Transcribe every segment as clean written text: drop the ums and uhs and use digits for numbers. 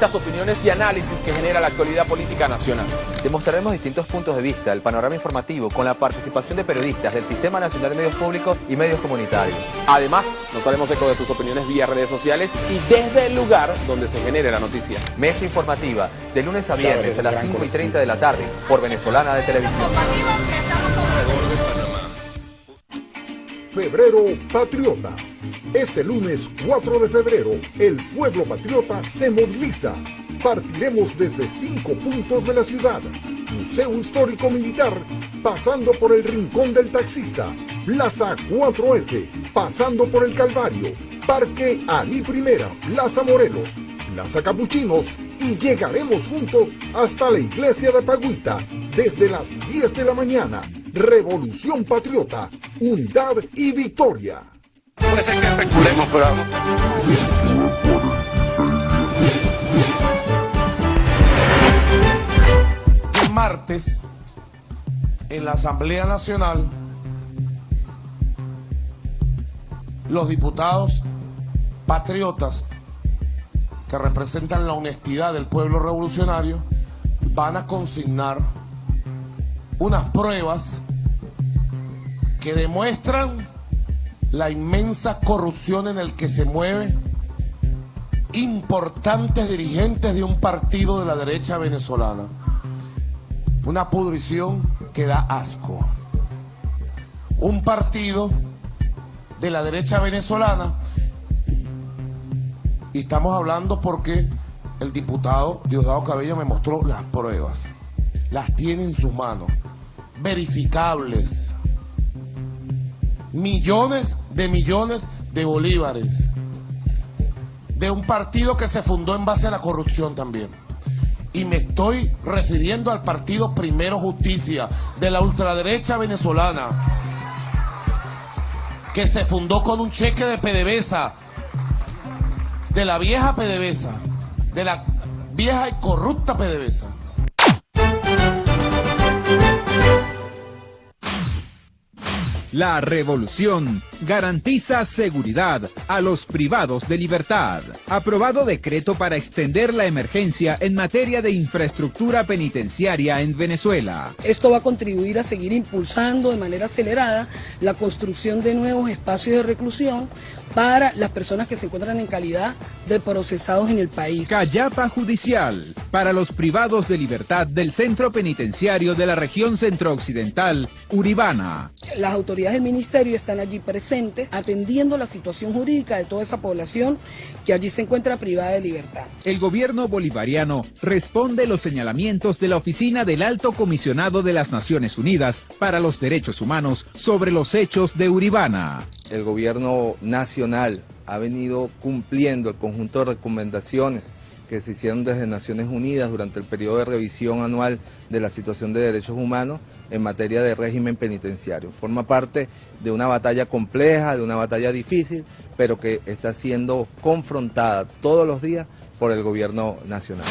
entrevistas, opiniones y análisis que genera la actualidad política nacional. Demostraremos distintos puntos de vista, el panorama informativo, con la participación de periodistas del Sistema Nacional de Medios Públicos y medios comunitarios. Además, nos haremos eco de tus opiniones vía redes sociales y desde el lugar donde se genere la noticia. Mesa informativa, de lunes a viernes a las 5:30 de la tarde, por Venezolana de Televisión. Febrero Patriota. Este lunes 4 de febrero, el pueblo patriota se moviliza. Partiremos desde 5 puntos de la ciudad. Museo Histórico Militar, pasando por el Rincón del Taxista, Plaza 4F, pasando por el Calvario, Parque Ali Primera, Plaza Morelos, Plaza Capuchinos y llegaremos juntos hasta la iglesia de Pagüita desde las 10 de la mañana. Revolución Patriota, unidad y victoria. Puede ser que especulemos, pero... El martes, en la Asamblea Nacional, los diputados patriotas que representan la honestidad del pueblo revolucionario van a consignar unas pruebas que demuestran la inmensa corrupción en el que se mueven importantes dirigentes de un partido de la derecha venezolana. Una pudrición que da asco. Un partido de la derecha venezolana, y estamos hablando porque el diputado Diosdado Cabello me mostró las pruebas. Las tiene en sus manos, verificables. Millones de bolívares. De un partido que se fundó en base a la corrupción también. Y me estoy refiriendo al partido Primero Justicia, de la ultraderecha venezolana, que se fundó con un cheque de PDVSA, de la vieja PDVSA, de la vieja y corrupta PDVSA. La revolución garantiza seguridad a los privados de libertad. Aprobado decreto para extender la emergencia en materia de infraestructura penitenciaria en Venezuela. Esto va a contribuir a seguir impulsando de manera acelerada la construcción de nuevos espacios de reclusión para las personas que se encuentran en calidad de procesados en el país. Callapa judicial para los privados de libertad del centro penitenciario de la región centro-occidental, Uribana. Las autoridades del ministerio están allí presentes atendiendo la situación jurídica de toda esa población que allí se encuentra privada de libertad. El gobierno bolivariano responde los señalamientos de la Oficina del Alto Comisionado de las Naciones Unidas para los Derechos Humanos sobre los hechos de Uribana. El gobierno nacional ha venido cumpliendo el conjunto de recomendaciones que se hicieron desde Naciones Unidas durante el periodo de revisión anual de la situación de derechos humanos en materia de régimen penitenciario. Forma parte de una batalla compleja, de una batalla difícil, pero que está siendo confrontada todos los días por el gobierno nacional.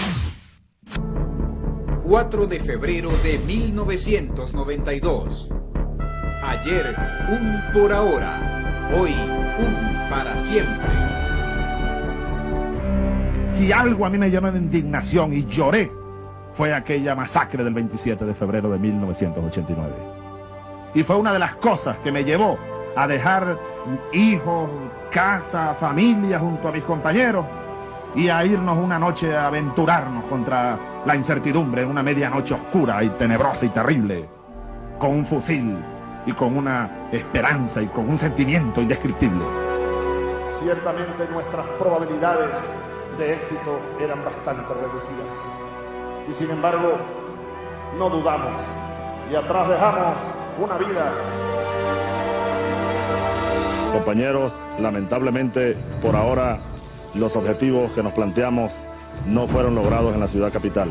4 de febrero de 1992. Ayer, un por ahora. Hoy, un para siempre. Si algo a mí me llenó de indignación y lloré, fue aquella masacre del 27 de febrero de 1989. Y fue una de las cosas que me llevó a dejar hijos, casa, familia junto a mis compañeros y a irnos una noche a aventurarnos contra la incertidumbre en una medianoche oscura y tenebrosa y terrible, con un fusil y con una esperanza y con un sentimiento indescriptible. Ciertamente nuestras probabilidades de éxito eran bastante reducidas. Y sin embargo, no dudamos y atrás dejamos una vida. Compañeros, lamentablemente, por ahora, los objetivos que nos planteamos no fueron logrados en la ciudad capital.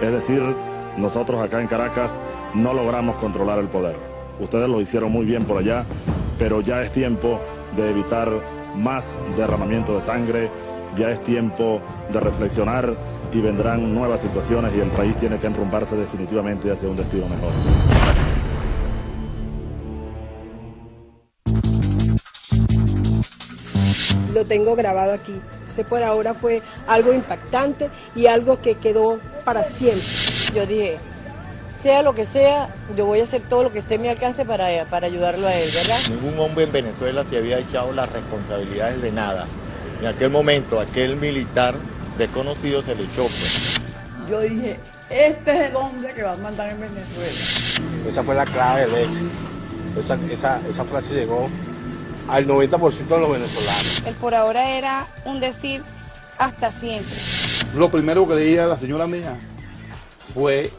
Es decir, nosotros acá en Caracas no logramos controlar el poder. Ustedes lo hicieron muy bien por allá, pero ya es tiempo de evitar más derramamiento de sangre, ya es tiempo de reflexionar y vendrán nuevas situaciones y el país tiene que enrumbarse definitivamente hacia un destino mejor. Lo tengo grabado aquí. Ese por ahora fue algo impactante y algo que quedó para siempre. Yo dije, sea lo que sea, yo voy a hacer todo lo que esté en mi alcance para ayudarlo a él, ¿verdad? Ningún hombre en Venezuela se había echado las responsabilidades de nada. En aquel momento, aquel militar desconocido se le echó. Yo dije, este es el hombre que va a mandar en Venezuela. Esa fue la clave del éxito. Esa frase llegó al 90% de los venezolanos. El por ahora era un decir hasta siempre. Lo primero que le dije a la señora mía fue,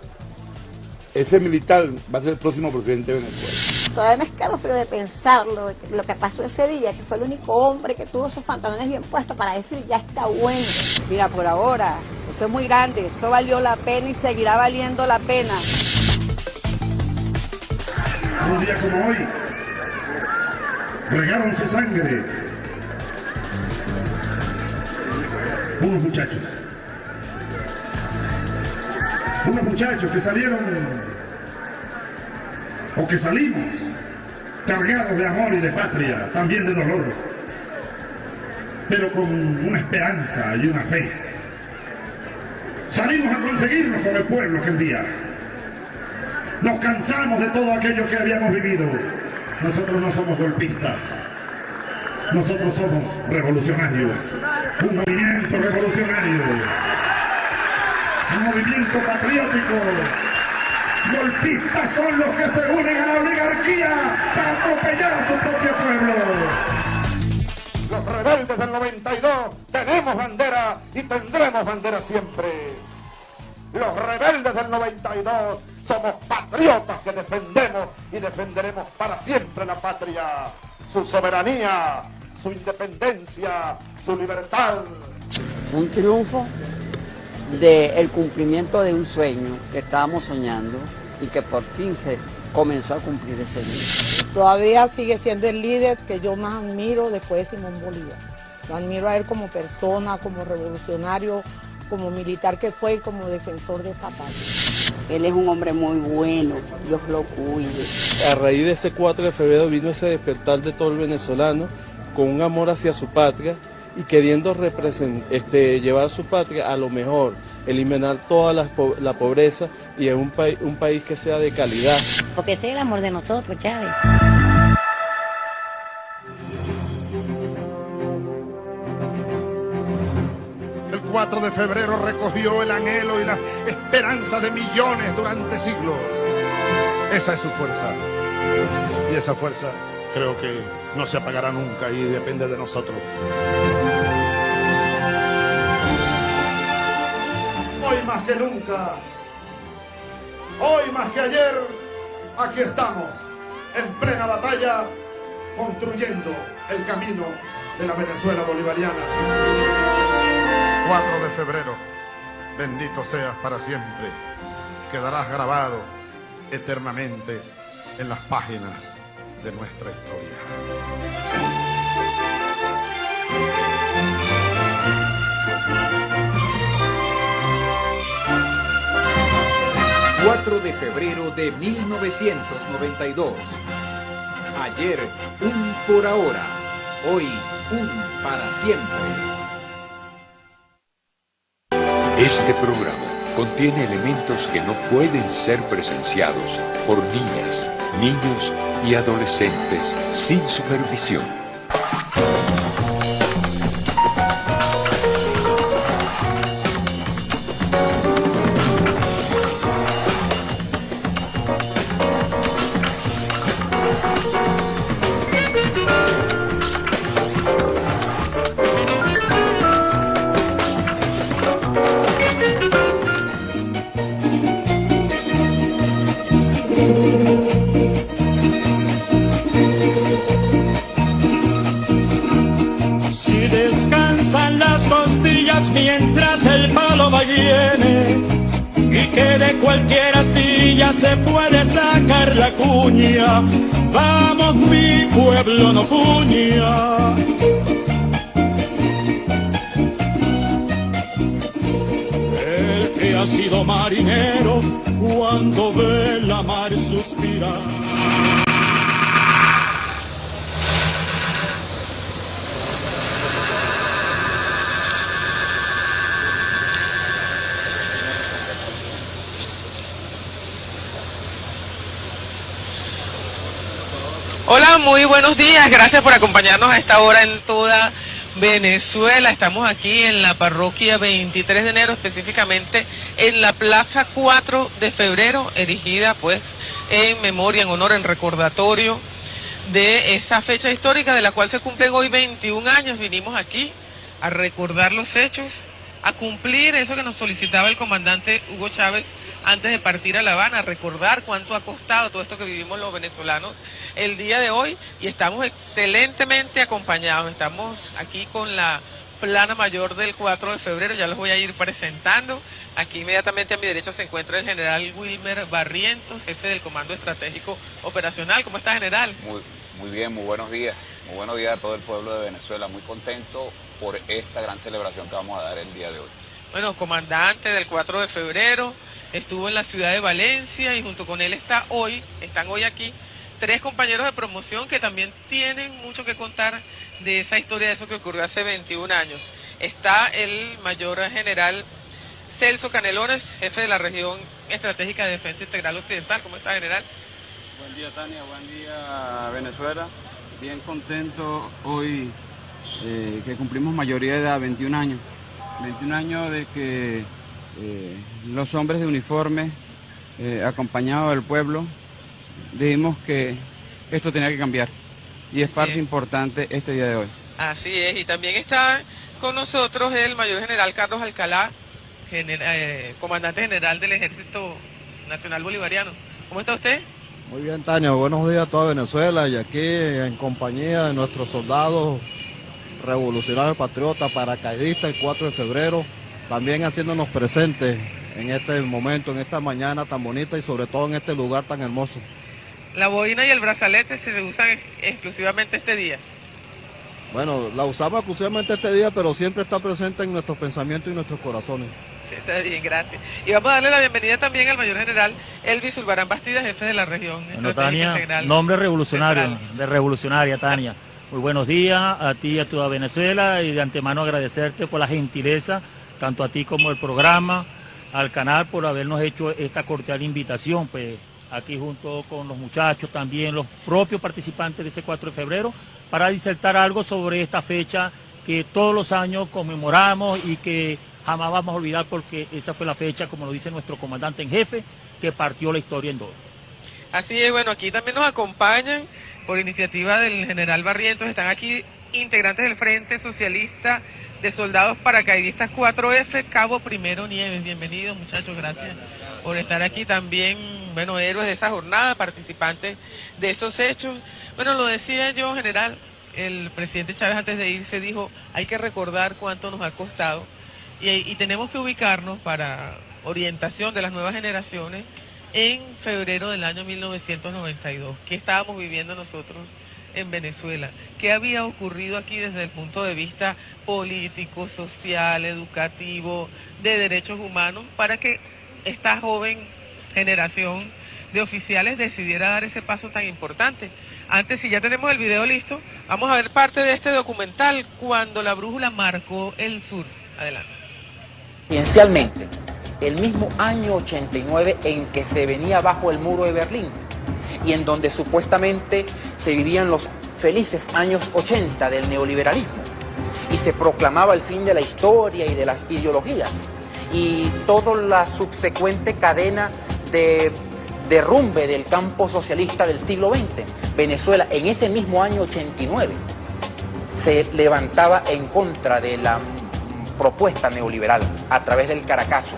ese militar va a ser el próximo presidente de Venezuela. Todavía me escalofrío de pensarlo, lo que pasó ese día, que fue el único hombre que tuvo sus pantalones bien puestos para decir, ya está bueno. Mira, por ahora, eso es muy grande, eso valió la pena y seguirá valiendo la pena. Un día como hoy, regaron su sangre unos muchachos que salieron o que salimos cargados de amor y de patria, también de dolor, pero con una esperanza y una fe. Salimos a conseguirnos con el pueblo aquel día. Nos cansamos de todo aquello que habíamos vivido. Nosotros no somos golpistas, nosotros somos revolucionarios, un movimiento revolucionario, un movimiento patriótico. Golpistas son los que se unen a la oligarquía para atropellar a su propio pueblo. Los rebeldes del 92 tenemos bandera y tendremos bandera siempre. Los rebeldes del 92 somos patriotas que defendemos y defenderemos para siempre la patria, su soberanía, su independencia, su libertad. Un triunfo del cumplimiento de un sueño que estábamos soñando y que por fin se comenzó a cumplir ese día. Todavía sigue siendo el líder que yo más admiro después de Simón Bolívar. Lo admiro a él como persona, como revolucionario, como militar que fue y como defensor de esta patria. Él es un hombre muy bueno, Dios lo cuide. A raíz de ese 4 de febrero vino ese despertar de todo el venezolano con un amor hacia su patria y queriendo llevar a su patria a lo mejor, eliminar toda la pobreza y en un país que sea de calidad. Porque ese es el amor de nosotros, Chávez. El 4 de febrero recogió el anhelo y la esperanza de millones durante siglos. Esa es su fuerza. Y esa fuerza creo que no se apagará nunca y depende de nosotros. Hoy más que nunca, hoy más que ayer, aquí estamos, en plena batalla, construyendo el camino de la Venezuela bolivariana. 4 de febrero, bendito seas para siempre, quedarás grabado eternamente en las páginas de nuestra historia. 4 de febrero de 1992. Ayer, un por ahora. Hoy, un para siempre. Este programa contiene elementos que no pueden ser presenciados por niñas, niños y adolescentes sin supervisión. Si descansan las costillas mientras el palo va y viene, y que de cualquier astilla se puede sacar la cuña, vamos mi pueblo no cuña. El que ha sido marinero cuando ve la mar suspirar. Hola, muy buenos días. Gracias por acompañarnos a esta hora en toda Venezuela. Estamos aquí en la parroquia 23 de enero, específicamente en la Plaza 4 de Febrero, erigida pues en memoria, en honor, en recordatorio de esa fecha histórica de la cual se cumplen hoy 21 años. Vinimos aquí a recordar los hechos, a cumplir eso que nos solicitaba el comandante Hugo Chávez antes de partir a La Habana, recordar cuánto ha costado todo esto que vivimos los venezolanos el día de hoy, y estamos excelentemente acompañados. Estamos aquí con la plana mayor del 4 de febrero, ya los voy a ir presentando. Aquí inmediatamente a mi derecha se encuentra el general Wilmer Barrientos, jefe del Comando Estratégico Operacional. ¿Cómo está, general? Muy bien, muy buenos días. Muy buenos días a todo el pueblo de Venezuela. Muy contento por esta gran celebración que vamos a dar el día de hoy. Bueno, comandante del 4 de febrero, estuvo en la ciudad de Valencia y junto con él están hoy aquí 3 compañeros de promoción que también tienen mucho que contar de esa historia, de eso que ocurrió hace 21 años. Está el mayor general Celso Canelones, jefe de la región estratégica de defensa integral occidental. ¿Cómo está, general? Buen día, Tania, buen día, Venezuela. Bien contento hoy que cumplimos mayoría de edad, 21 años. 21 años de que los hombres de uniforme, acompañados del pueblo, dijimos que esto tenía que cambiar. Y es parte importante este día de hoy. Así es, y también está con nosotros el mayor general Carlos Alcalá, comandante general del Ejército Nacional Bolivariano. ¿Cómo está usted? Muy bien, Tania, buenos días a toda Venezuela, y aquí en compañía de nuestros soldados revolucionarios patriotas, paracaidistas, el 4 de febrero, también haciéndonos presentes en este momento, en esta mañana tan bonita y sobre todo en este lugar tan hermoso. ¿La boina y el brazalete se usan exclusivamente este día? Bueno, la usamos exclusivamente este día, pero siempre está presente en nuestros pensamientos y nuestros corazones. Sí, está bien, gracias. Y vamos a darle la bienvenida también al mayor general Elvis Zulbarán Bastidas, jefe de la región. Bueno, Tania, nombre revolucionario, central. De revolucionaria, Tania. Muy buenos días a ti y a toda Venezuela, y de antemano agradecerte por la gentileza, tanto a ti como el programa, al canal, por habernos hecho esta cordial invitación, pues aquí junto con los muchachos, también los propios participantes de ese 4 de febrero, para disertar algo sobre esta fecha que todos los años conmemoramos y que jamás vamos a olvidar, porque esa fue la fecha, como lo dice nuestro comandante en jefe, que partió la historia en dos. Así es, bueno, aquí también nos acompañan, por iniciativa del general Barrientos, están aquí integrantes del Frente Socialista de Soldados Paracaidistas 4F, Cabo Primero Nieves. Bienvenidos, muchachos, gracias por estar aquí también, bueno, héroes de esa jornada, participantes de esos hechos. Bueno, lo decía yo, general, el presidente Chávez antes de irse dijo, hay que recordar cuánto nos ha costado y tenemos que ubicarnos para orientación de las nuevas generaciones en febrero del año 1992. ¿Qué estábamos viviendo nosotros en Venezuela? ¿Qué había ocurrido aquí desde el punto de vista político, social, educativo, de derechos humanos, para que esta joven generación de oficiales decidiera dar ese paso tan importante? Antes, si ya tenemos el video listo, vamos a ver parte de este documental, Cuando la brújula marcó el sur. Adelante. Inicialmente, el mismo año 89 en que se venía bajo el muro de Berlín y en donde supuestamente se vivían los felices años 80 del neoliberalismo y se proclamaba el fin de la historia y de las ideologías y toda la subsecuente cadena de derrumbe del campo socialista del siglo XX. Venezuela en ese mismo año 89 se levantaba en contra de la propuesta neoliberal a través del Caracazo.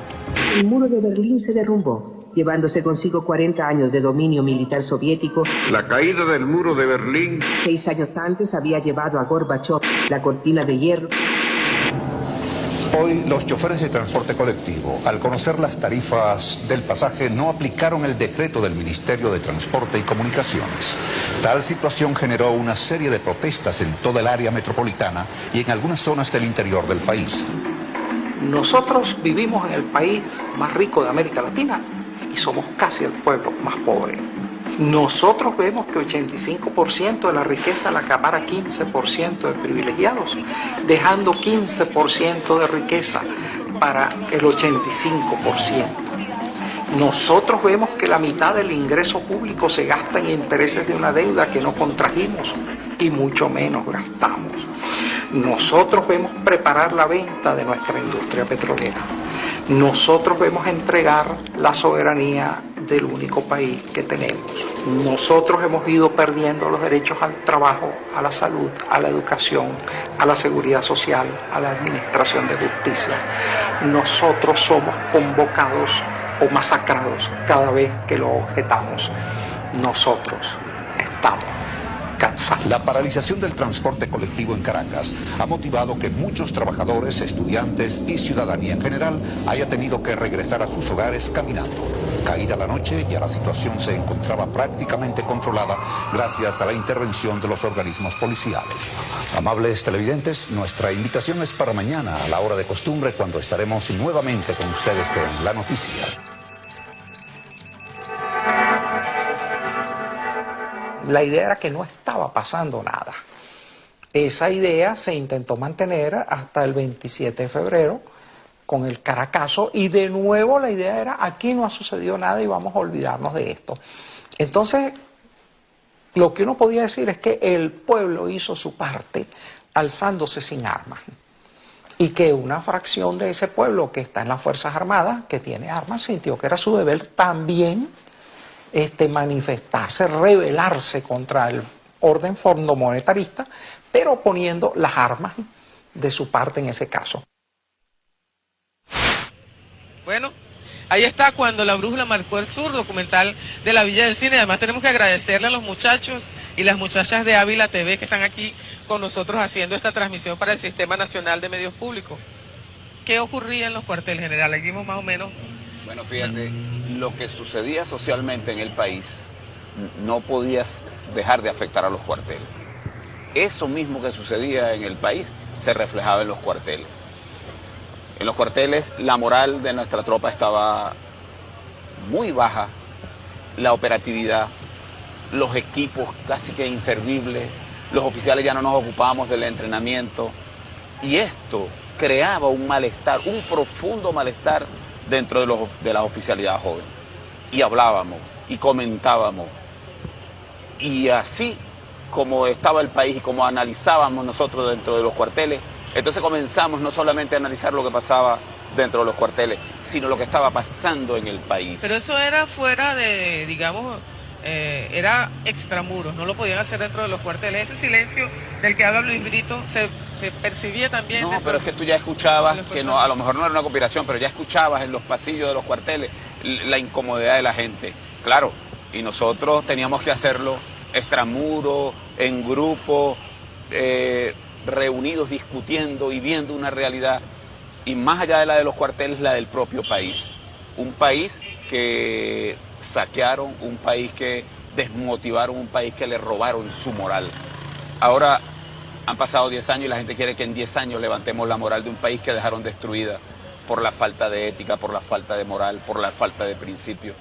El muro de Berlín se derrumbó, llevándose consigo 40 años de dominio militar soviético. La caída del muro de Berlín 6 años antes había llevado a Gorbachov la cortina de hierro. Hoy los choferes de transporte colectivo, al conocer las tarifas del pasaje, no aplicaron el decreto del Ministerio de Transporte y Comunicaciones. Tal situación generó una serie de protestas en toda el área metropolitana y en algunas zonas del interior del país. Nosotros vivimos en el país más rico de América Latina y somos casi el pueblo más pobre. Nosotros vemos que 85% de la riqueza la acapara 15% de privilegiados, dejando 15% de riqueza para el 85%. Nosotros vemos que la mitad del ingreso público se gasta en intereses de una deuda que no contrajimos y mucho menos gastamos. Nosotros vemos preparar la venta de nuestra industria petrolera. Nosotros vemos entregar la soberanía del único país que tenemos. Nosotros hemos ido perdiendo los derechos al trabajo, a la salud, a la educación, a la seguridad social, a la administración de justicia. Nosotros somos convocados o masacrados cada vez que lo objetamos. Nosotros estamos cansados. La paralización del transporte colectivo en Caracas ha motivado que muchos trabajadores, estudiantes y ciudadanía en general haya tenido que regresar a sus hogares caminando. Caída la noche, ya la situación se encontraba prácticamente controlada gracias a la intervención de los organismos policiales. Amables televidentes, nuestra invitación es para mañana a la hora de costumbre, cuando estaremos nuevamente con ustedes en La Noticia. La idea era que no estaba pasando nada. Esa idea se intentó mantener hasta el 27 de febrero con el Caracazo y de nuevo la idea era aquí no ha sucedido nada y vamos a olvidarnos de esto. Entonces, lo que uno podía decir es que el pueblo hizo su parte alzándose sin armas y que una fracción de ese pueblo que está en las Fuerzas Armadas, que tiene armas, sintió que era su deber también manifestarse, rebelarse contra el orden fondomonetarista, pero poniendo las armas de su parte en ese caso. Bueno, ahí está Cuando la brújula marcó el sur, documental de la Villa del Cine. Además tenemos que agradecerle a los muchachos y las muchachas de Ávila TV que están aquí con nosotros haciendo esta transmisión para el Sistema Nacional de Medios Públicos. ¿Qué ocurría en los cuarteles, general? Ahí vimos más o menos. Bueno, fíjate, lo que sucedía socialmente en el país no podía dejar de afectar a los cuarteles. Eso mismo que sucedía en el país se reflejaba en los cuarteles. En los cuarteles la moral de nuestra tropa estaba muy baja, la operatividad, los equipos casi que inservibles, los oficiales ya no nos ocupábamos del entrenamiento y esto creaba un malestar, un profundo malestar dentro de la oficialidad joven. Y hablábamos y comentábamos y así como estaba el país y como analizábamos nosotros dentro de los cuarteles, entonces comenzamos no solamente a analizar lo que pasaba dentro de los cuarteles, sino lo que estaba pasando en el país. Pero eso era fuera de, digamos, era extramuros, no lo podían hacer dentro de los cuarteles. Ese silencio del que habla Luis Brito se percibía también. No, pero es que tú ya escuchabas, que no, a lo mejor no era una conspiración, pero ya escuchabas en los pasillos de los cuarteles la incomodidad de la gente. Claro, y nosotros teníamos que hacerlo extramuros, en grupo, reunidos discutiendo y viendo una realidad, y más allá de la de los cuarteles, la del propio país. Un país que saquearon, un país que desmotivaron, un país que le robaron su moral. Ahora han pasado 10 años y la gente quiere que en 10 años levantemos la moral de un país que dejaron destruida por la falta de ética, por la falta de moral, por la falta de principios.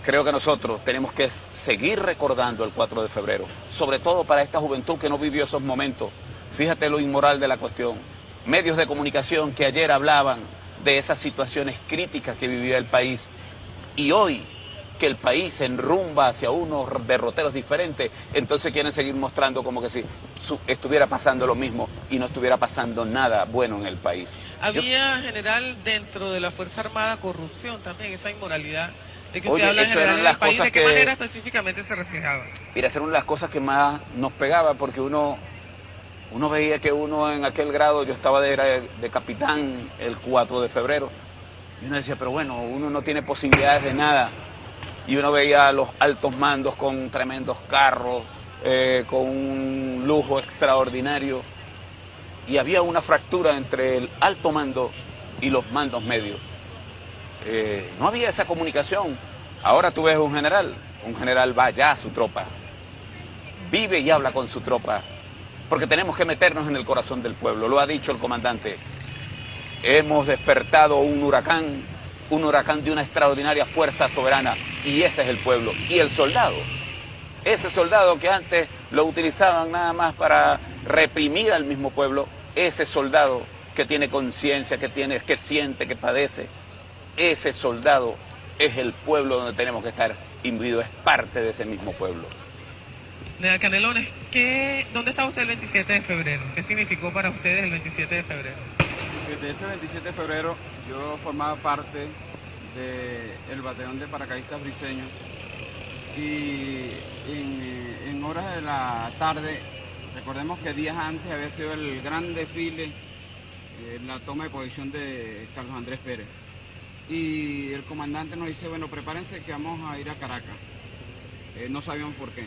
Creo que nosotros tenemos que seguir recordando el 4 de febrero, sobre todo para esta juventud que no vivió esos momentos. Fíjate lo inmoral de la cuestión. Medios de comunicación que ayer hablaban de esas situaciones críticas que vivía el país, y hoy que el país se enrumba hacia unos derroteros diferentes, entonces quieren seguir mostrando como que si estuviera pasando lo mismo y no estuviera pasando nada bueno en el país. Había, general, dentro de la Fuerza Armada corrupción también, esa inmoralidad de que usted Oye, habla en general en el país. ¿De qué que, manera específicamente se reflejaba? Mira, esa era una de las cosas que más nos pegaba, porque uno veía que uno en aquel grado, yo estaba de capitán el 4 de febrero, y uno decía, pero bueno, uno no tiene posibilidades de nada. Y uno veía a los altos mandos con tremendos carros, con un lujo extraordinario. Y había una fractura entre el alto mando y los mandos medios. No había esa comunicación. Ahora tú ves un general va ya a su tropa, vive y habla con su tropa, porque tenemos que meternos en el corazón del pueblo. Lo ha dicho el comandante. Hemos despertado un huracán de una extraordinaria fuerza soberana, y ese es el pueblo. Y el soldado, ese soldado que antes lo utilizaban nada más para reprimir al mismo pueblo, ese soldado que tiene conciencia, que siente, que padece, ese soldado es el pueblo donde tenemos que estar imbuidos, es parte de ese mismo pueblo. Nea Canelones, ¿dónde estaba usted el 27 de febrero? ¿Qué significó para ustedes el 27 de febrero? Desde ese 27 de febrero yo formaba parte del batallón de paracaidistas briseños y en horas de la tarde, recordemos que días antes había sido el gran desfile, la toma de posición de Carlos Andrés Pérez. Y el comandante nos dice, bueno, prepárense que vamos a ir a Caracas. No sabíamos por qué.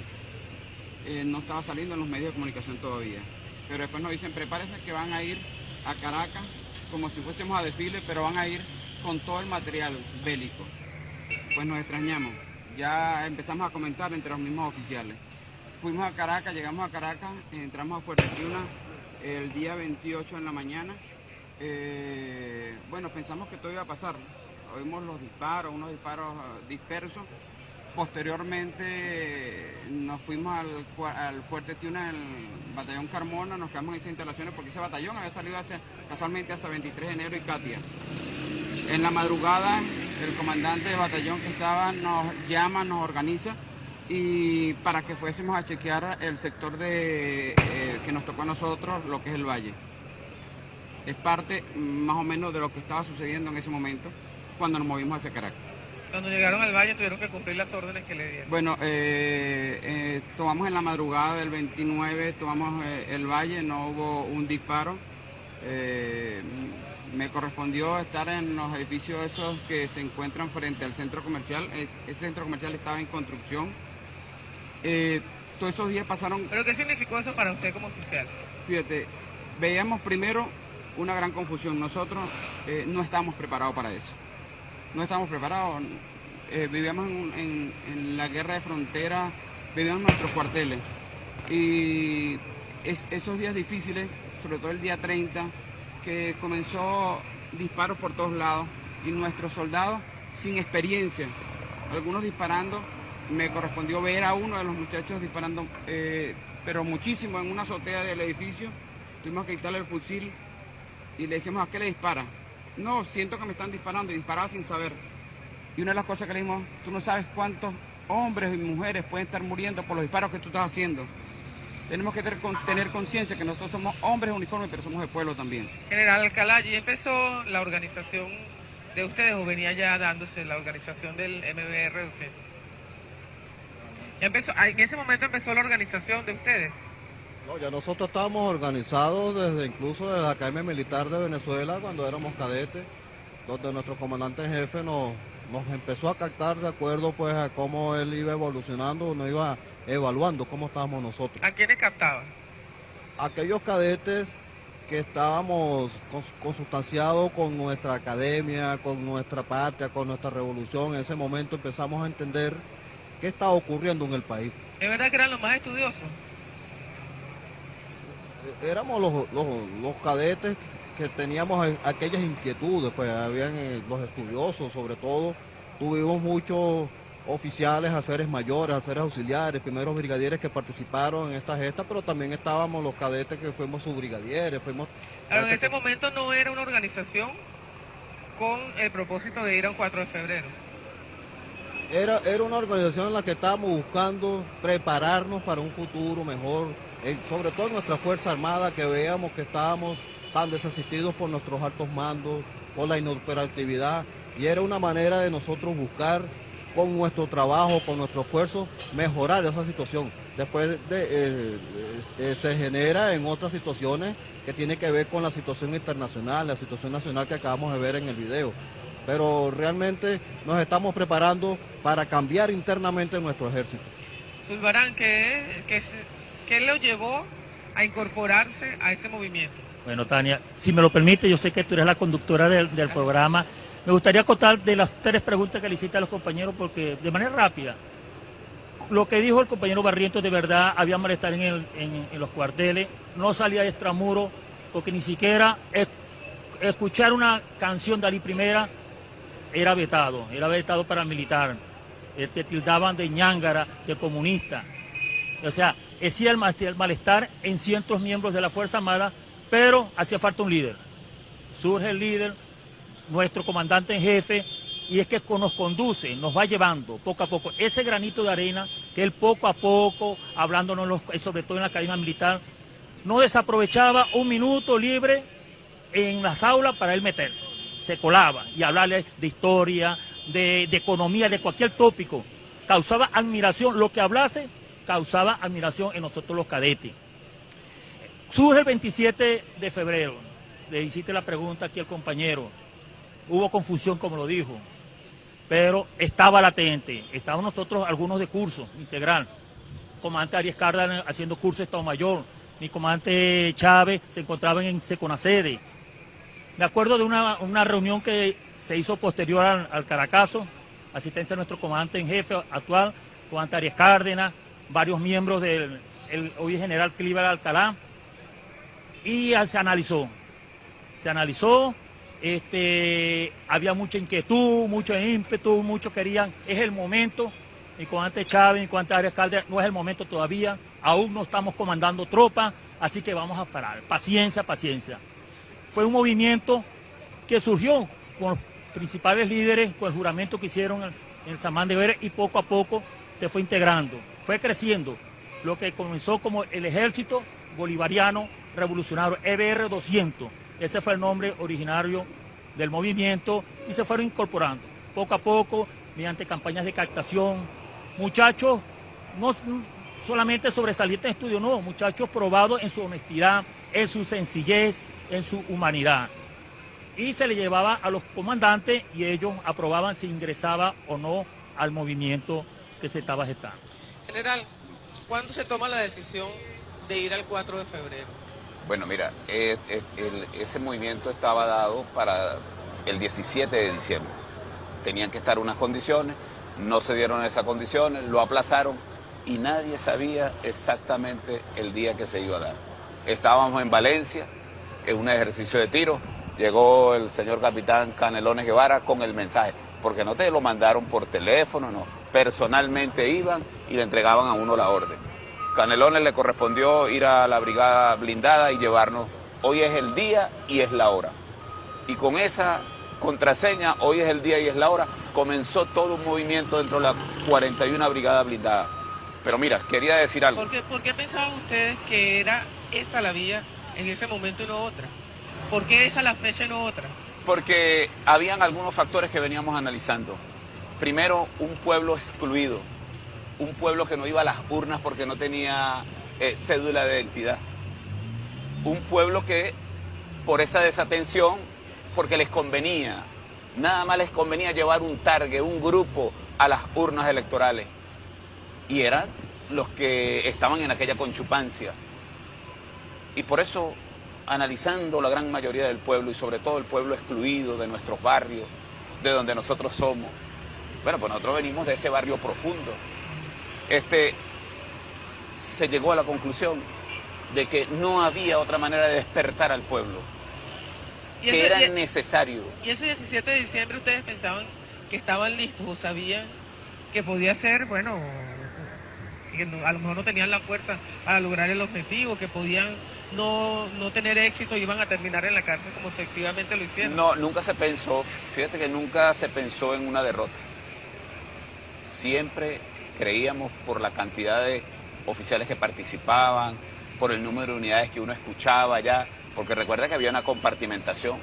No estaba saliendo en los medios de comunicación todavía. Pero después nos dicen, prepárense que van a ir a Caracas como si fuésemos a desfile, pero van a ir con todo el material bélico. Pues nos extrañamos. Ya empezamos a comentar entre los mismos oficiales. Fuimos a Caracas, llegamos a Caracas, entramos a Fuerte Tiuna el día 28 en la mañana. Bueno, pensamos que todo iba a pasar. Oímos los disparos, unos disparos dispersos. Posteriormente nos fuimos al Fuerte Tiuna, el batallón Carmona, nos quedamos en esas instalaciones porque ese batallón había salido casualmente hacia 23 de enero y Katia. En la madrugada el comandante del batallón que estaba nos llama, nos organiza y para que fuésemos a chequear el sector que nos tocó a nosotros, lo que es el valle. Es parte más o menos de lo que estaba sucediendo en ese momento cuando nos movimos hacia Caracas. Cuando llegaron al valle tuvieron que cumplir las órdenes que le dieron. Bueno, tomamos en la madrugada del 29, tomamos el valle, no hubo un disparo. Me correspondió estar en los edificios esos que se encuentran frente al centro comercial. Ese centro comercial estaba en construcción. Todos esos días pasaron... ¿Pero qué significó eso para usted como oficial? Fíjate, veíamos primero una gran confusión. Nosotros no estábamos preparados para eso. No estábamos preparados, vivíamos en la guerra de frontera, vivíamos en nuestros cuarteles. Y esos días difíciles, sobre todo el día 30, que comenzó disparos por todos lados y nuestros soldados sin experiencia, algunos disparando, me correspondió ver a uno de los muchachos disparando, pero muchísimo en una azotea del edificio, tuvimos que quitarle el fusil y le decíamos, ¿a qué le dispara? No, siento que me están disparando, y disparaba sin saber. Y una de las cosas que le dijimos, tú no sabes cuántos hombres y mujeres pueden estar muriendo por los disparos que tú estás haciendo. Tenemos que tener conciencia que nosotros somos hombres de uniforme, pero somos de pueblo también. General Alcalá, ¿allí empezó la organización de ustedes o venía ya dándose la organización del MBR docente? ¿Ya empezó, en ese momento empezó la organización de ustedes? No, ya nosotros estábamos organizados desde incluso de la Academia Militar de Venezuela cuando éramos cadetes, donde nuestro comandante en jefe nos empezó a captar de acuerdo pues a cómo él iba evolucionando, nos iba evaluando cómo estábamos nosotros. ¿A quiénes captaban? Aquellos cadetes que estábamos consustanciados con nuestra academia, con nuestra patria, con nuestra revolución. En ese momento empezamos a entender qué estaba ocurriendo en el país. ¿Es verdad que eran los más estudiosos? Éramos los cadetes que teníamos aquellas inquietudes, pues habían los estudiosos sobre todo, tuvimos muchos oficiales, alférez mayores, alférez auxiliares, primeros brigadieres que participaron en esta gesta, pero también estábamos los cadetes que fuimos subbrigadieres, fuimos... Claro, en ese momento no era una organización con el propósito de ir a un 4 de febrero. Era una organización en la que estábamos buscando prepararnos para un futuro mejor, sobre todo en nuestra Fuerza Armada, que veíamos que estábamos tan desasistidos por nuestros altos mandos, por la inoperatividad, y era una manera de nosotros buscar con nuestro trabajo, con nuestro esfuerzo, mejorar esa situación. Después se genera en otras situaciones que tiene que ver con la situación internacional, la situación nacional que acabamos de ver en el video. Pero realmente nos estamos preparando para cambiar internamente nuestro ejército. Zulbarán, ¿qué lo llevó a incorporarse a ese movimiento? Bueno, Tania, si me lo permite, yo sé que tú eres la conductora del programa. Me gustaría acotar de las 3 preguntas que le hiciste a los compañeros, porque de manera rápida, lo que dijo el compañero Barrientos, de verdad, había malestar en los cuarteles, no salía de extramuro, porque ni siquiera escuchar una canción de Ali Primera era vetado para el militar, te tildaban de ñángara, de comunista. O sea, decía el malestar en cientos miembros de la Fuerza Armada, pero hacía falta un líder. Surge el líder, nuestro comandante en jefe, y es que nos conduce, nos va llevando poco a poco ese granito de arena que él poco a poco, hablándonos sobre todo en la Academia Militar, no desaprovechaba un minuto libre en las aulas para él meterse. Se colaba y hablarle de historia, de economía, de cualquier tópico. Causaba admiración, lo que hablase causaba admiración en nosotros los cadetes. Surge el 27 de febrero, le hiciste la pregunta aquí al compañero, hubo confusión como lo dijo, pero estaba latente, estábamos nosotros algunos de curso integral, comandante Arias Cárdenas haciendo curso de Estado Mayor, mi comandante Chávez se encontraba en Seconacede. Me acuerdo de una reunión que se hizo posterior al Caracazo, asistencia de nuestro comandante en jefe actual, comandante Arias Cárdenas, varios miembros del hoy general Cleaver Alcalá, y se analizó, había mucha inquietud, mucho ímpetu, muchos querían, es el momento, mi comandante Chávez, mi comandante Arias Cárdenas, no es el momento todavía, aún no estamos comandando tropas, así que vamos a parar, paciencia, paciencia. Fue un movimiento que surgió con los principales líderes, con el juramento que hicieron en el Samán de Veres, y poco a poco se fue integrando, fue creciendo, lo que comenzó como el Ejército Bolivariano Revolucionario, EBR 200, ese fue el nombre originario del movimiento, y se fueron incorporando poco a poco mediante campañas de captación, muchachos no solamente sobresalientes en estudio, no, muchachos probados en su honestidad, en su sencillez, en su humanidad, y se le llevaba a los comandantes y ellos aprobaban si ingresaba o no al movimiento que se estaba gestando. General, ¿cuándo se toma la decisión de ir al 4 de febrero? Bueno, mira, ese movimiento estaba dado para el 17 de diciembre. Tenían que estar unas condiciones, no se dieron esas condiciones, lo aplazaron y nadie sabía exactamente el día que se iba a dar. Estábamos en Valencia, en un ejercicio de tiro, llegó el señor capitán Canelones Guevara con el mensaje, porque no te lo mandaron por teléfono, no, personalmente iban y le entregaban a uno la orden. Canelones le correspondió ir a la brigada blindada y llevarnos, hoy es el día y es la hora. Y con esa contraseña, hoy es el día y es la hora, comenzó todo un movimiento dentro de la 41 brigada blindada. Pero mira, quería decir algo. ¿Por qué pensaban ustedes que era esa la vía en ese momento y no otra? ¿Por qué esa la fecha y no otra? Porque habían algunos factores que veníamos analizando. Primero, un pueblo excluido, un pueblo que no iba a las urnas porque no tenía cédula de identidad. Un pueblo que, por esa desatención, porque les convenía, nada más les convenía llevar un target, un grupo a las urnas electorales. Y eran los que estaban en aquella conchupancia. Y por eso, analizando la gran mayoría del pueblo, y sobre todo el pueblo excluido de nuestros barrios, de donde nosotros somos, bueno, pues nosotros venimos de ese barrio profundo, se llegó a la conclusión de que no había otra manera de despertar al pueblo, que era necesario. ¿Y ese 17 de diciembre ustedes pensaban que estaban listos o sabían que podía ser, bueno, que a lo mejor no tenían la fuerza para lograr el objetivo, que podían no tener éxito y iban a terminar en la cárcel como efectivamente lo hicieron? No, nunca se pensó, fíjate que nunca se pensó en una derrota. Siempre creíamos por la cantidad de oficiales que participaban, por el número de unidades que uno escuchaba allá, porque recuerda que había una compartimentación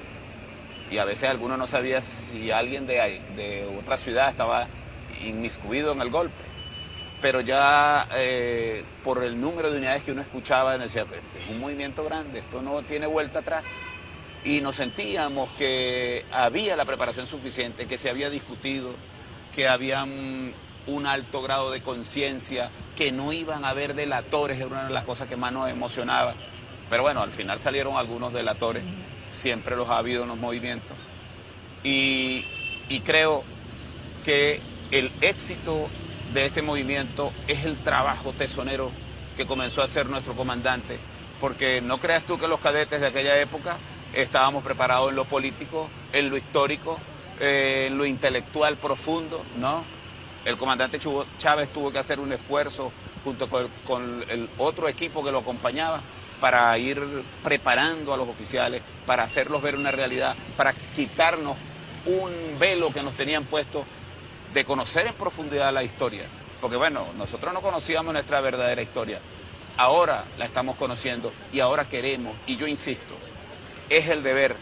y a veces alguno no sabía si alguien de otra ciudad estaba inmiscuido en el golpe, pero ya por el número de unidades que uno escuchaba decía, es un movimiento grande, esto no tiene vuelta atrás, y nos sentíamos que había la preparación suficiente, que se había discutido, que había un alto grado de conciencia, que no iban a haber delatores, era una de las cosas que más nos emocionaba. Pero bueno, al final salieron algunos delatores, siempre los ha habido en los movimientos. Y creo que el éxito de este movimiento es el trabajo tesonero que comenzó a hacer nuestro comandante, porque no creas tú que los cadetes de aquella época estábamos preparados en lo político, en lo histórico, en lo intelectual profundo, ¿no? El comandante Chávez tuvo que hacer un esfuerzo junto con el otro equipo que lo acompañaba para ir preparando a los oficiales, para hacerlos ver una realidad, para quitarnos un velo que nos tenían puesto de conocer en profundidad la historia. Porque bueno, nosotros no conocíamos nuestra verdadera historia. Ahora la estamos conociendo y ahora queremos, y yo insisto, es el deber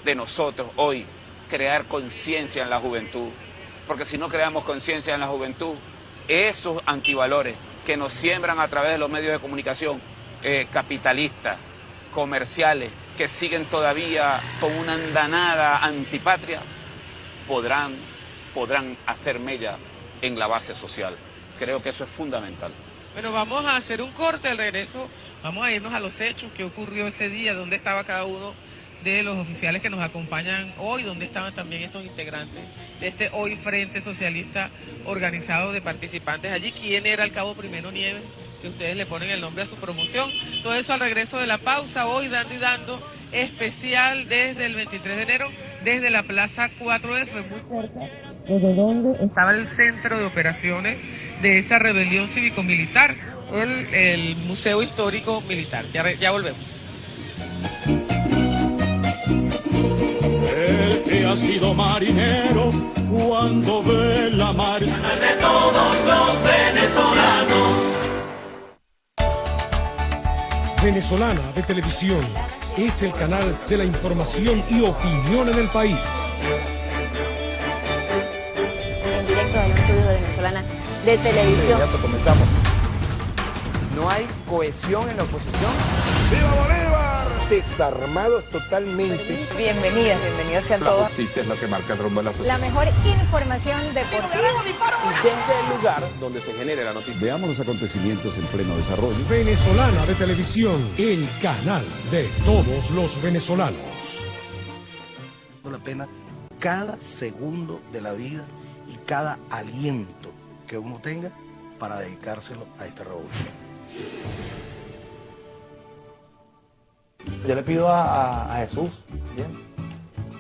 de nosotros hoy crear conciencia en la juventud. Porque si no creamos conciencia en la juventud, esos antivalores que nos siembran a través de los medios de comunicación capitalistas, comerciales, que siguen todavía con una andanada antipatria, podrán hacer mella en la base social. Creo que eso es fundamental. Bueno, vamos a hacer un corte. Al regreso vamos a irnos a los hechos, qué ocurrió ese día, dónde estaba cada uno de los oficiales que nos acompañan hoy, dónde estaban también estos integrantes de este hoy Frente Socialista organizado de participantes allí, quién era el cabo Primero Nieves, que ustedes le ponen el nombre a su promoción. Todo eso al regreso de la pausa, hoy Dando y Dando, especial desde el 23 de enero, desde la Plaza 4F, muy cerca, desde donde estaba el centro de operaciones de esa rebelión cívico-militar, el Museo Histórico Militar. Ya volvemos. El que ha sido marinero cuando ve la mar de todos los venezolanos. Venezolana de Televisión es el canal de la información y opinión en el país. En directo del estudio de Venezolana de Televisión. Comenzamos. No hay cohesión en la oposición. ¡Viva Bolívar! Desarmados totalmente. Bienvenidos sean todos. La justicia es la que marca el rumbo de la sociedad. La mejor información deportiva. Y desde el lugar donde se genere la noticia. Veamos los acontecimientos en pleno desarrollo. Venezolana de Televisión, el canal de todos los venezolanos. La pena cada segundo de la vida y cada aliento que uno tenga para dedicárselo a esta revolución. Yo le pido a Jesús, ¿bien?,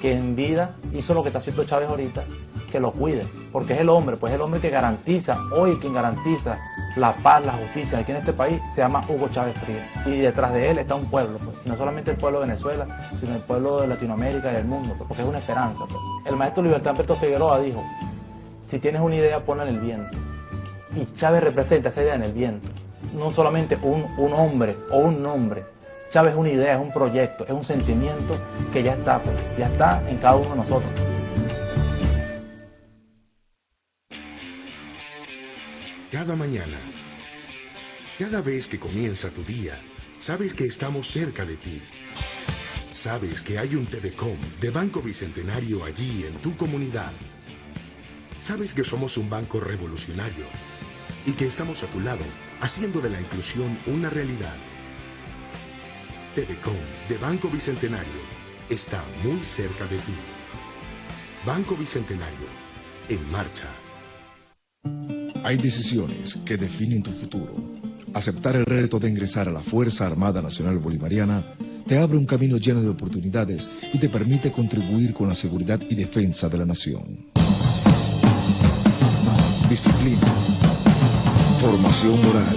que en vida hizo lo que está haciendo Chávez ahorita, que lo cuide, porque es el hombre, pues es el hombre que garantiza, hoy quien garantiza la paz, la justicia aquí en este país, se llama Hugo Chávez Frías, y detrás de él está un pueblo, pues, y no solamente el pueblo de Venezuela, sino el pueblo de Latinoamérica y del mundo, pues, porque es una esperanza, pues. El maestro Libertad Alberto Figueroa dijo: si tienes una idea, ponla en el viento, y Chávez representa esa idea en el viento, no solamente un hombre o un nombre. Chávez es una idea, es un proyecto, es un sentimiento que ya está, pues, ya está en cada uno de nosotros. Cada mañana, cada vez que comienza tu día, sabes que estamos cerca de ti. Sabes que hay un Telecom de Banco Bicentenario allí en tu comunidad. Sabes que somos un banco revolucionario y que estamos a tu lado, haciendo de la inclusión una realidad. Telecom de Banco Bicentenario está muy cerca de ti. Banco Bicentenario, en marcha. Hay decisiones que definen tu futuro. Aceptar el reto de ingresar a la Fuerza Armada Nacional Bolivariana te abre un camino lleno de oportunidades y te permite contribuir con la seguridad y defensa de la nación. Disciplina. Formación moral.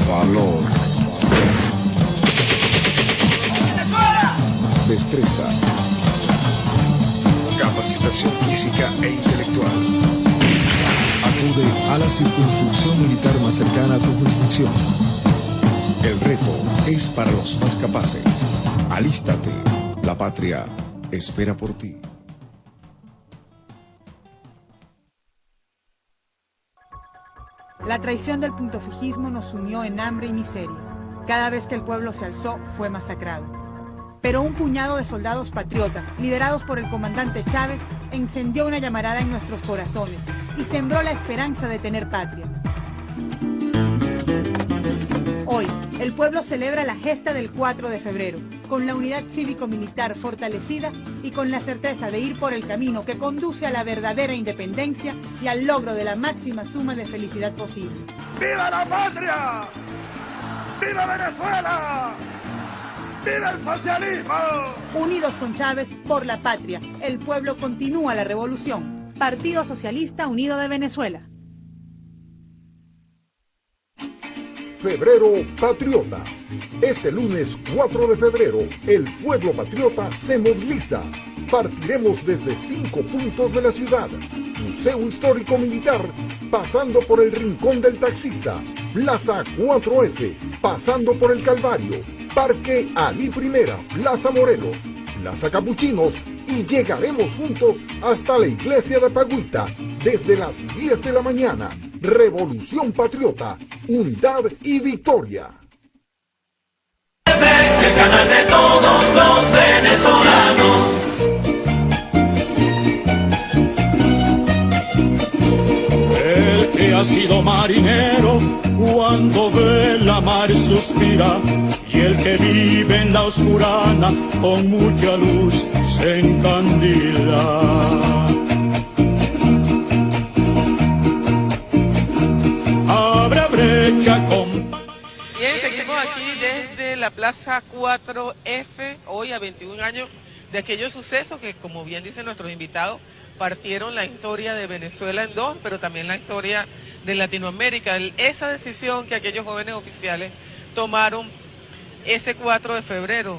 Valor. Destreza. Capacitación física e intelectual. Acude a la circunscripción militar más cercana a tu jurisdicción. El reto es para los más capaces. Alístate. La patria espera por ti. La traición del puntofijismo nos sumió en hambre y miseria. Cada vez que el pueblo se alzó, fue masacrado. Pero un puñado de soldados patriotas, liderados por el comandante Chávez, encendió una llamarada en nuestros corazones y sembró la esperanza de tener patria. Hoy, el pueblo celebra la gesta del 4 de febrero, con la unidad cívico-militar fortalecida y con la certeza de ir por el camino que conduce a la verdadera independencia y al logro de la máxima suma de felicidad posible. ¡Viva la patria! ¡Viva Venezuela! ¡Viva el socialismo! Unidos con Chávez por la patria, el pueblo continúa la revolución. Partido Socialista Unido de Venezuela. Febrero Patriota. Este lunes 4 de febrero, el pueblo patriota se moviliza. Partiremos desde 5 puntos de la ciudad. Museo Histórico Militar, pasando por el Rincón del Taxista, Plaza 4F, pasando por el Calvario, Parque Alí Primera, Plaza Morelos, Plaza Capuchinos, y llegaremos juntos hasta la iglesia de Pagüita desde las 10 de la mañana. Revolución Patriota, unidad y victoria. El canal de todos los venezolanos. El que ha sido marinero cuando ve la mar suspira, y el que vive en la oscurana con mucha luz se encandila. Abre brecha con... Bien, seguimos aquí desde la Plaza 4F, hoy a 21 años de aquellos sucesos que, como bien dicen nuestros invitados, partieron la historia de Venezuela en dos, pero también la historia de Latinoamérica. Esa decisión que aquellos jóvenes oficiales tomaron ese 4 de febrero,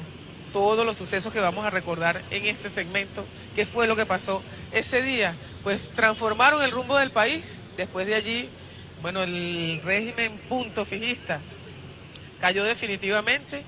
todos los sucesos que vamos a recordar en este segmento, qué fue lo que pasó ese día, pues transformaron el rumbo del país. Después de allí, bueno, el régimen punto fijista cayó definitivamente,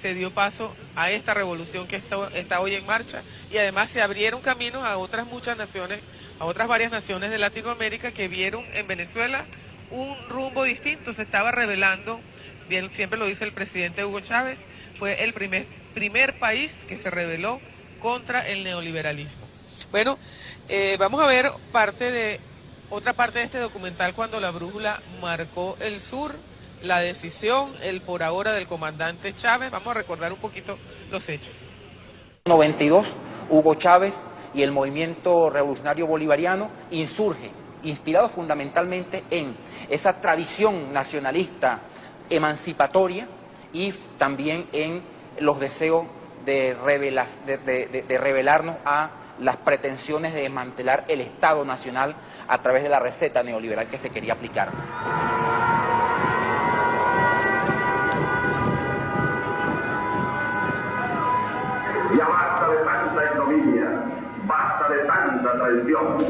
se dio paso a esta revolución que está hoy en marcha, y además se abrieron caminos a otras muchas naciones, a otras varias naciones de Latinoamérica que vieron en Venezuela un rumbo distinto. Se estaba revelando, bien, siempre lo dice el presidente Hugo Chávez, fue el primer país que se rebeló contra el neoliberalismo. Bueno, vamos a ver otra parte de este documental, cuando la brújula marcó el sur, la decisión, el por ahora del comandante Chávez. Vamos a recordar un poquito los hechos. 92, Hugo Chávez y el movimiento revolucionario bolivariano insurge, inspirado fundamentalmente en esa tradición nacionalista emancipatoria y también en los deseos de rebelarnos a las pretensiones de desmantelar el Estado Nacional a través de la receta neoliberal que se quería aplicar. Ya basta de tanta ignominia, basta de tanta traición.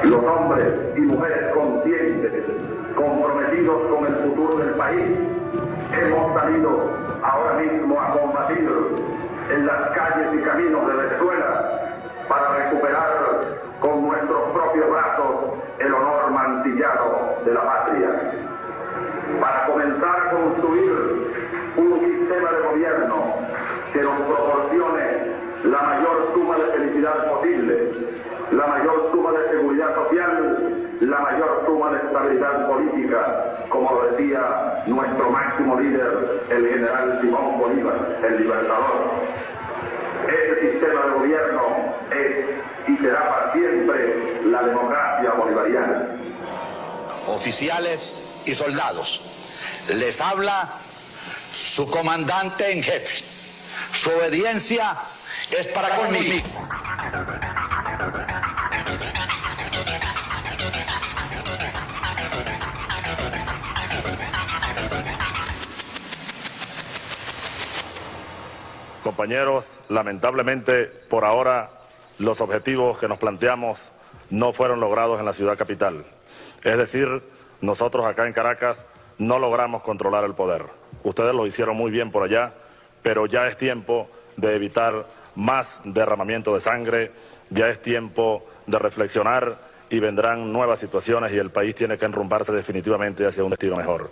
Los hombres y mujeres conscientes, comprometidos con el futuro del país, hemos salido ahora mismo a combatir en las calles y caminos de Venezuela para recuperar con nuestros propios brazos el honor mancillado de la patria, para comenzar a construir un sistema de gobierno que nos proporcione la mayor suma de felicidad posible, la mayor suma de seguridad social, la mayor suma de estabilidad política, como lo decía nuestro máximo líder, el general Simón Bolívar, el libertador. Ese sistema de gobierno es y será para siempre la democracia bolivariana. Oficiales y soldados, les habla su comandante en jefe. Su obediencia es para conmigo. Compañeros, lamentablemente, por ahora, los objetivos que nos planteamos no fueron logrados en la ciudad capital. Es decir, nosotros acá en Caracas no logramos controlar el poder. Ustedes lo hicieron muy bien por allá, pero ya es tiempo de evitar más derramamiento de sangre, ya es tiempo de reflexionar y vendrán nuevas situaciones y el país tiene que enrumbarse definitivamente hacia un destino mejor.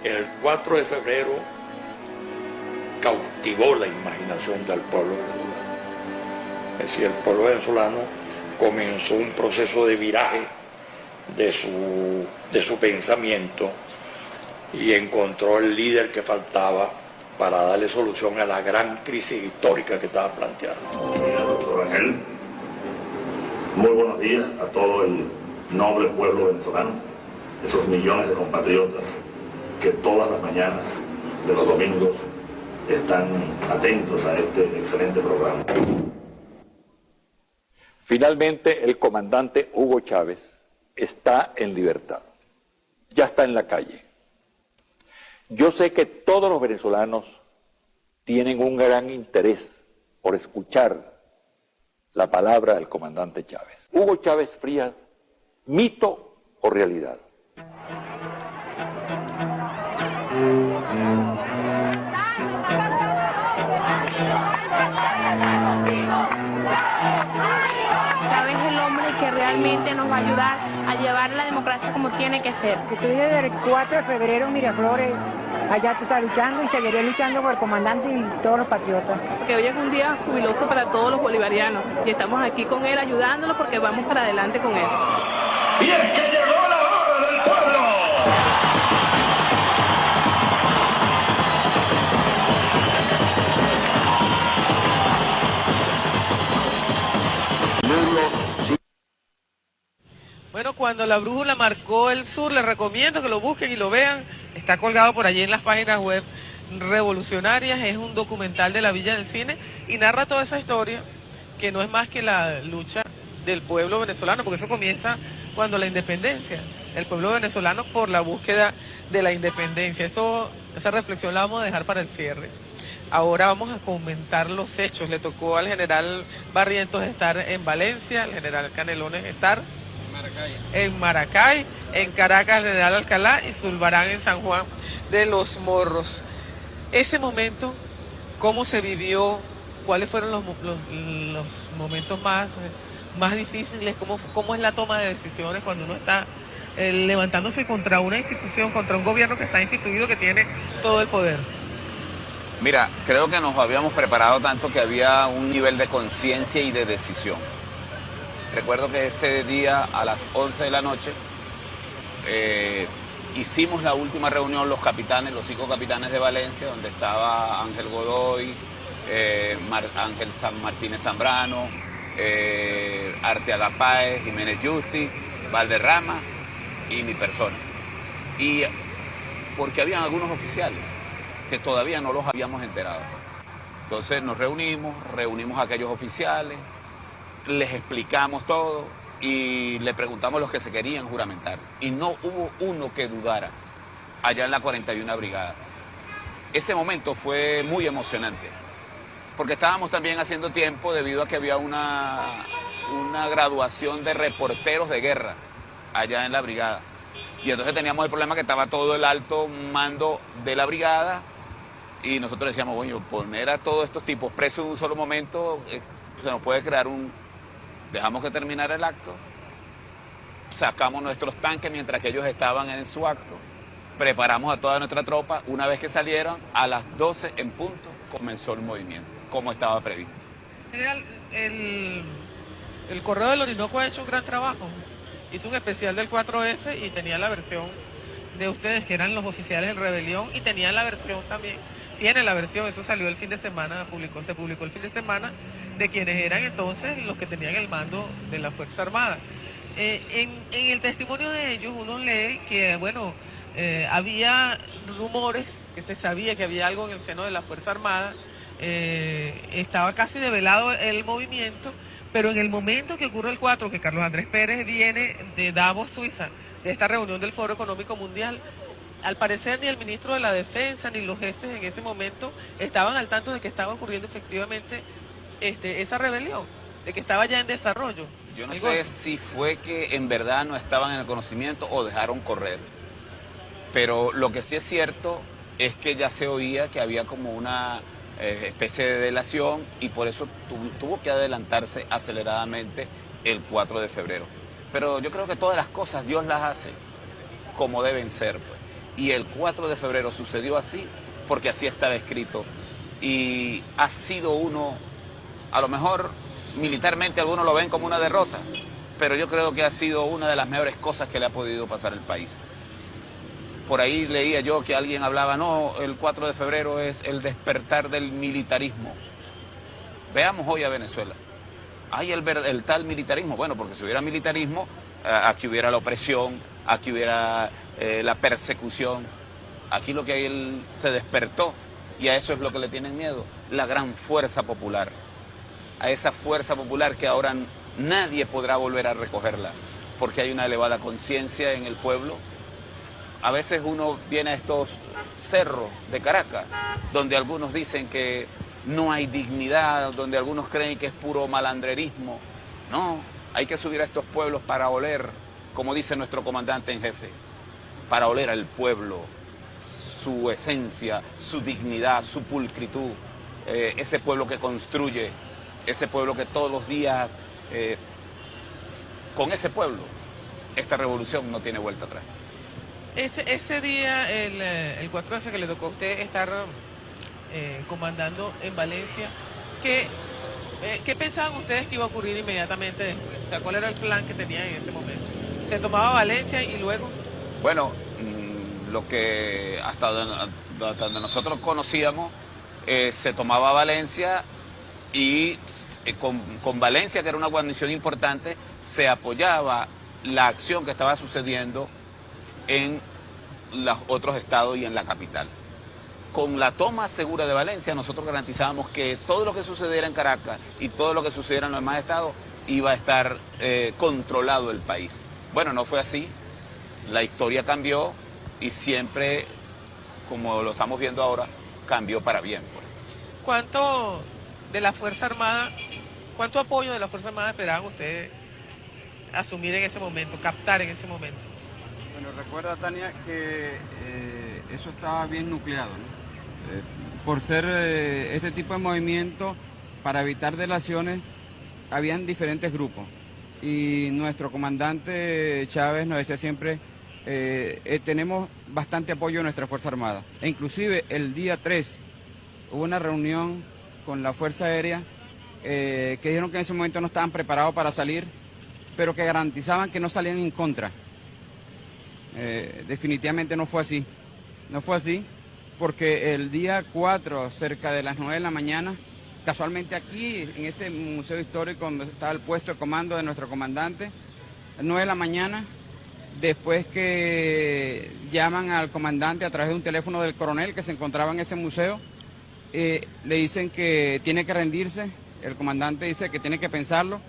El 4 de febrero cautivó la imaginación del pueblo venezolano. Es decir, el pueblo venezolano comenzó un proceso de viraje de su pensamiento y encontró el líder que faltaba para darle solución a la gran crisis histórica que estaba planteando. Doctor Ángel, muy buenos días a todo el noble pueblo venezolano, esos millones de compatriotas que todas las mañanas de los domingos están atentos a este excelente programa. Finalmente, el comandante Hugo Chávez está en libertad, ya está en la calle. Yo sé que todos los venezolanos tienen un gran interés por escuchar la palabra del comandante Chávez. Hugo Chávez Frías, ¿mito o realidad? Chávez es el hombre que realmente nos va a ayudar a llevar la democracia como tiene que ser. Que estoy desde el 4 de febrero en Miraflores, allá tú estás luchando y seguiré luchando por el comandante y todos los patriotas. Porque hoy es un día jubiloso para todos los bolivarianos y estamos aquí con él ayudándolo porque vamos para adelante con él. Y es que llegó la hora del pueblo. Bueno, cuando la brújula marcó el sur, les recomiendo que lo busquen y lo vean. Está colgado por allí en las páginas web revolucionarias. Es un documental de la Villa del Cine y narra toda esa historia, que no es más que la lucha del pueblo venezolano, porque eso comienza cuando la independencia, el pueblo venezolano por la búsqueda de la independencia. Esa reflexión la vamos a dejar para el cierre. Ahora vamos a comentar los hechos. Le tocó al general Barrientos estar en Valencia, al general Canelones estar en Maracay, en Caracas, el general Alcalá y Zulbarán en San Juan de los Morros. Ese momento, ¿cómo se vivió? ¿Cuáles fueron los momentos más difíciles? ¿Cómo es la toma de decisiones cuando uno está levantándose contra una institución, contra un gobierno que está instituido, que tiene todo el poder? Mira, creo que nos habíamos preparado tanto que había un nivel de conciencia y de decisión. Recuerdo que ese día a las 11 de la noche hicimos la última reunión los 5 capitanes de Valencia, donde estaba Ángel Godoy, Ángel Martínez Zambrano, Arteaga Páez, Jiménez Justi, Valderrama y mi persona. Y porque habían algunos oficiales que todavía no los habíamos enterado. Entonces nos reunimos a aquellos oficiales, les explicamos todo y le preguntamos a los que se querían juramentar. Y no hubo uno que dudara allá en la 41 Brigada. Ese momento fue muy emocionante, porque estábamos también haciendo tiempo debido a que había una graduación de reporteros de guerra allá en la brigada. Y entonces teníamos el problema que estaba todo el alto mando de la brigada y nosotros decíamos, bueno, poner a todos estos tipos presos en un solo momento, se nos puede crear Dejamos que terminara el acto, sacamos nuestros tanques mientras que ellos estaban en su acto, preparamos a toda nuestra tropa. Una vez que salieron, a las 12 en punto, comenzó el movimiento, como estaba previsto. General, el Correo del Orinoco ha hecho un gran trabajo. Hizo un especial del 4F y tenía la versión de ustedes, que eran los oficiales en rebelión, y tenía la versión también, tiene la versión, eso salió el fin de semana, se publicó el fin de semana, de quienes eran entonces los que tenían el mando de la Fuerza Armada. En el testimonio de ellos uno lee que, bueno, había rumores, que se sabía que había algo en el seno de la Fuerza Armada, estaba casi develado el movimiento, pero en el momento que ocurre el 4, que Carlos Andrés Pérez viene de Davos, Suiza, de esta reunión del Foro Económico Mundial, al parecer ni el ministro de la Defensa ni los jefes en ese momento estaban al tanto de que estaba ocurriendo efectivamente esa rebelión, de que estaba ya en desarrollo. Yo no sé si fue que en verdad no estaban en el conocimiento o dejaron correr, pero lo que sí es cierto es que ya se oía que había como una especie de delación y por eso tuvo que adelantarse aceleradamente el 4 de febrero. Pero yo creo que todas las cosas Dios las hace como deben ser, pues. Y el 4 de febrero sucedió así porque así estaba escrito y ha sido a lo mejor militarmente algunos lo ven como una derrota, pero yo creo que ha sido una de las mejores cosas que le ha podido pasar al país. por ahí leía yo que alguien hablaba, no, el 4 de febrero es el despertar del militarismo. Veamos hoy a Venezuela. Hay el tal militarismo. Bueno, porque si hubiera militarismo, aquí hubiera la opresión, aquí hubiera la persecución. Aquí lo que hay, se despertó, y a eso es lo que le tienen miedo, la gran fuerza popular. A esa fuerza popular que ahora nadie podrá volver a recogerla, porque hay una elevada conciencia en el pueblo. A veces uno viene a estos cerros de Caracas, donde algunos dicen que no hay dignidad, donde algunos creen que es puro malandrerismo. No, hay que subir a estos pueblos para oler, como dice nuestro comandante en jefe, para oler al pueblo, su esencia, su dignidad, su pulcritud, ese pueblo que construye, ese pueblo que todos los días, con ese pueblo, esta revolución no tiene vuelta atrás. Ese día, el 4F que le tocó a usted estar comandando en Valencia, ¿qué pensaban ustedes que iba a ocurrir inmediatamente después? O sea, ¿cuál era el plan que tenían en ese momento? ¿Se tomaba Valencia y luego? Bueno, lo que hasta donde nosotros conocíamos, se tomaba Valencia y con Valencia, que era una guarnición importante, se apoyaba la acción que estaba sucediendo en los otros estados y en la capital. Con la toma segura de Valencia, nosotros garantizábamos que todo lo que sucediera en Caracas y todo lo que sucediera en los demás estados iba a estar controlado el país. Bueno, no fue así, la historia cambió y siempre, como lo estamos viendo ahora, cambió para bien. Pues. ¿Cuánto de la Fuerza Armada, cuánto apoyo de la Fuerza Armada esperaban ustedes asumir en ese momento, captar en ese momento? Bueno, recuerda, Tania, que eso estaba bien nucleado, ¿no? Por ser este tipo de movimiento, para evitar delaciones, habían diferentes grupos. Y nuestro comandante Chávez nos decía siempre, tenemos bastante apoyo de nuestra Fuerza Armada. E inclusive el día 3 hubo una reunión con la Fuerza Aérea que dijeron que en ese momento no estaban preparados para salir, pero que garantizaban que no salían en contra. Definitivamente no fue así. No fue así porque el día 4, cerca de las 9 de la mañana, casualmente aquí, en este museo histórico donde estaba el puesto de comando de nuestro comandante, a las 9 de la mañana, después que llaman al comandante a través de un teléfono del coronel que se encontraba en ese museo, le dicen que tiene que rendirse, el comandante dice que tiene que pensarlo.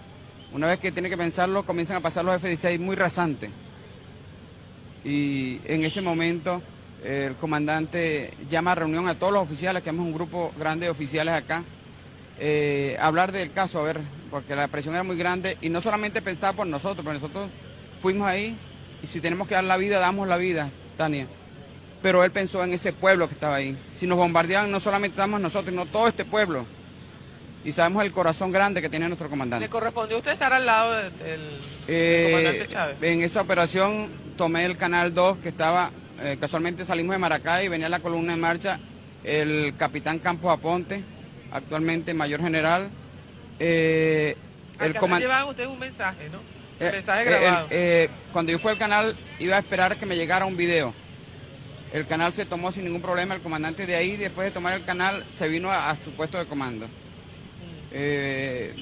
Una vez que tiene que pensarlo, comienzan a pasar los F-16 muy rasantes. Y en ese momento el comandante llama a reunión a todos los oficiales, que es un grupo grande de oficiales acá, hablar del caso, a ver, porque la presión era muy grande y no solamente pensaba por nosotros, pero nosotros fuimos ahí y si tenemos que dar la vida, damos la vida, Tania. Pero él pensó en ese pueblo que estaba ahí. Si nos bombardeaban, no solamente estamos nosotros, sino todo este pueblo. Y sabemos el corazón grande que tiene nuestro comandante. ¿Le correspondió a usted estar al lado del comandante Chávez? En esa operación tomé el Canal 2, que estaba, casualmente salimos de Maracay y venía la columna en marcha, el capitán Campos Aponte, actualmente mayor general. Llevaban ustedes un mensaje, ¿no? El mensaje grabado. Cuando yo fui al canal, iba a esperar que me llegara un video. El canal se tomó sin ningún problema, el comandante de ahí, después de tomar el canal, se vino a su puesto de comando.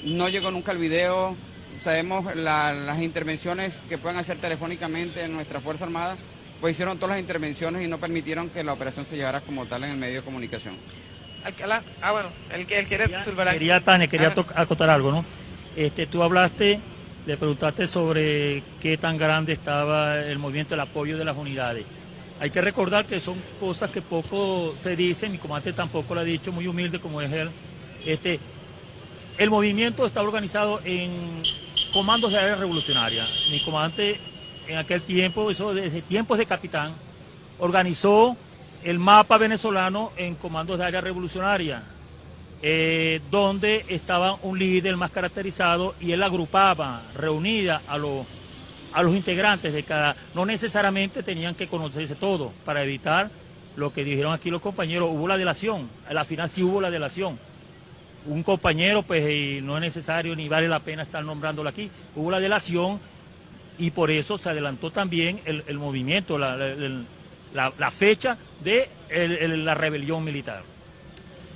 No llegó nunca el video, sabemos las intervenciones que pueden hacer telefónicamente en nuestra Fuerza Armada, pues hicieron todas las intervenciones y no permitieron que la operación se llevara como tal en el medio de comunicación. Bueno, él quiere Quería acotar algo, ¿no? Tú hablaste, le preguntaste sobre qué tan grande estaba el movimiento, el apoyo de las unidades. Hay que recordar que son cosas que poco se dicen, mi comandante tampoco lo ha dicho, muy humilde como es él. El movimiento está organizado en comandos de área revolucionaria. Mi comandante en aquel tiempo, eso desde tiempos de capitán, organizó el mapa venezolano en comandos de área revolucionaria, donde estaba un líder más caracterizado y él agrupaba, reunía a los integrantes de cada... No necesariamente tenían que conocerse todos para evitar lo que dijeron aquí los compañeros. Hubo la delación, a la final sí hubo la delación. Un compañero, pues no es necesario ni vale la pena estar nombrándolo aquí, hubo la delación y por eso se adelantó también el movimiento, la fecha de la rebelión militar.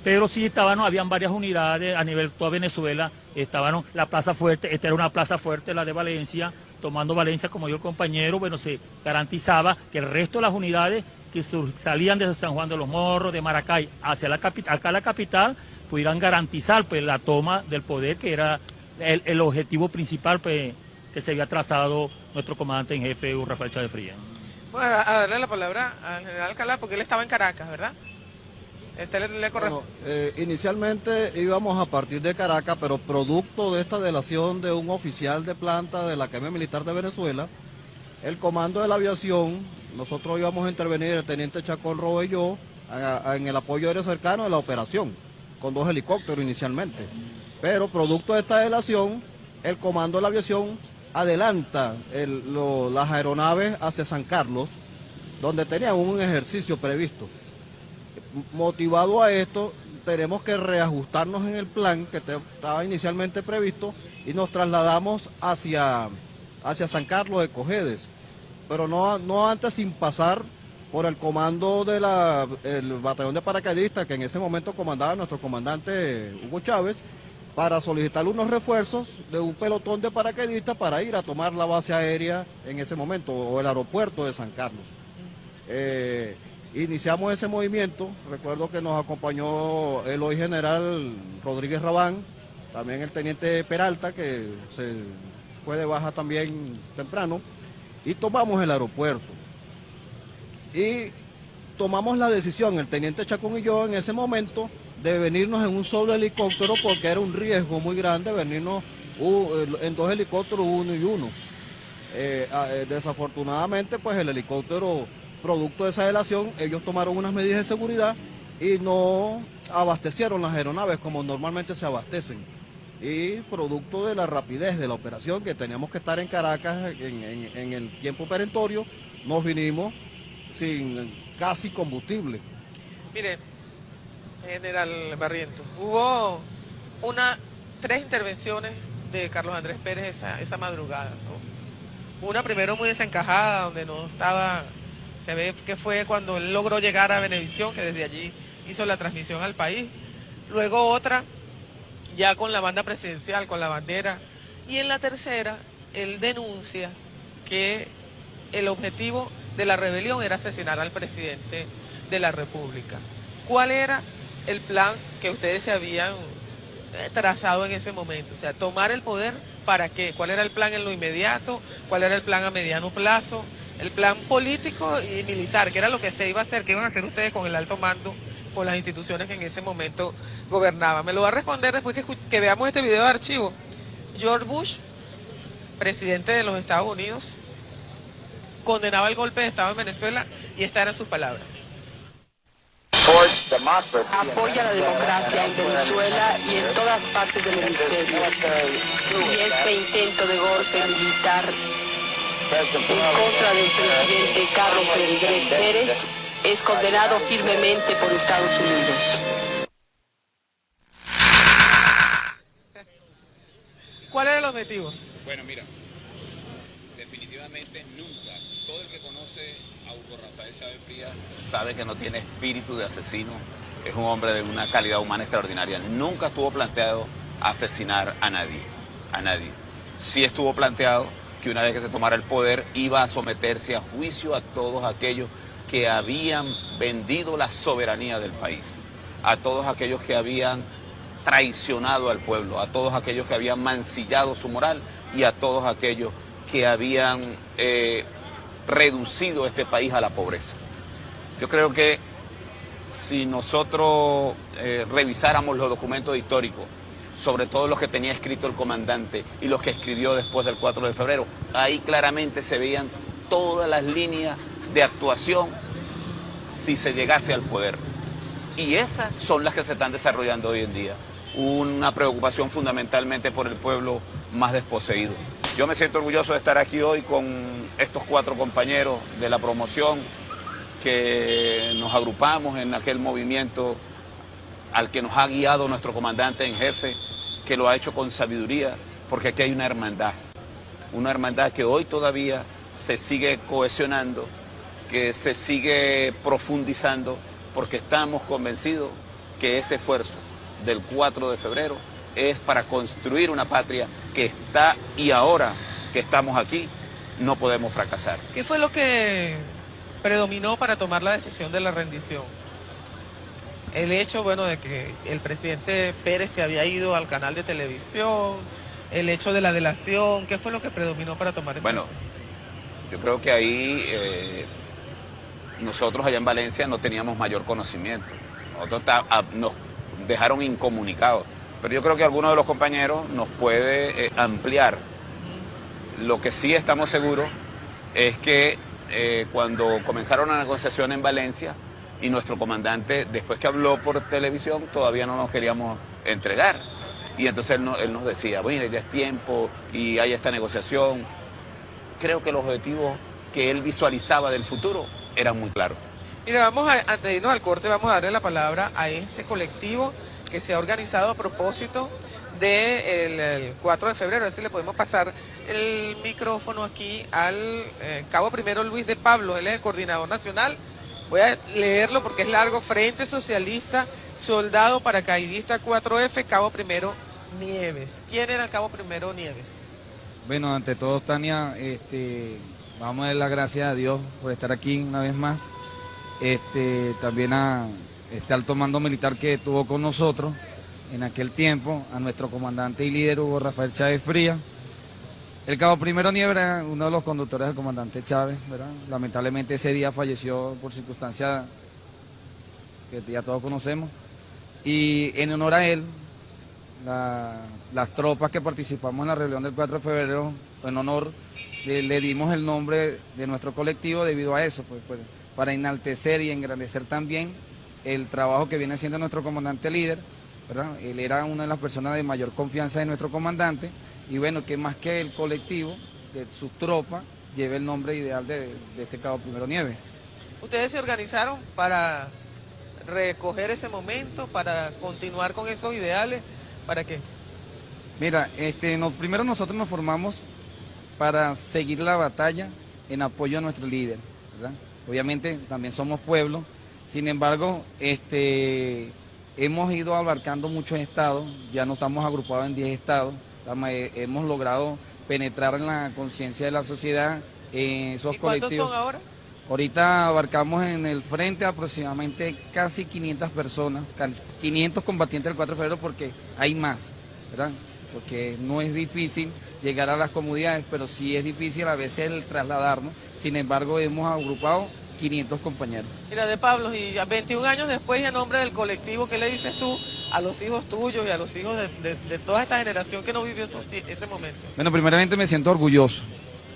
Pero sí habían varias unidades a nivel de toda Venezuela, estaban la Plaza Fuerte, esta era una plaza fuerte, la de Valencia, tomando Valencia, como dijo el compañero, bueno, se garantizaba que el resto de las unidades que salían desde San Juan de los Morros, de Maracay, hacia acá la capital, pudieran garantizar pues la toma del poder, que era el objetivo principal pues, que se había trazado nuestro comandante en jefe, Hugo Rafael Chávez Frías. Bueno, a darle la palabra al general Alcalá, porque él estaba en Caracas, ¿verdad? Bueno, inicialmente íbamos a partir de Caracas, pero producto de esta delación de un oficial de planta de la Academia Militar de Venezuela, el comando de la aviación, nosotros íbamos a intervenir, el teniente Chacón Robe y yo, en el apoyo aéreo cercano de la operación, con 2 helicópteros inicialmente. Pero producto de esta delación, el comando de la aviación adelanta las aeronaves hacia San Carlos, donde tenían un ejercicio previsto. Motivado a esto, tenemos que reajustarnos en el plan que estaba inicialmente previsto y nos trasladamos hacia San Carlos de Cojedes, pero no antes sin pasar por el comando del batallón de paracaidistas que en ese momento comandaba nuestro comandante Hugo Chávez, para solicitar unos refuerzos de un pelotón de paracaidistas para ir a tomar la base aérea en ese momento, o el aeropuerto de San Carlos. Iniciamos ese movimiento, recuerdo que nos acompañó el hoy general Rodríguez Rabán, también el teniente Peralta, que se fue de baja también temprano, y tomamos el aeropuerto. Y tomamos la decisión, el teniente Chacón y yo en ese momento, de venirnos en un solo helicóptero, porque era un riesgo muy grande venirnos en 2 helicópteros, 1 y 1. Desafortunadamente, pues el helicóptero, producto de esa delación, ellos tomaron unas medidas de seguridad y no abastecieron las aeronaves como normalmente se abastecen. Y producto de la rapidez de la operación, que teníamos que estar en Caracas en el tiempo perentorio, nos vinimos sin casi combustible. Mire, general Barrientos, hubo 3 intervenciones de Carlos Andrés Pérez esa madrugada, ¿no? Una primero muy desencajada, donde no estaba... Se ve que fue cuando él logró llegar a Venevisión, que desde allí hizo la transmisión al país. Luego otra, ya con la banda presidencial, con la bandera. Y en la tercera, él denuncia que el objetivo de la rebelión era asesinar al presidente de la República. ¿Cuál era el plan que ustedes se habían trazado en ese momento? O sea, tomar el poder, ¿para qué? ¿Cuál era el plan en lo inmediato? ¿Cuál era el plan a mediano plazo? El plan político y militar, que era lo que se iba a hacer, que iban a hacer ustedes con el alto mando, con las instituciones que en ese momento gobernaban. Me lo va a responder después que veamos este video de archivo. George Bush, presidente de los Estados Unidos, condenaba el golpe de Estado en Venezuela y estas eran sus palabras. Apoya la democracia en Venezuela y en todas partes del hemisferio. Y este intento de golpe militar en contra del presidente Carlos Andrés Pérez es condenado firmemente por Estados Unidos. ¿Cuál es el objetivo? Bueno, mira, definitivamente nunca, todo el que conoce a Hugo Rafael Chávez Frías sabe que no tiene espíritu de asesino, es un hombre de una calidad humana extraordinaria. Nunca estuvo planteado asesinar a nadie. Sí estuvo planteado que una vez que se tomara el poder iba a someterse a juicio a todos aquellos que habían vendido la soberanía del país, a todos aquellos que habían traicionado al pueblo, a todos aquellos que habían mancillado su moral y a todos aquellos que habían reducido este país a la pobreza. Yo creo que si nosotros revisáramos los documentos históricos, sobre todo los que tenía escrito el comandante y los que escribió después del 4 de febrero, ahí claramente se veían todas las líneas de actuación si se llegase al poder. Y esas son las que se están desarrollando hoy en día. Una preocupación fundamentalmente por el pueblo más desposeído. Yo me siento orgulloso de estar aquí hoy con estos 4 compañeros de la promoción que nos agrupamos en aquel movimiento al que nos ha guiado nuestro comandante en jefe, que lo ha hecho con sabiduría, porque aquí hay una hermandad que hoy todavía se sigue cohesionando, que se sigue profundizando porque estamos convencidos que ese esfuerzo del 4 de febrero es para construir una patria que está, y ahora que estamos aquí no podemos fracasar. ¿Qué fue lo que predominó para tomar la decisión de la rendición? El hecho, bueno, de que el presidente Pérez se había ido al canal de televisión, el hecho de la delación, ¿qué fue lo que predominó para tomar esa decisión? Yo creo que ahí nosotros allá en Valencia no teníamos mayor conocimiento. Nosotros nos dejaron incomunicados. Pero yo creo que alguno de los compañeros nos puede ampliar. Lo que sí estamos seguros es que cuando comenzaron la negociación en Valencia y nuestro comandante, después que habló por televisión, todavía no nos queríamos entregar. Y entonces él nos decía, bueno, ya es tiempo y hay esta negociación. Creo que los objetivos que él visualizaba del futuro eran muy claros. Mira, antes de irnos al corte, vamos a darle la palabra a este colectivo que se ha organizado a propósito del 4 de febrero. A ver si le podemos pasar el micrófono aquí al cabo primero Luis de Pablo, él es el coordinador nacional. Voy a leerlo porque es largo. Frente Socialista, Soldado Paracaidista 4F, cabo primero Nieves. ¿Quién era el cabo primero Nieves? Bueno, ante todo, Tania, vamos a dar las gracias a Dios por estar aquí una vez más. También a este alto mando militar que estuvo con nosotros en aquel tiempo, a nuestro comandante y líder Hugo Rafael Chávez Frías. El cabo primero Nieves era uno de los conductores del comandante Chávez, ¿verdad? Lamentablemente ese día falleció por circunstancias que ya todos conocemos. Y en honor a él, las tropas que participamos en la rebelión del 4 de febrero, en honor, le dimos el nombre de nuestro colectivo debido a eso, pues, para enaltecer y engrandecer también el trabajo que viene haciendo nuestro comandante líder, ¿verdad? Él era una de las personas de mayor confianza de nuestro comandante, y bueno, que más que el colectivo de sus tropas lleve el nombre ideal de este cabo primero Nieves. ¿Ustedes se organizaron para recoger ese momento, para continuar con esos ideales? ¿Para qué? Mira, primero nosotros nos formamos para seguir la batalla en apoyo a nuestro líder, ¿verdad? Obviamente también somos pueblo, sin embargo, hemos ido abarcando muchos estados, ya no estamos agrupados en 10 estados, hemos logrado penetrar en la conciencia de la sociedad, en esos colectivos. ¿Cuántos son ahora? Ahorita abarcamos en el frente aproximadamente casi 500 personas, 500 combatientes del 4 de febrero, porque hay más, ¿verdad? Porque no es difícil llegar a las comunidades, pero sí es difícil a veces el trasladarnos. Sin embargo, hemos agrupado 500 compañeros. Mira, de Pablo, y a 21 años después, y a nombre del colectivo, ¿qué le dices tú a los hijos tuyos y a los hijos de toda esta generación que no vivió ese momento? Bueno, primeramente me siento orgulloso.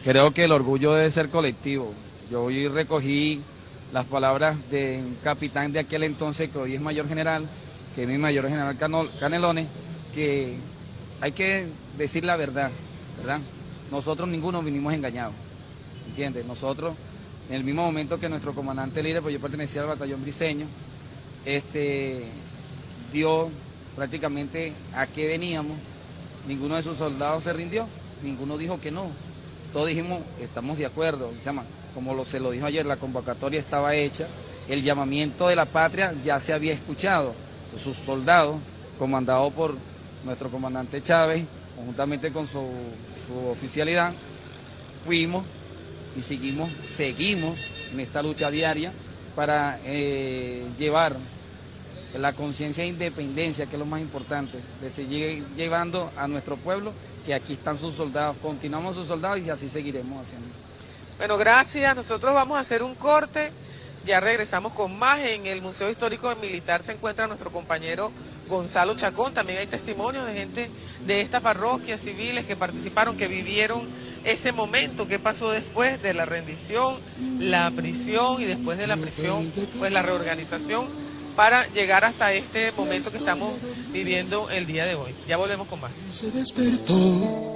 Creo que el orgullo debe ser colectivo. Yo hoy recogí las palabras de un capitán de aquel entonces, que hoy es mayor general, que es mi mayor general Canelones, que hay que decir la verdad, ¿verdad? Nosotros ninguno vinimos engañados, ¿entiendes? Nosotros, en el mismo momento que nuestro comandante líder, pues yo pertenecía al batallón briseño, dio prácticamente a qué veníamos, ninguno de sus soldados se rindió, ninguno dijo que no, todos dijimos, estamos de acuerdo, se lo dijo ayer, la convocatoria estaba hecha, el llamamiento de la patria ya se había escuchado, entonces sus soldados, comandados por nuestro comandante Chávez, conjuntamente con su oficialidad, fuimos y seguimos en esta lucha diaria para llevar la conciencia de independencia, que es lo más importante, de seguir llevando a nuestro pueblo, que aquí están sus soldados, continuamos sus soldados y así seguiremos haciendo. Bueno, gracias, nosotros vamos a hacer un corte, ya regresamos con más. En el Museo Histórico Militar se encuentra nuestro compañero Gonzalo Chacón, también hay testimonios de gente de esta parroquia, civiles que participaron, que vivieron ese momento, qué pasó después de la rendición, la prisión, y después de la prisión, pues la reorganización para llegar hasta este momento que estamos viviendo el día de hoy. Ya volvemos con más. Se despertó.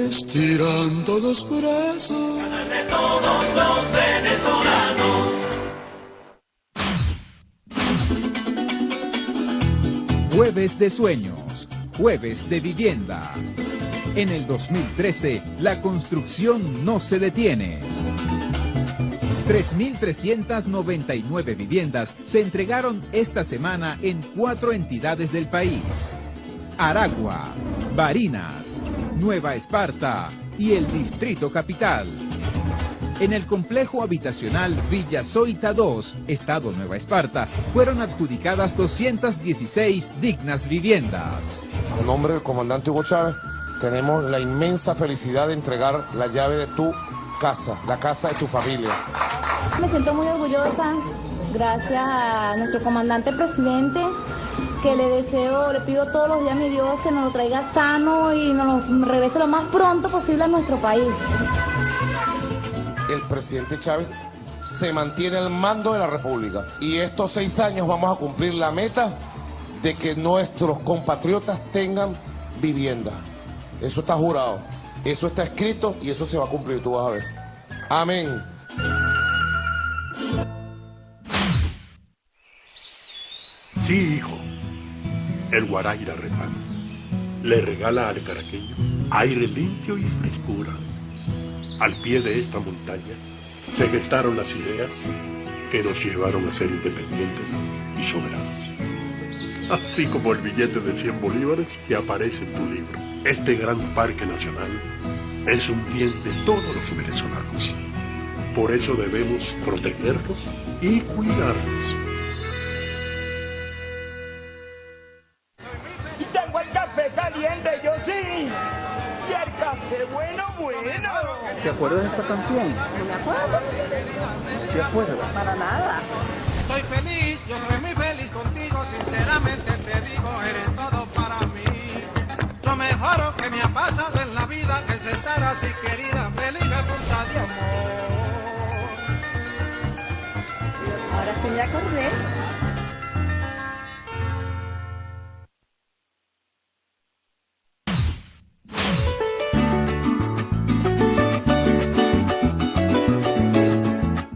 Estirando los brazos de todos los venezolanos. Jueves de sueños, jueves de vivienda. En el 2013, la construcción no se detiene. 3.399 viviendas se entregaron esta semana en 4 entidades del país: Aragua, Barinas, Nueva Esparta y el Distrito Capital. En el complejo habitacional Villa Zoita 2, Estado Nueva Esparta, fueron adjudicadas 216 dignas viviendas. En nombre del comandante Hugo Chávez, tenemos la inmensa felicidad de entregar la llave de tu casa, la casa de tu familia. Me siento muy orgullosa, gracias a nuestro comandante presidente, que le pido todos los días a mi Dios que nos lo traiga sano y nos lo regrese lo más pronto posible a nuestro país. El presidente Chávez se mantiene al mando de la República y estos 6 años vamos a cumplir la meta de que nuestros compatriotas tengan vivienda. Eso está jurado, eso está escrito y eso se va a cumplir, tú vas a ver. Amén. Sí, hijo. El Guaraíra Repán le regala al caraqueño aire limpio y frescura. Al pie de esta montaña se gestaron las ideas que nos llevaron a ser independientes y soberanos. Así como el billete de 100 bolívares que aparece en tu libro. Este gran parque nacional es un bien de todos los venezolanos. Por eso debemos protegerlos y cuidarlos. Tengo el café caliente, yo sí. Y el café bueno. ¿Te acuerdas de esta canción? ¿No me acuerdo? ¿Te acuerdas? Para nada. Soy feliz, yo soy muy feliz contigo, sinceramente te digo, eres todo para mí. Lo mejor que me ha pasado en la vida es estar así querida, feliz a punta de amor. Ahora sí me acordé.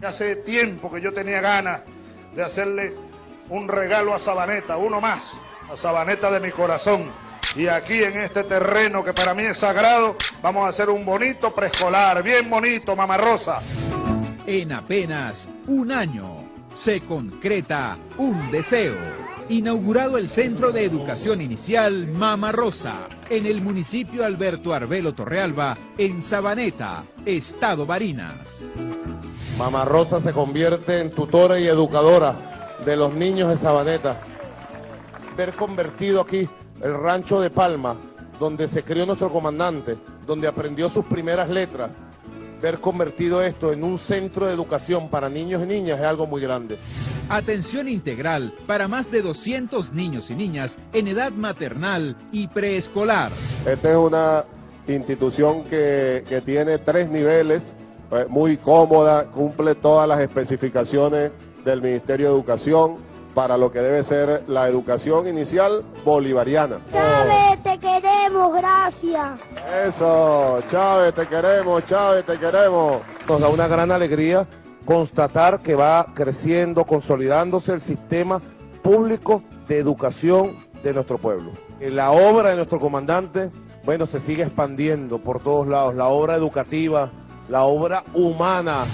Hace tiempo que yo tenía ganas de hacerle un regalo a Sabaneta, uno más, a Sabaneta de mi corazón. Y aquí en este terreno que para mí es sagrado, vamos a hacer un bonito preescolar, bien bonito, Mamá Rosa. En apenas un año se concreta un deseo. Inaugurado el Centro de Educación Inicial Mamá Rosa, en el municipio Alberto Arbelo Torrealba, en Sabaneta, Estado Barinas. Mamá Rosa se convierte en tutora y educadora de los niños de Sabaneta. Ver convertido aquí el rancho de Palma, donde se crió nuestro comandante, donde aprendió sus primeras letras, ver convertido esto en un centro de educación para niños y niñas es algo muy grande. Atención integral para más de 200 niños y niñas en edad maternal y preescolar. Esta es una institución que tiene 3 niveles, muy cómoda, cumple todas las especificaciones del Ministerio de Educación para lo que debe ser la educación inicial bolivariana. Chávez, te queremos, gracias. Eso, Chávez, te queremos, Chávez, te queremos. Nos da una gran alegría constatar que va creciendo, consolidándose el sistema público de educación de nuestro pueblo. La obra de nuestro comandante, bueno, se sigue expandiendo por todos lados, la obra educativa, la obra humana.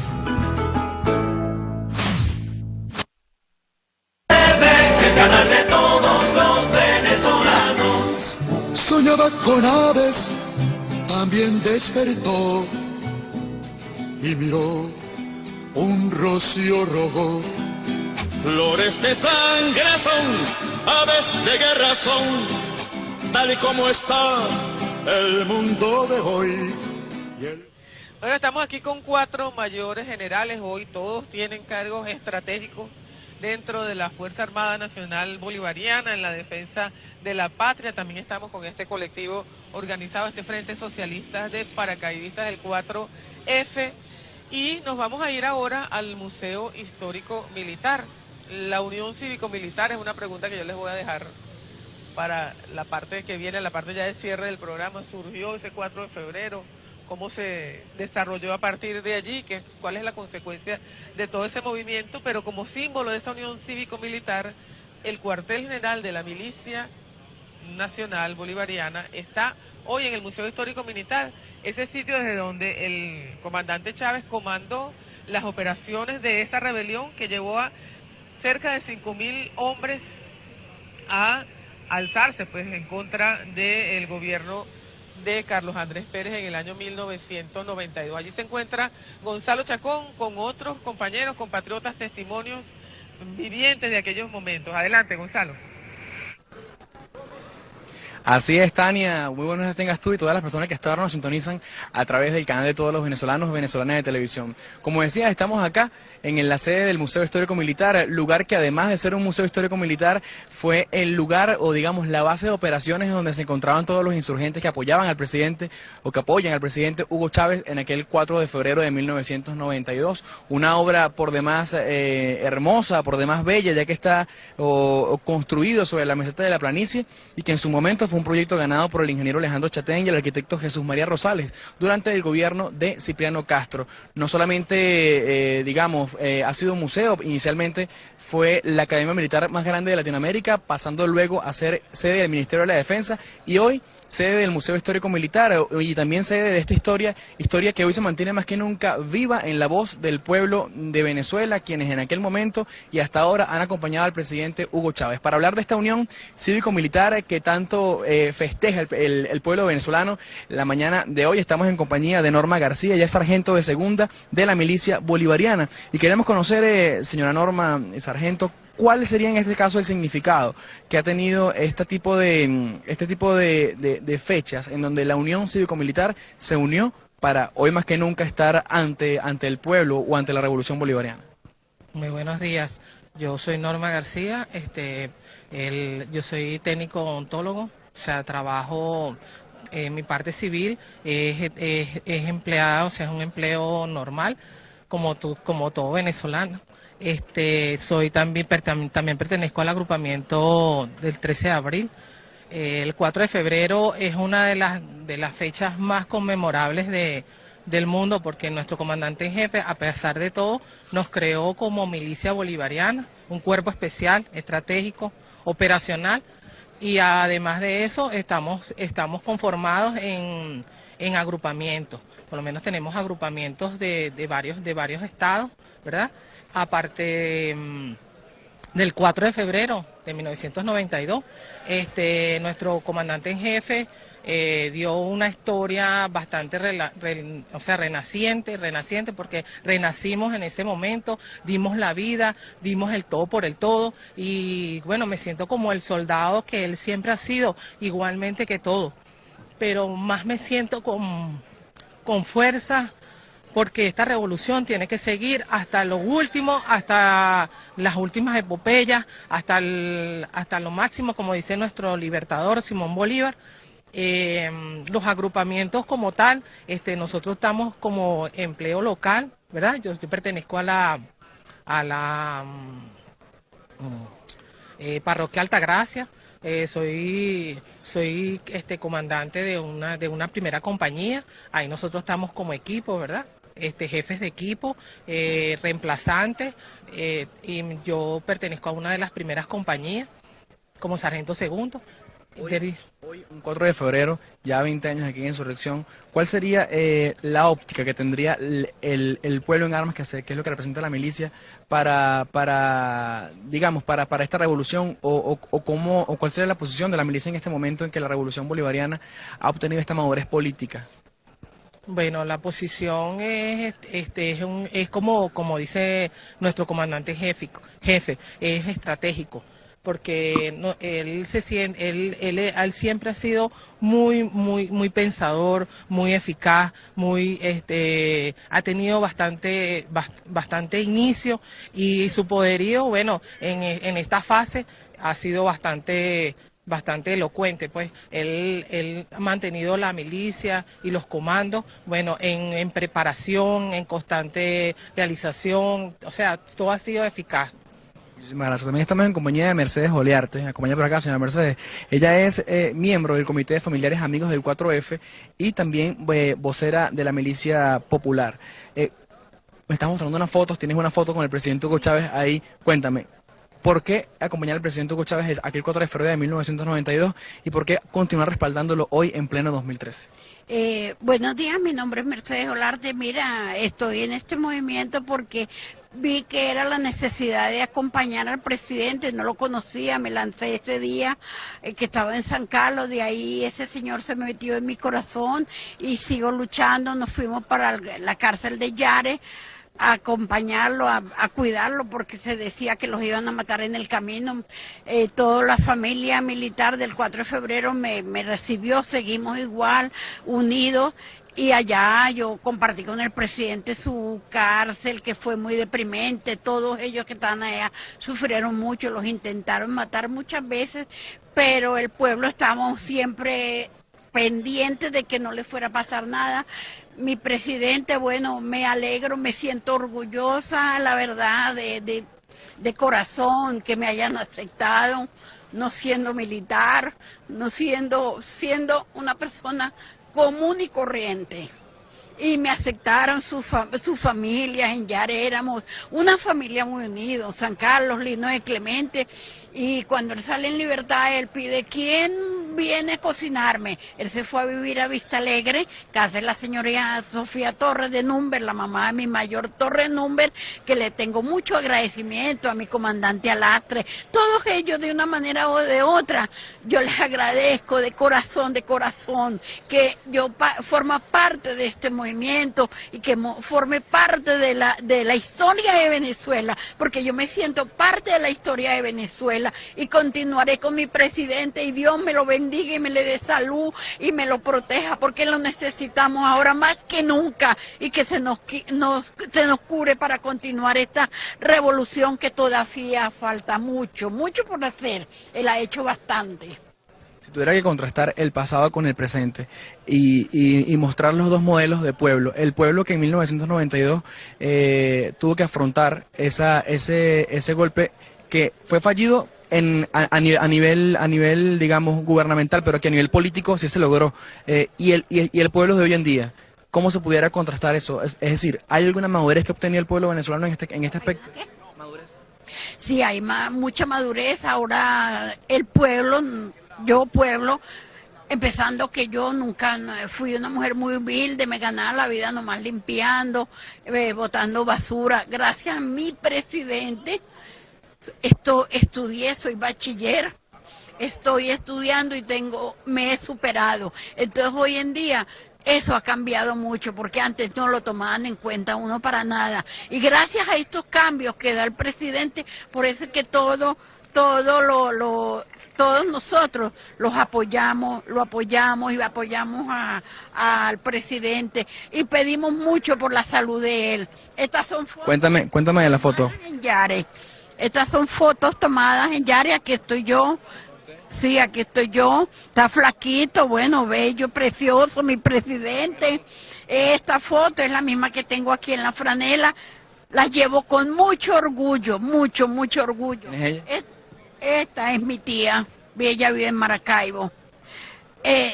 El canal de todos los venezolanos. Soñaba con aves, también despertó y miró un rocío rojo. Flores de sangre son, aves de guerra son, tal y como está el mundo de hoy. Bueno, estamos aquí con 4 mayores generales hoy, todos tienen cargos estratégicos dentro de la Fuerza Armada Nacional Bolivariana en la defensa de la patria. También estamos con este colectivo organizado, este Frente Socialista de Paracaidistas del 4F, y nos vamos a ir ahora al Museo Histórico Militar. La Unión Cívico-Militar es una pregunta que yo les voy a dejar para la parte que viene, la parte ya de cierre del programa. Surgió ese 4 de febrero, cómo se desarrolló a partir de allí, cuál es la consecuencia de todo ese movimiento, pero como símbolo de esa unión cívico-militar, el cuartel general de la milicia Nacional Bolivariana, está hoy en el Museo Histórico Militar, ese sitio desde donde el comandante Chávez comandó las operaciones de esa rebelión que llevó a cerca de 5.000 hombres a alzarse pues en contra del gobierno de Carlos Andrés Pérez en el año 1992. Allí se encuentra Gonzalo Chacón con otros compañeros, compatriotas, testimonios vivientes de aquellos momentos. Adelante, Gonzalo. Así es, Tania, muy buenos días tengas tú y todas las personas que hasta ahora nos sintonizan a través del canal de todos los venezolanos y venezolanas de televisión. Como decía, estamos acá en la sede del Museo Histórico Militar, lugar que además de ser un museo histórico militar, fue el lugar o digamos la base de operaciones donde se encontraban todos los insurgentes que apoyaban al presidente o que apoyan al presidente Hugo Chávez en aquel 4 de febrero de 1992. Una obra por demás hermosa, por demás bella, ya que está construido sobre la meseta de la planicie y que en su momento fue un proyecto ganado por el ingeniero Alejandro Chatén y el arquitecto Jesús María Rosales durante el gobierno de Cipriano Castro. No solamente, ha sido un museo, inicialmente fue la academia militar más grande de Latinoamérica, pasando luego a ser sede del Ministerio de la Defensa y hoy sede del Museo Histórico Militar y también sede de esta historia que hoy se mantiene más que nunca viva en la voz del pueblo de Venezuela, quienes en aquel momento y hasta ahora han acompañado al presidente Hugo Chávez. Para hablar de esta unión cívico-militar que tanto festeja el pueblo venezolano, la mañana de hoy estamos en compañía de Norma García, ella es sargento de segunda de la milicia bolivariana y queremos conocer, señora Norma, sargento, ¿cuál sería en este caso el significado que ha tenido este tipo de fechas en donde la Unión Cívico-Militar se unió para hoy más que nunca estar ante el pueblo o ante la Revolución Bolivariana? Muy buenos días, yo soy Norma García, yo soy técnico odontólogo, o sea, trabajo en mi parte civil, es empleado, o sea, es un empleo normal, como todo venezolano. Soy también pertenezco al agrupamiento del 13 de abril. El 4 de febrero es una de las fechas más conmemorables del mundo porque nuestro comandante en jefe, a pesar de todo, nos creó como milicia bolivariana, un cuerpo especial, estratégico, operacional y además de eso estamos conformados en agrupamientos. Por lo menos tenemos agrupamientos de varios estados, ¿verdad? Aparte del 4 de febrero de 1992, nuestro comandante en jefe dio una historia bastante renaciente, porque renacimos en ese momento, dimos la vida, dimos el todo por el todo, y bueno, me siento como el soldado que él siempre ha sido, igualmente que todo, pero más me siento con fuerza, porque esta revolución tiene que seguir hasta lo último, hasta las últimas epopeyas, hasta lo máximo, como dice nuestro libertador Simón Bolívar. Los agrupamientos como tal, nosotros estamos como empleo local, ¿verdad? Yo pertenezco a la parroquia Altagracia. Soy comandante de una primera compañía. Ahí nosotros estamos como equipo, ¿verdad? Jefes de equipo, reemplazantes, y yo pertenezco a una de las primeras compañías como sargento segundo. Hoy, un 4 de febrero, ya 20 años aquí en Insurrección, ¿cuál sería la óptica que tendría el pueblo en armas que es lo que representa la milicia para esta revolución o cuál sería la posición de la milicia en este momento en que la revolución bolivariana ha obtenido esta madurez política? Bueno, la posición es como dice nuestro comandante jefe, es estratégico, porque él siempre ha sido muy pensador, muy eficaz, ha tenido bastante inicio, y su poderío, bueno, en esta fase ha sido bastante elocuente, pues él ha mantenido la milicia y los comandos, bueno, en preparación, en constante realización, o sea, todo ha sido eficaz. Muchísimas gracias. También estamos en compañía de Mercedes Oliarte, acompañada por acá, señora Mercedes. Ella es miembro del Comité de Familiares Amigos del 4F y también vocera de la Milicia Popular. Me estás mostrando unas fotos, tienes una foto con el presidente Hugo Chávez ahí, cuéntame. ¿Por qué acompañar al presidente Hugo Chávez aquel 4 de febrero de 1992 y por qué continuar respaldándolo hoy en pleno 2013? Buenos días, mi nombre es Mercedes Olarte. Mira, estoy en este movimiento porque vi que era la necesidad de acompañar al presidente, no lo conocía, me lancé ese día que estaba en San Carlos, de ahí ese señor se me metió en mi corazón y sigo luchando. Nos fuimos para la cárcel de Yare a acompañarlo, a cuidarlo, porque se decía que los iban a matar en el camino. Toda la familia militar del 4 de febrero me recibió, seguimos igual, unidos. Y allá yo compartí con el presidente su cárcel, que fue muy deprimente. Todos ellos que estaban allá sufrieron mucho, los intentaron matar muchas veces, pero el pueblo estábamos siempre pendientes de que no le fuera a pasar nada. Mi presidente, bueno, me alegro, me siento orgullosa, la verdad, de corazón, que me hayan aceptado, no siendo militar, no siendo una persona común y corriente. Y me aceptaron sus familias. En Yare éramos una familia muy unida, San Carlos, Linoe, Clemente. Y cuando él sale en libertad, él pide, ¿quién viene a cocinarme? Él se fue a vivir a Vista Alegre, casa de la señora Sofía Torres de Number, la mamá de mi mayor Torres Number, que le tengo mucho agradecimiento, a mi comandante Alastre, todos ellos de una manera o de otra. Yo les agradezco de corazón, que yo forma parte de este movimiento y que forme parte de la historia de Venezuela, porque yo me siento parte de la historia de Venezuela y continuaré con mi presidente, y Dios me lo bendiga y me le dé salud y me lo proteja, porque lo necesitamos ahora más que nunca, y que se nos cure para continuar esta revolución que todavía falta mucho por hacer. Él ha hecho bastante. Si tuviera que contrastar el pasado con el presente y mostrar los dos modelos de pueblo, el pueblo que en 1992 tuvo que afrontar ese golpe que fue fallido a nivel, digamos, gubernamental, pero que a nivel político sí se logró, y el pueblo de hoy en día, ¿cómo se pudiera contrastar eso? Es decir, ¿hay alguna madurez que ha obtenido el pueblo venezolano en este aspecto? Sí, hay mucha madurez. Ahora el pueblo, empezando que yo nunca fui una mujer muy humilde, me ganaba la vida nomás limpiando, botando basura. Gracias a mi presidente, estudié, soy bachiller, estoy estudiando y me he superado. Entonces hoy en día eso ha cambiado mucho, porque antes no lo tomaban en cuenta uno para nada. Y gracias a estos cambios que da el presidente, por eso es que todos nosotros lo apoyamos y apoyamos al presidente, y pedimos mucho por la salud de él. Estas son fotos. Cuéntame de la foto. En Yare. Estas son fotos tomadas en Yare. Aquí estoy yo. Sí, aquí estoy yo. Está flaquito, bueno, bello, precioso, mi presidente. Esta foto es la misma que tengo aquí en la franela. La llevo con mucho orgullo, mucho orgullo. ¿Quién es ella? Esta es mi tía. Ella vive en Maracaibo.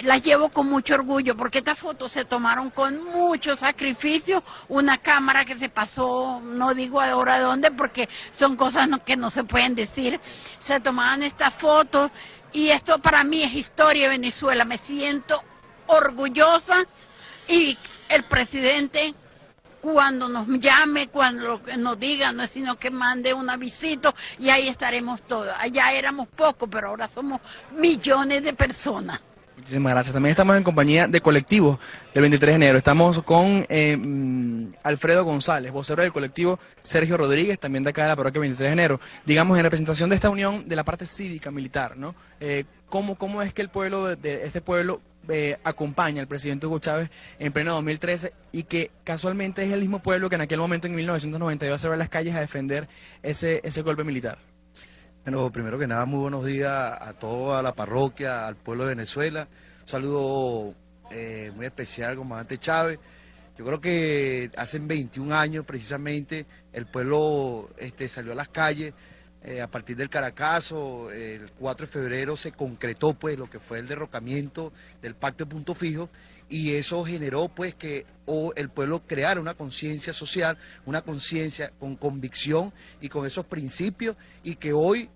Las llevo con mucho orgullo, porque estas fotos se tomaron con mucho sacrificio. Una cámara que se pasó, no digo ahora dónde, porque son cosas que no se pueden decir. Se tomaban estas fotos, y esto para mí es historia de Venezuela. Me siento orgullosa, y el presidente, cuando nos llame, cuando nos diga, no es sino que mande un avisito, y ahí estaremos todos. Allá éramos pocos, pero ahora somos millones de personas. Muchísimas gracias. También estamos en compañía de colectivos del 23 de enero. Estamos con Alfredo González, vocero del colectivo Sergio Rodríguez, también de acá de la parroquia 23 de enero. Digamos, en representación de esta unión de la parte cívica militar, ¿no? ¿Cómo es que el pueblo, de este pueblo, acompaña al presidente Hugo Chávez en pleno 2013, y que casualmente es el mismo pueblo que en aquel momento, en 1992, se va a las calles a defender ese golpe militar? Bueno, primero que nada, muy buenos días a toda la parroquia, al pueblo de Venezuela. Un saludo muy especial al comandante Chávez. Yo creo que hace 21 años precisamente el pueblo salió a las calles. A partir del Caracazo, el 4 de febrero se concretó pues lo que fue el derrocamiento del pacto de Punto Fijo, y eso generó pues que el pueblo creara una conciencia social, una conciencia con convicción y con esos principios, y que hoy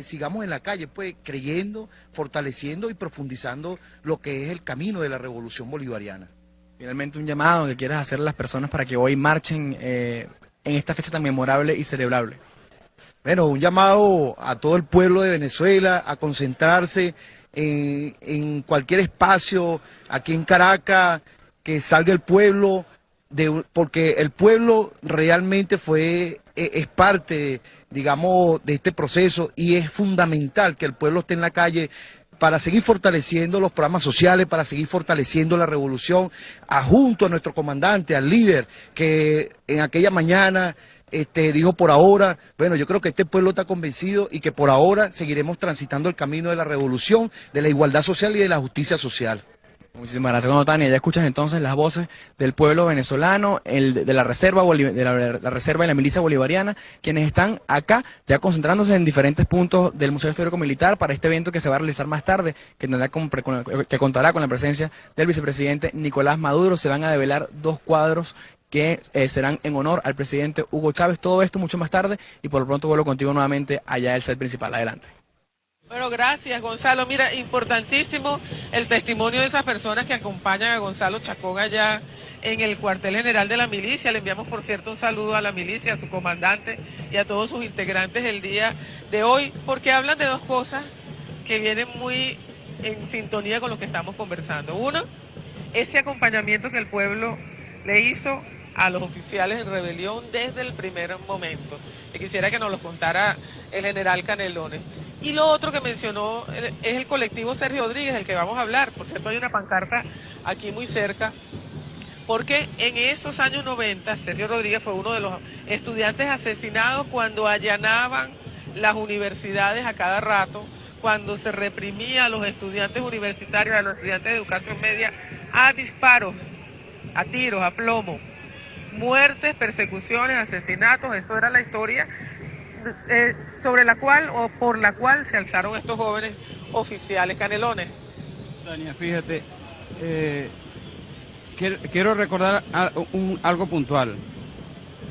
sigamos en la calle pues creyendo, fortaleciendo y profundizando lo que es el camino de la revolución bolivariana. Finalmente, un llamado que quieras hacer a las personas para que hoy marchen en esta fecha tan memorable y celebrable. Bueno, un llamado a todo el pueblo de Venezuela a concentrarse en cualquier espacio aquí en Caracas, que salga el pueblo, porque el pueblo realmente es parte, digamos, de este proceso, y es fundamental que el pueblo esté en la calle para seguir fortaleciendo los programas sociales, para seguir fortaleciendo la revolución, junto a nuestro comandante, al líder, que en aquella mañana dijo por ahora. Bueno, yo creo que este pueblo está convencido y que por ahora seguiremos transitando el camino de la revolución, de la igualdad social y de la justicia social. Muchísimas gracias, bueno, Tania. Ya escuchas entonces las voces del pueblo venezolano, de la reserva y la milicia bolivariana, quienes están acá ya concentrándose en diferentes puntos del Museo Histórico Militar para este evento que se va a realizar más tarde, que contará con la presencia del vicepresidente Nicolás Maduro. Se van a develar 2 cuadros que serán en honor al presidente Hugo Chávez. Todo esto mucho más tarde, y por lo pronto vuelvo contigo nuevamente allá al set principal. Adelante. Bueno, gracias, Gonzalo. Mira, importantísimo el testimonio de esas personas que acompañan a Gonzalo Chacón allá en el cuartel general de la milicia. Le enviamos, por cierto, un saludo a la milicia, a su comandante y a todos sus integrantes el día de hoy, porque hablan de 2 cosas que vienen muy en sintonía con lo que estamos conversando. Uno, ese acompañamiento que el pueblo le hizo a los oficiales en rebelión desde el primer momento. Y quisiera que nos lo contara el general Canelones. Y lo otro que mencionó es el colectivo Sergio Rodríguez, del que vamos a hablar. Por cierto, hay una pancarta aquí muy cerca, porque en esos años 90, Sergio Rodríguez fue uno de los estudiantes asesinados cuando allanaban las universidades a cada rato, cuando se reprimía a los estudiantes universitarios, a los estudiantes de educación media, a disparos, a tiros, a plomo. Muertes, persecuciones, asesinatos, eso era la historia sobre la cual o por la cual se alzaron estos jóvenes oficiales. Canelones. Tania, fíjate, quiero recordar algo puntual.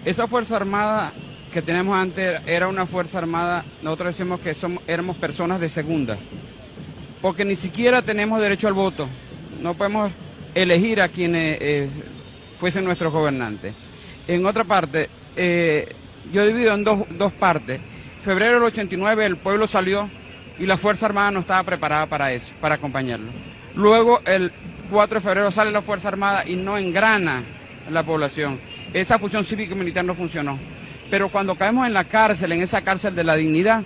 Esa Fuerza Armada que tenemos antes era una Fuerza Armada, nosotros decimos que éramos personas de segunda, porque ni siquiera tenemos derecho al voto, no podemos elegir a quienes fuesen nuestros gobernantes. En otra parte, yo divido en dos partes. Febrero del 89 el pueblo salió y la Fuerza Armada no estaba preparada para eso, para acompañarlo. Luego el 4 de febrero sale la Fuerza Armada y no engrana la población. Esa fusión cívica y militar no funcionó. Pero cuando caemos en la cárcel, en esa cárcel de la dignidad,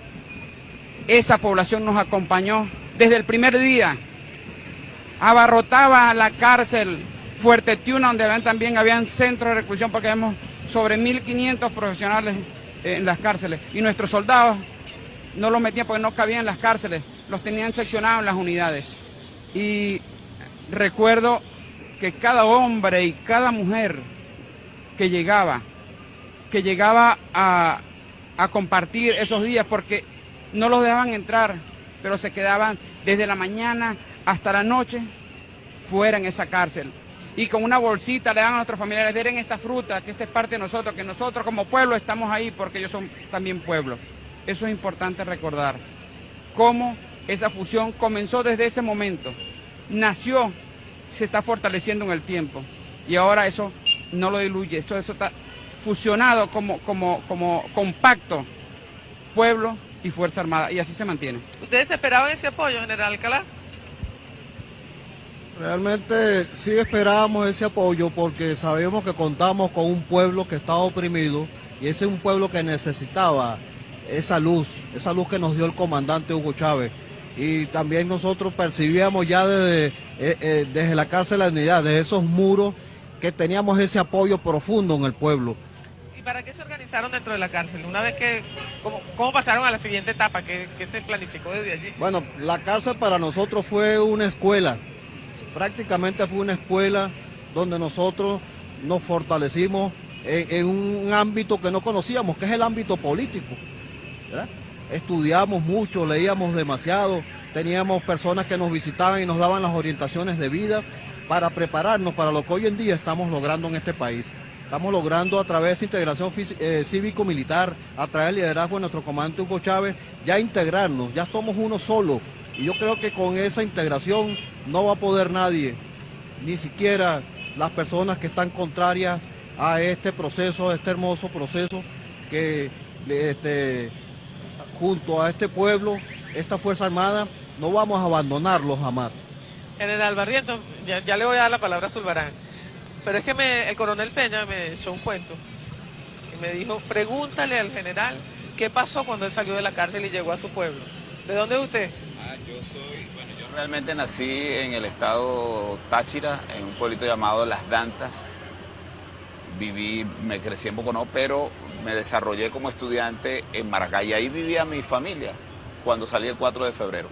esa población nos acompañó desde el primer día. Abarrotaba la cárcel Fuerte Tiuna, donde también habían centros de reclusión, porque habíamos sobre 1.500 profesionales en las cárceles, y nuestros soldados no los metían porque no cabían en las cárceles, los tenían seccionados en las unidades. Y recuerdo que cada hombre y cada mujer que llegaba a compartir esos días, porque no los dejaban entrar, pero se quedaban desde la mañana hasta la noche fuera en esa cárcel. Y con una bolsita le dan a nuestros familiares: den esta fruta, que esta es parte de nosotros, que nosotros como pueblo estamos ahí porque ellos son también pueblo. Eso es importante recordar, cómo esa fusión comenzó desde ese momento, nació, se está fortaleciendo en el tiempo, y ahora eso no lo diluye, eso está fusionado como compacto, pueblo y Fuerza Armada, y así se mantiene. ¿Ustedes esperaban ese apoyo, general Alcalá? Realmente sí esperábamos ese apoyo, porque sabemos que contamos con un pueblo que estaba oprimido, y ese es un pueblo que necesitaba esa luz que nos dio el comandante Hugo Chávez. Y también nosotros percibíamos ya desde la cárcel de la dignidad, desde esos muros, que teníamos ese apoyo profundo en el pueblo. ¿Y para qué se organizaron dentro de la cárcel? Una vez que, ¿cómo pasaron a la siguiente etapa? ¿Qué se planificó desde allí? Bueno, la cárcel para nosotros fue una escuela. Prácticamente fue una escuela donde nosotros nos fortalecimos en un ámbito que no conocíamos, que es el ámbito político, ¿verdad? Estudiamos mucho, leíamos demasiado, teníamos personas que nos visitaban y nos daban las orientaciones de vida, para prepararnos para lo que hoy en día estamos logrando en este país. Estamos logrando a través de integración cívico-militar, a través del liderazgo de nuestro comandante Hugo Chávez, ya integrarnos, ya somos uno solo. Y yo creo que con esa integración no va a poder nadie, ni siquiera las personas que están contrarias a este proceso, a este hermoso proceso que junto a este pueblo, esta Fuerza Armada, no vamos a abandonarlo jamás. General Barrientos, ya le voy a dar la palabra a Zulbarán. Pero es que el coronel Peña me echó un cuento y me dijo, pregúntale al general qué pasó cuando él salió de la cárcel y llegó a su pueblo. ¿De dónde es usted? Yo realmente nací en el estado Táchira, en un pueblito llamado Las Dantas. Me crecí en Boconó, pero me desarrollé como estudiante en Maracay. Ahí vivía mi familia cuando salí el 4 de febrero.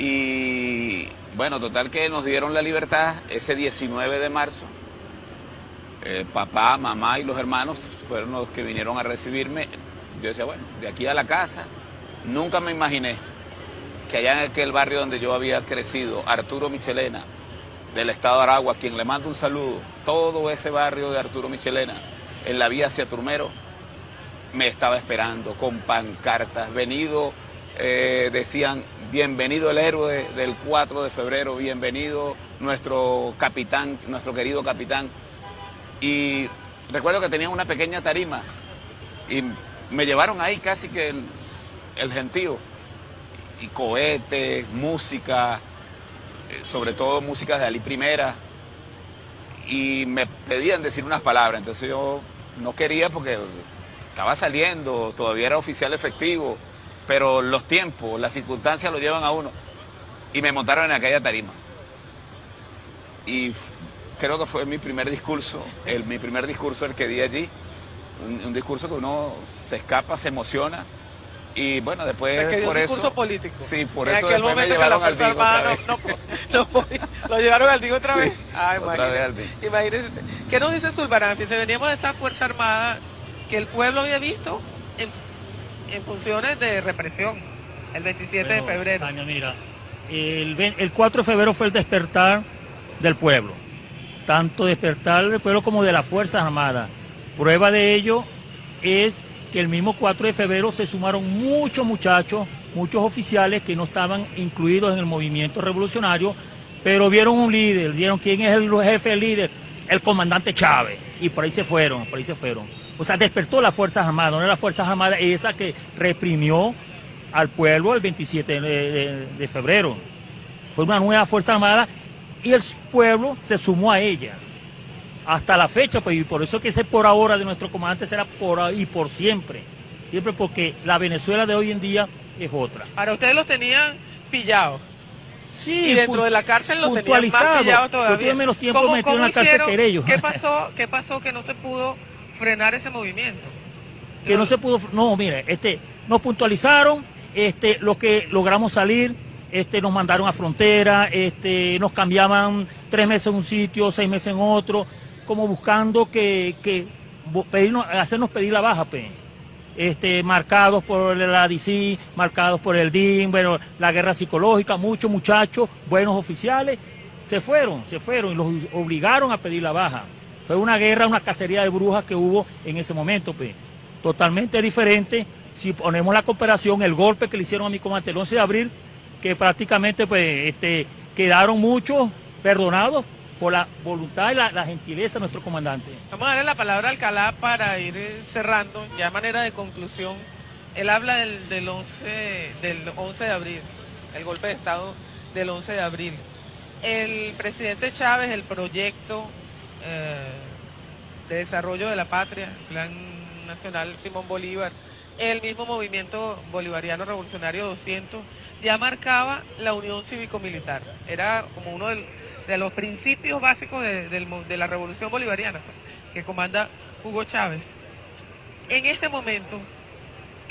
Y bueno, total que nos dieron la libertad ese 19 de marzo. Papá, mamá y los hermanos fueron los que vinieron a recibirme. Yo decía, bueno, de aquí a la casa. Nunca me imaginé que allá en aquel barrio donde yo había crecido, Arturo Michelena, del estado de Aragua, a quien le mando un saludo, todo ese barrio de Arturo Michelena, en la vía hacia Turmero, me estaba esperando con pancartas, decían, bienvenido el héroe del 4 de febrero, bienvenido nuestro capitán, nuestro querido capitán. Y recuerdo que tenían una pequeña tarima y me llevaron ahí casi que el gentío, y cohetes, música, sobre todo música de Ali Primera, y me pedían decir unas palabras, entonces yo no quería porque estaba saliendo, todavía era oficial efectivo, pero los tiempos, las circunstancias lo llevan a uno, y me montaron en aquella tarima. Y creo que fue mi primer discurso el que di allí, un discurso que uno se escapa, se emociona, y bueno, después que dio por un eso... discurso político. Sí, por en eso aquel después me momento que la llevaron al Fuerza DIG otra Armada vez. lo llevaron al DIG otra vez. Sí, Ah, otra vez al DIG. imagínese usted. ¿Qué nos dice Zulbarán? Fíjese, veníamos de esa Fuerza Armada que el pueblo había visto en funciones de represión, el 27 de febrero. Tania, mira, el 4 de febrero fue el despertar del pueblo, tanto despertar del pueblo como de las Fuerzas Armadas. Prueba de ello es que el mismo 4 de febrero se sumaron muchos muchachos, muchos oficiales que no estaban incluidos en el movimiento revolucionario, pero vieron un líder, vieron quién es el jefe, el líder, el comandante Chávez, y por ahí se fueron. O sea, despertó las Fuerzas Armadas, no era las Fuerzas Armadas esa que reprimió al pueblo el 27 de febrero. Fue una nueva Fuerza Armada y el pueblo se sumó a ella. Hasta la fecha, pues, y por eso que ese por ahora de nuestro comandante será por ahí por siempre. Siempre, porque la Venezuela de hoy en día es otra. Ahora, ustedes los tenían pillados. Sí, y dentro de la cárcel los tenían más pillados todavía. Yo tuve menos tiempo metido en la cárcel que ellos. ¿Qué pasó que no se pudo frenar ese movimiento? Que no se pudo, no, mire, nos puntualizaron, los que logramos salir, nos mandaron a frontera, nos cambiaban 3 meses en un sitio, 6 meses en otro, como buscando hacernos pedir la baja, pues. Marcados por la DC, marcados por el DIN, bueno, la guerra psicológica, muchos muchachos, buenos oficiales, se fueron y los obligaron a pedir la baja. Fue una guerra, una cacería de brujas que hubo en ese momento, pues. Totalmente diferente, si ponemos la comparación, el golpe que le hicieron a mi comandante el 11 de abril, que prácticamente, pues, quedaron muchos perdonados por la voluntad y la gentileza de nuestro comandante. Vamos a darle la palabra a Alcalá para ir cerrando, ya a manera de conclusión. Él habla del 11 de abril, el golpe de Estado del 11 de abril. El presidente Chávez, el proyecto de desarrollo de la patria, Plan Nacional Simón Bolívar, el mismo movimiento bolivariano revolucionario 200, ya marcaba la unión cívico-militar. Era como uno de los principios básicos de la revolución bolivariana, que comanda Hugo Chávez. En este momento,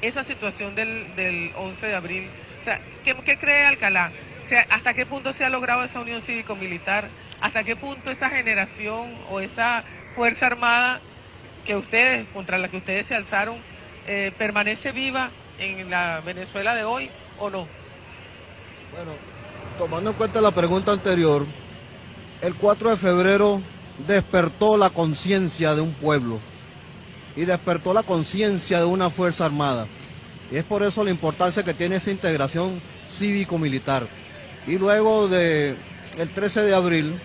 esa situación del 11 de abril, o sea, ¿qué cree Alcalá? O sea, ¿hasta qué punto se ha logrado esa unión cívico-militar? ¿Hasta qué punto esa generación o esa Fuerza Armada contra la que ustedes se alzaron, permanece viva en la Venezuela de hoy o no? Bueno, tomando en cuenta la pregunta anterior, El 4 de febrero despertó la conciencia de un pueblo y despertó la conciencia de una fuerza armada. Y es por eso la importancia que tiene esa integración cívico-militar. Y luego del 13 de abril,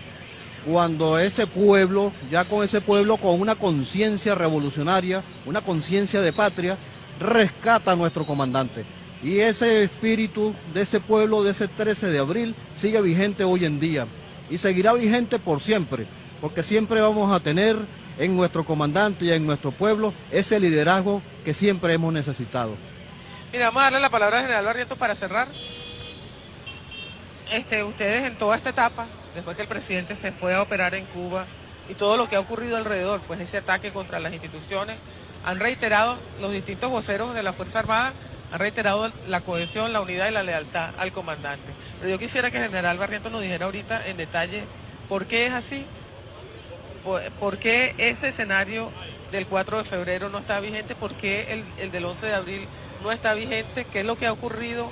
cuando ese pueblo, ya con ese pueblo con una conciencia revolucionaria, una conciencia de patria, rescata a nuestro comandante. Y ese espíritu de ese pueblo, de ese 13 de abril, sigue vigente hoy en día. Y seguirá vigente por siempre, porque siempre vamos a tener en nuestro comandante y en nuestro pueblo ese liderazgo que siempre hemos necesitado. Mira, vamos a darle la palabra al general Barrientos para cerrar. Ustedes en toda esta etapa, después que el presidente se fue a operar en Cuba y todo lo que ha ocurrido alrededor, pues ese ataque contra las instituciones, han reiterado, los distintos voceros de la Fuerza Armada han reiterado la cohesión, la unidad y la lealtad al comandante. Pero yo quisiera que el general Barrientos nos dijera ahorita en detalle por qué es así, por qué ese escenario del 4 de febrero no está vigente, por qué el del 11 de abril no está vigente, qué es lo que ha ocurrido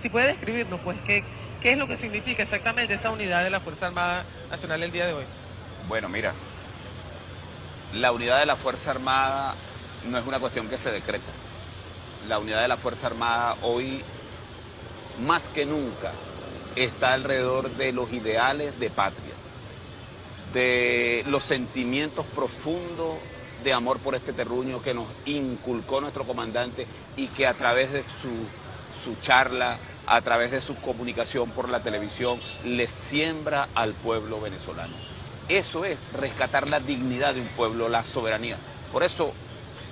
si puede describirnos, pues, qué es lo que significa exactamente esa unidad de la Fuerza Armada Nacional el día de hoy. Bueno, mira, la unidad de la Fuerza Armada no es una cuestión que se decreta. La unidad de la Fuerza Armada hoy, más que nunca, está alrededor de los ideales de patria, de los sentimientos profundos de amor por este terruño que nos inculcó nuestro comandante y que a través de su charla, a través de su comunicación por la televisión, le siembra al pueblo venezolano. Eso es rescatar la dignidad de un pueblo, la soberanía. Por eso,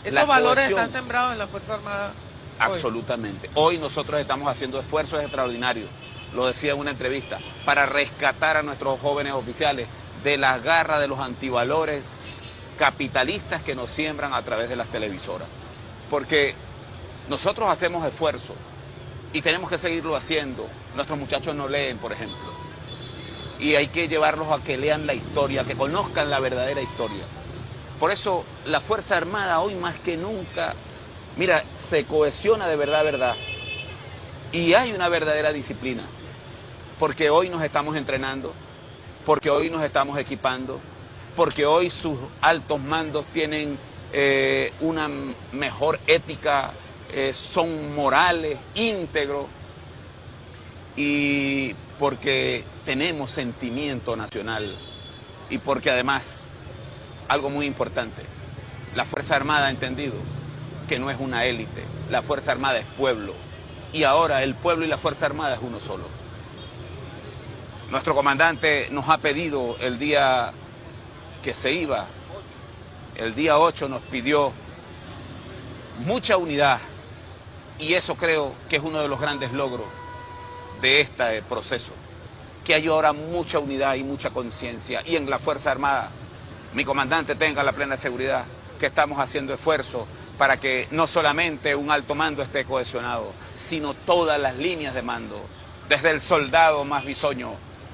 ¿esos valores están sembrados en la Fuerza Armada hoy? Absolutamente. Hoy nosotros estamos haciendo esfuerzos extraordinarios, lo decía en una entrevista, para rescatar a nuestros jóvenes oficiales de las garras de los antivalores capitalistas que nos siembran a través de las televisoras. Porque nosotros hacemos esfuerzos y tenemos que seguirlo haciendo. Nuestros muchachos no leen, por ejemplo. Y hay que llevarlos a que lean la historia, que conozcan la verdadera historia. Por eso la Fuerza Armada hoy más que nunca, mira, se cohesiona de verdad, verdad. Y hay una verdadera disciplina. Porque hoy nos estamos entrenando, porque hoy nos estamos equipando, porque hoy sus altos mandos tienen una mejor ética, son morales, íntegros, y porque tenemos sentimiento nacional, y porque además, algo muy importante, la Fuerza Armada ha entendido que no es una élite, la Fuerza Armada es pueblo, y ahora el pueblo y la Fuerza Armada es uno solo. Nuestro comandante nos ha pedido el día que se iba, el día 8 nos pidió mucha unidad, y eso creo que es uno de los grandes logros de este proceso, que hay ahora mucha unidad y mucha conciencia, y en la Fuerza Armada mi comandante tenga la plena seguridad que estamos haciendo esfuerzos para que no solamente un alto mando esté cohesionado, sino todas las líneas de mando, desde el soldado más bisoño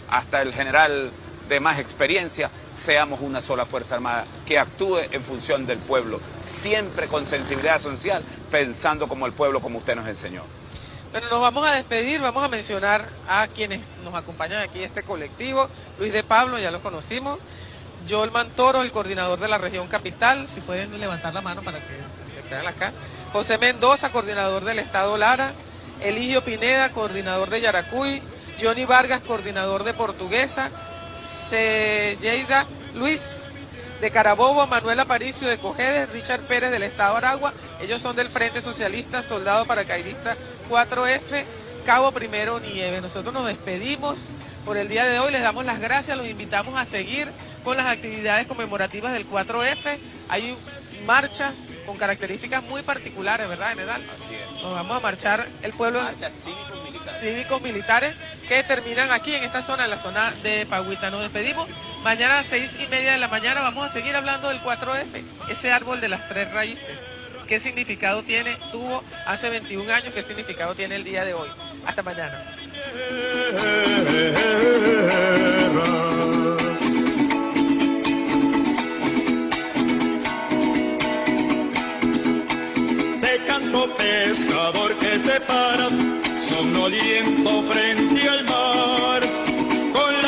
hasta el general de más experiencia, seamos una sola Fuerza Armada que actúe en función del pueblo, siempre con sensibilidad social, pensando como el pueblo, como usted nos enseñó. Bueno, nos vamos a despedir, vamos a mencionar a quienes nos acompañan aquí en este colectivo. Luis de Pablo, ya lo conocimos. Joel Mantoro, el coordinador de la región capital, si pueden levantar la mano para que vean acá. José Mendoza, coordinador del estado Lara. Eligio Pineda, coordinador de Yaracuy. Johnny Vargas, coordinador de Portuguesa. Yeida Luis de Carabobo, Manuel Aparicio de Cojedes, Richard Pérez del estado Aragua. Ellos son del Frente Socialista, Soldado Paracaidista 4F, Cabo Primero Nieve. Nosotros nos despedimos por el día de hoy, les damos las gracias, los invitamos a seguir con las actividades conmemorativas del 4F. Hay marchas con características muy particulares, ¿verdad, general? Así es. Nos vamos a marchar el pueblo. Marchas cívicos militares que terminan aquí en esta zona, en la zona de Pagüita. Nos despedimos. Mañana a las 6:30 de la mañana vamos a seguir hablando del 4F, ese árbol de las tres raíces. ¿Qué significado tuvo hace 21 años? ¿Qué significado tiene el día de hoy? Hasta mañana. Te canto, pescador, que te paras somnoliento frente al mar, con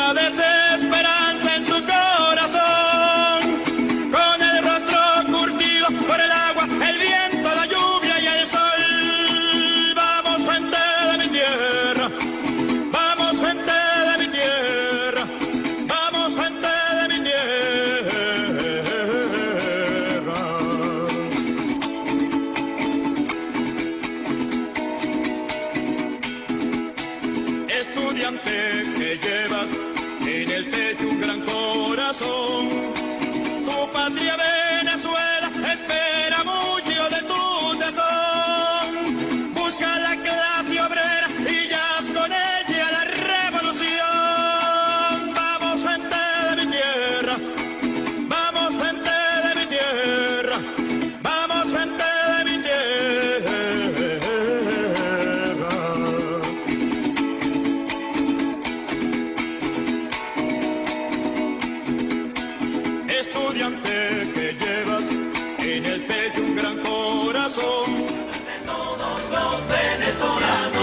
corazón. De todos los venezolanos.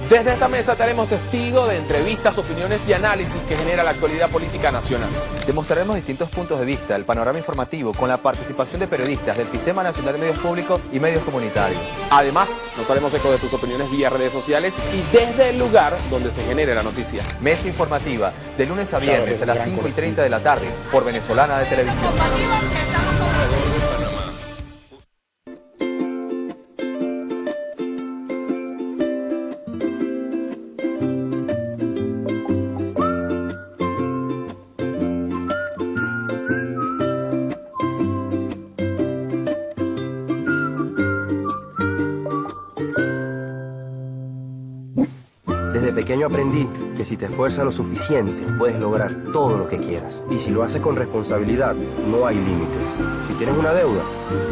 Desde esta mesa te haremos testigo de entrevistas, opiniones y análisis que genera la actualidad política nacional. Demostraremos distintos puntos de vista, el panorama informativo, con la participación de periodistas del Sistema Nacional de Medios Públicos y Medios Comunitarios. Además, nos haremos eco de tus opiniones vía redes sociales y desde el lugar donde se genere la noticia. Mesa informativa, de lunes a viernes a las 5:30 de la tarde, por Venezolana de Televisión. Desde pequeño aprendí que si te esfuerzas lo suficiente, puedes lograr todo lo que quieras. Y si lo haces con responsabilidad, no hay límites. Si tienes una deuda,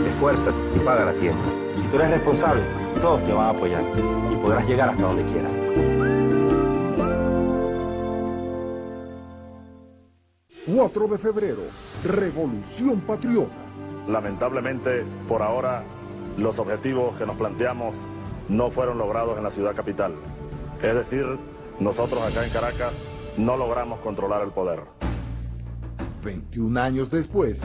esfuérzate y págala a tiempo. Si tú eres responsable, todos te van a apoyar y podrás llegar hasta donde quieras. ...4 de febrero, Revolución Patriota. Lamentablemente, por ahora, los objetivos que nos planteamos no fueron logrados en la ciudad capital. Es decir, nosotros acá en Caracas no logramos controlar el poder. 21 años después,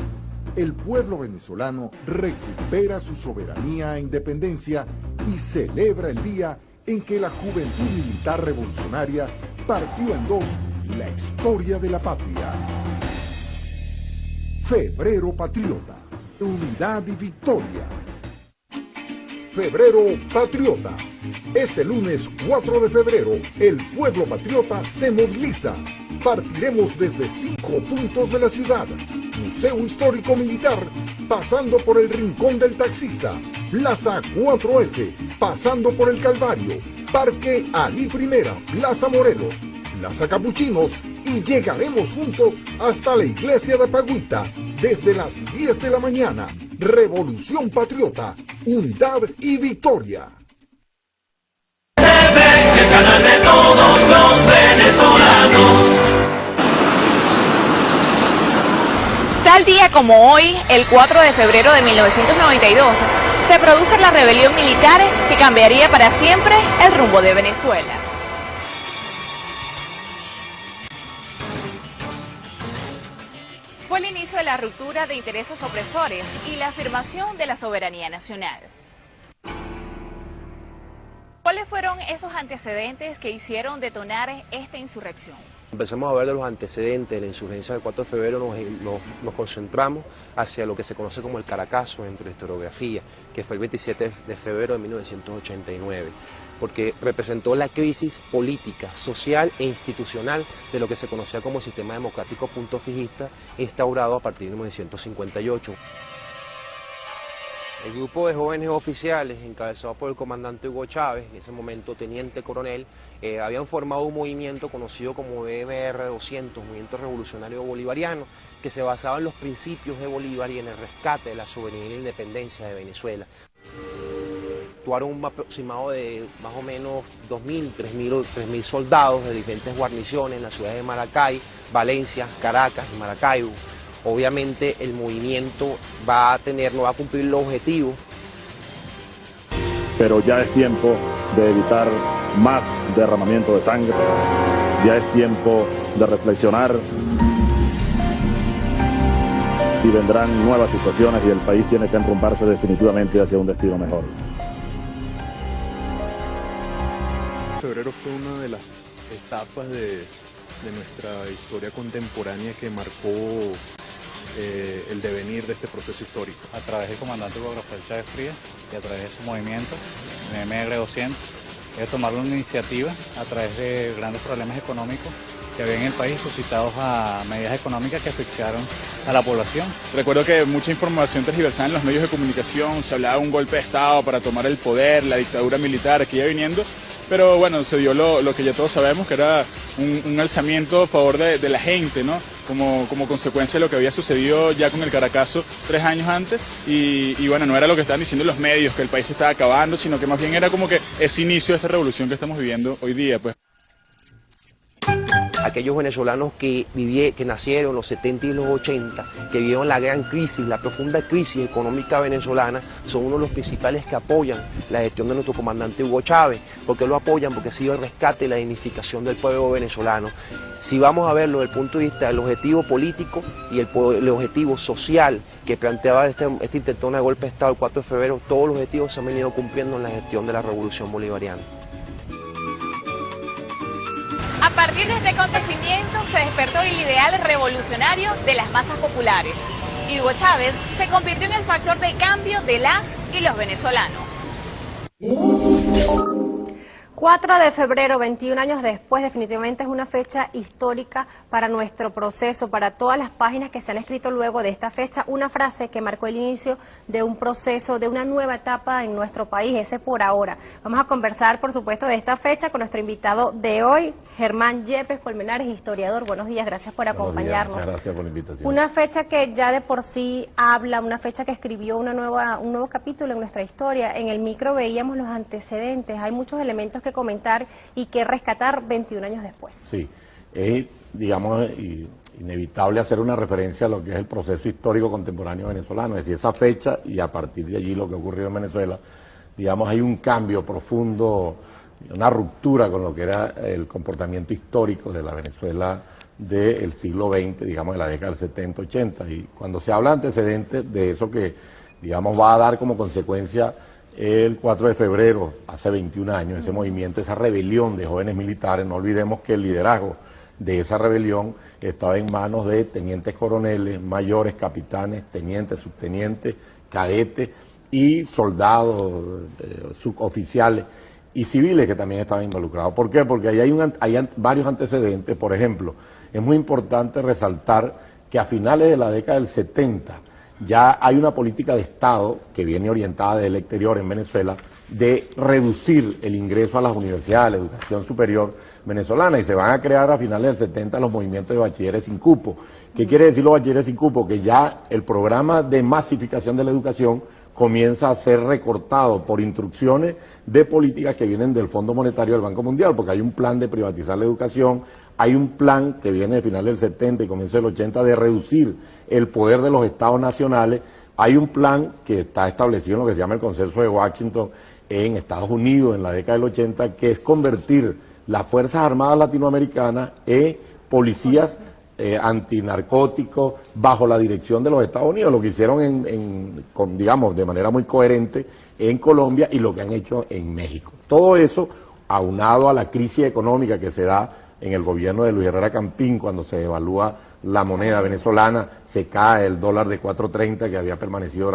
el pueblo venezolano recupera su soberanía e independencia y celebra el día en que la juventud militar revolucionaria partió en dos la historia de la patria. Febrero Patriota, unidad y victoria. Febrero Patriota. Este lunes 4 de febrero, el pueblo patriota se moviliza. Partiremos desde 5 puntos de la ciudad. Museo Histórico Militar, pasando por el Rincón del Taxista. Plaza 4F, pasando por el Calvario. Parque Alí Primera, Plaza Morelos, Plaza Capuchinos y llegaremos juntos hasta la iglesia de Pagüita desde las 10 de la mañana. Revolución Patriota, unidad y victoria. El canal de todos los venezolanos. Tal día como hoy, el 4 de febrero de 1992, se produce la rebelión militar que cambiaría para siempre el rumbo de Venezuela. Fue el inicio de la ruptura de intereses opresores y la afirmación de la soberanía nacional. ¿Cuáles fueron esos antecedentes que hicieron detonar esta insurrección? Empezamos a hablar de los antecedentes de la insurgencia del 4 de febrero, nos concentramos hacia lo que se conoce como el Caracazo dentro de la historiografía, que fue el 27 de febrero de 1989, porque representó la crisis política, social e institucional de lo que se conocía como el sistema democrático punto fijista, instaurado a partir de 1958. El grupo de jóvenes oficiales, encabezado por el comandante Hugo Chávez, en ese momento teniente coronel, habían formado un movimiento conocido como MR 200, Movimiento Revolucionario Bolivariano, que se basaba en los principios de Bolívar y en el rescate de la soberanía y la independencia de Venezuela. Actuaron un aproximado de más o menos 2.000, 3.000 soldados de diferentes guarniciones en las ciudades de Maracay, Valencia, Caracas y Maracaibo. Obviamente el movimiento no va a cumplir los objetivos. Pero ya es tiempo de evitar más derramamiento de sangre, ya es tiempo de reflexionar y vendrán nuevas situaciones y el país tiene que enrumbarse definitivamente hacia un destino mejor. Febrero fue una de las etapas de nuestra historia contemporánea que marcó el devenir de este proceso histórico. A través del comandante Hugo Rafael Chávez Frías y a través de su movimiento, MR 200, ellos tomaron una iniciativa a través de grandes problemas económicos que había en el país suscitados a medidas económicas que asfixiaron a la población. Recuerdo que mucha información tergiversada en los medios de comunicación, se hablaba de un golpe de Estado para tomar el poder, la dictadura militar que iba viniendo, pero bueno, se dio lo que ya todos sabemos, que era un alzamiento a favor de la gente, ¿no? Como consecuencia de lo que había sucedido ya con el Caracazo 3 años antes, y bueno, no era lo que estaban diciendo los medios, que el país se estaba acabando, sino que más bien era como que ese inicio de esta revolución que estamos viviendo hoy día, pues. aquellos venezolanos que nacieron en los 70 y los 80, que vivieron la gran crisis, la profunda crisis económica venezolana, son uno de los principales que apoyan la gestión de nuestro comandante Hugo Chávez. ¿Por qué lo apoyan? Porque ha sido el rescate y la dignificación del pueblo venezolano. Si vamos a verlo desde el punto de vista del objetivo político y el objetivo social que planteaba este intentona de golpe de Estado el 4 de febrero, todos los objetivos se han venido cumpliendo en la gestión de la Revolución Bolivariana. A partir de este acontecimiento se despertó el ideal revolucionario de las masas populares. Y Hugo Chávez se convirtió en el factor de cambio de las y los venezolanos. 4 de febrero, 21 años después, definitivamente es una fecha histórica para nuestro proceso, para todas las páginas que se han escrito luego de esta fecha. Una frase que marcó el inicio de un proceso, de una nueva etapa en nuestro país, ese por ahora. Vamos a conversar, por supuesto, de esta fecha con nuestro invitado de hoy, Germán Yepes Colmenares, historiador. Buenos días, gracias por acompañarnos. Muchas gracias por la invitación. Una fecha que ya de por sí habla, una fecha que escribió un nuevo capítulo en nuestra historia. En el micro veíamos los antecedentes, hay muchos elementos que comentar y que rescatar 21 años después. Sí, es, digamos, inevitable hacer una referencia a lo que es el proceso histórico contemporáneo venezolano, es decir, esa fecha y a partir de allí lo que ocurrió en Venezuela, digamos, hay un cambio profundo, una ruptura con lo que era el comportamiento histórico de la Venezuela del siglo XX, digamos, de la década del 70-80, y cuando se habla de antecedentes de eso que, digamos, va a dar como consecuencia el 4 de febrero, hace 21 años, ese movimiento, esa rebelión de jóvenes militares, no olvidemos que el liderazgo de esa rebelión estaba en manos de tenientes coroneles, mayores, capitanes, tenientes, subtenientes, cadetes y soldados, suboficiales y civiles que también estaban involucrados. ¿Por qué? Porque ahí hay varios antecedentes. Por ejemplo, es muy importante resaltar que a finales de la década del 70 ya hay una política de Estado que viene orientada desde el exterior en Venezuela de reducir el ingreso a las universidades, a la educación superior venezolana, y se van a crear a finales del 70 los movimientos de bachilleres sin cupo. ¿Qué quiere decir los bachilleres sin cupo? Que ya el programa de masificación de la educación comienza a ser recortado por instrucciones de políticas que vienen del Fondo Monetario del Banco Mundial, porque hay un plan de privatizar la educación, hay un plan que viene de finales del 70 y comienzo del 80 de reducir el poder de los estados nacionales, hay un plan que está establecido en lo que se llama el Consenso de Washington en Estados Unidos en la década del 80, que es convertir las Fuerzas Armadas latinoamericanas en policías antinarcóticos bajo la dirección de los Estados Unidos, lo que hicieron digamos, de manera muy coherente en Colombia y lo que han hecho en México. Todo eso aunado a la crisis económica que se da en el gobierno de Luis Herrera Campín, cuando se devalúa la moneda venezolana, se cae el dólar de 4.30 que había permanecido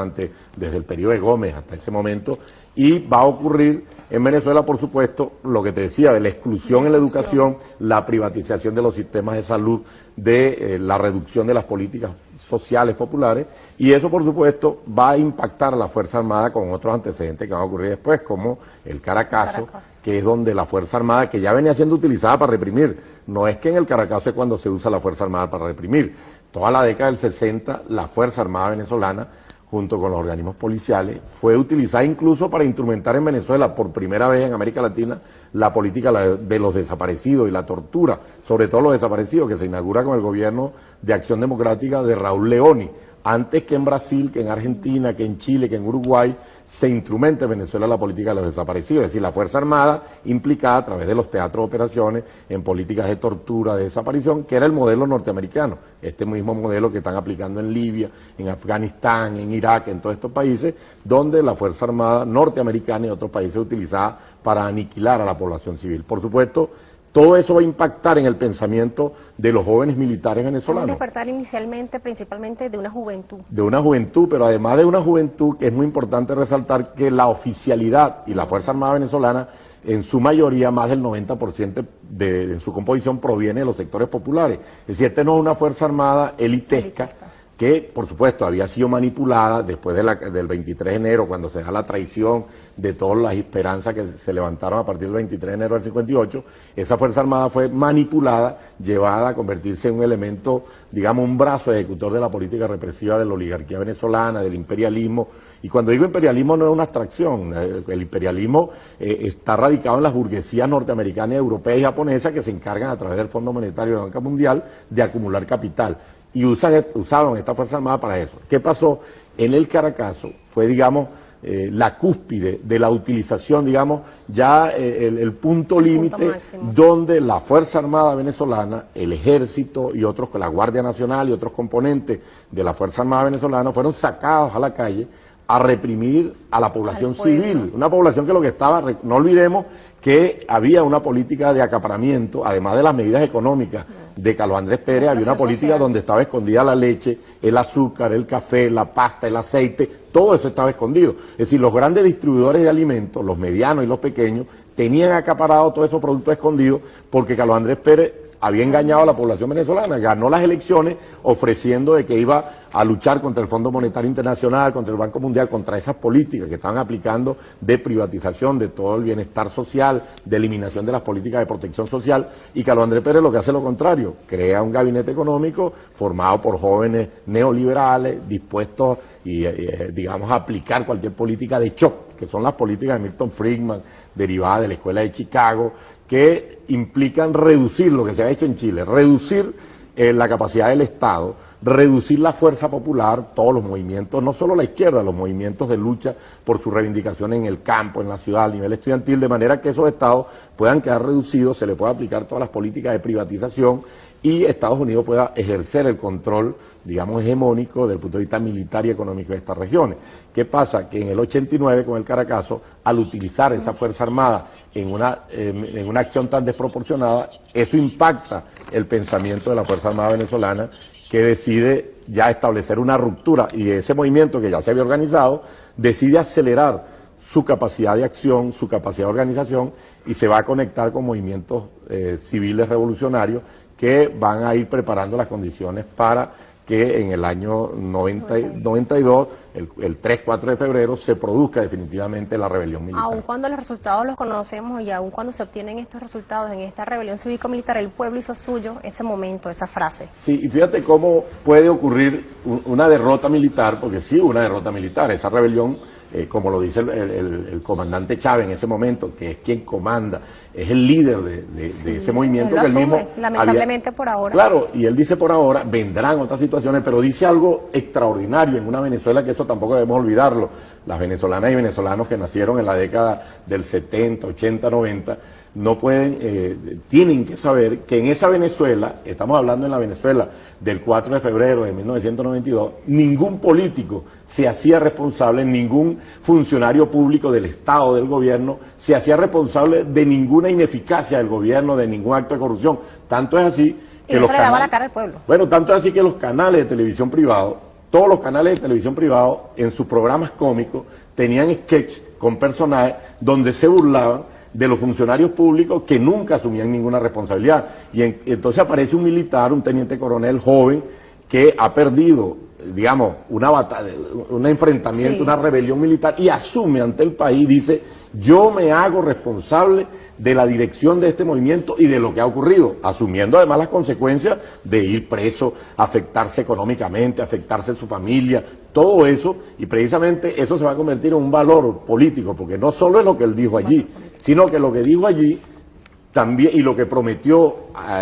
desde el periodo de Gómez hasta ese momento, y va a ocurrir en Venezuela, por supuesto, lo que te decía, de la exclusión en la educación, la privatización de los sistemas de salud, de la reducción de las políticas sociales populares, y eso, por supuesto, va a impactar a la Fuerza Armada con otros antecedentes que van a ocurrir después, como el Caracazo, que es donde la Fuerza Armada, que ya venía siendo utilizada para reprimir, no es que en el Caracazo es cuando se usa la Fuerza Armada para reprimir, toda la década del 60, la Fuerza Armada venezolana, junto con los organismos policiales, fue utilizada incluso para instrumentar en Venezuela, por primera vez en América Latina, la política de los desaparecidos y la tortura, sobre todo los desaparecidos, que se inaugura con el gobierno de Acción Democrática de Raúl Leoni, antes que en Brasil, que en Argentina, que en Chile, que en Uruguay, se instrumenta en Venezuela la política de los desaparecidos, es decir, la Fuerza Armada implicada a través de los teatros de operaciones en políticas de tortura, de desaparición, que era el modelo norteamericano, este mismo modelo que están aplicando en Libia, en Afganistán, en Irak, en todos estos países, donde la Fuerza Armada norteamericana y otros países utilizada para aniquilar a la población civil. Por supuesto, todo eso va a impactar en el pensamiento de los jóvenes militares venezolanos. Vamos a despertar inicialmente, principalmente de una juventud. De una juventud, pero además de una juventud que es muy importante resaltar que la oficialidad y la Fuerza Armada venezolana, en su mayoría, más del 90% de su composición proviene de los sectores populares. Es decir, no es una Fuerza Armada elitesca, que por supuesto había sido manipulada después del 23 de enero, cuando se da la traición de todas las esperanzas que se levantaron a partir del 23 de enero del 58, esa Fuerza Armada fue manipulada, llevada a convertirse en un elemento, digamos, un brazo ejecutor de la política represiva de la oligarquía venezolana, del imperialismo. Y cuando digo imperialismo no es una abstracción, el imperialismo está radicado en las burguesías norteamericanas, europeas y japonesas que se encargan a través del Fondo Monetario de la Banca Mundial de acumular capital. Y usaban esta Fuerza Armada para eso. ¿Qué pasó? En el Caracazo fue, digamos, la cúspide de la utilización, digamos, ya el punto límite donde la Fuerza Armada venezolana, el Ejército y otros, la Guardia Nacional y otros componentes de la Fuerza Armada venezolana fueron sacados a la calle a reprimir a la población civil, una población que lo que estaba, no olvidemos que había una política de acaparamiento, además de las medidas económicas de Carlos Andrés Pérez, había una política donde estaba escondida la leche, el azúcar, el café, la pasta, el aceite, todo eso estaba escondido. Es decir, los grandes distribuidores de alimentos, los medianos y los pequeños, tenían acaparado todos esos productos escondidos porque Carlos Andrés Pérez había engañado a la población venezolana, ganó las elecciones ofreciendo de que iba a luchar contra el Fondo Monetario Internacional, contra el Banco Mundial, contra esas políticas que estaban aplicando de privatización de todo el bienestar social, de eliminación de las políticas de protección social, y Carlos Andrés Pérez lo que hace lo contrario, crea un gabinete económico formado por jóvenes neoliberales dispuestos digamos a aplicar cualquier política de shock, que son las políticas de Milton Friedman, derivadas de la Escuela de Chicago, que implican reducir lo que se ha hecho en Chile, reducir la capacidad del Estado, reducir la fuerza popular, todos los movimientos, no solo la izquierda, los movimientos de lucha por su reivindicación en el campo, en la ciudad, a nivel estudiantil, de manera que esos estados puedan quedar reducidos, se le pueda aplicar todas las políticas de privatización y Estados Unidos pueda ejercer el control, digamos, hegemónico desde el punto de vista militar y económico de estas regiones. ¿Qué pasa? Que en el 89, con el Caracazo, al utilizar esa Fuerza Armada en una acción tan desproporcionada, eso impacta el pensamiento de la Fuerza Armada venezolana, que decide ya establecer una ruptura, y ese movimiento que ya se había organizado, decide acelerar su capacidad de acción, su capacidad de organización, y se va a conectar con movimientos civiles revolucionarios que van a ir preparando las condiciones para que en el año 92, el 3-4 de febrero, se produzca definitivamente la rebelión militar. Aun cuando los resultados los conocemos y aun cuando se obtienen estos resultados en esta rebelión cívico-militar, el pueblo hizo suyo ese momento, esa frase. Sí, y fíjate cómo puede ocurrir una derrota militar, porque sí hubo una derrota militar, esa rebelión, como lo dice el comandante Chávez en ese momento, que es quien comanda, es el líder de ese movimiento que él mismo lamentablemente por ahora. Claro, y él dice por ahora, vendrán otras situaciones, pero dice algo extraordinario en una Venezuela que eso tampoco debemos olvidarlo. Las venezolanas y venezolanos que nacieron en la década del 70, 80, 90, no pueden, tienen que saber que en esa Venezuela, estamos hablando en la Venezuela del 4 de febrero de 1992, ningún político se hacía responsable, ningún funcionario público del Estado, del gobierno, se hacía responsable de ninguna ineficacia del gobierno, de ningún acto de corrupción. Tanto es así que no se le daba la cara al pueblo. Bueno, tanto es así que los canales de televisión privados, todos los canales de televisión privados, en sus programas cómicos, tenían sketches con personajes donde se burlaban de los funcionarios públicos que nunca asumían ninguna responsabilidad. Y entonces aparece un militar, un teniente coronel joven, que ha perdido, digamos, una batalla, un enfrentamiento, una rebelión militar, y asume ante el país, dice, yo me hago responsable de la dirección de este movimiento y de lo que ha ocurrido, asumiendo además las consecuencias de ir preso, afectarse económicamente, afectarse su familia, todo eso, y precisamente eso se va a convertir en un valor político, porque no solo es lo que él dijo allí, sino que lo que dijo allí también, y lo que prometió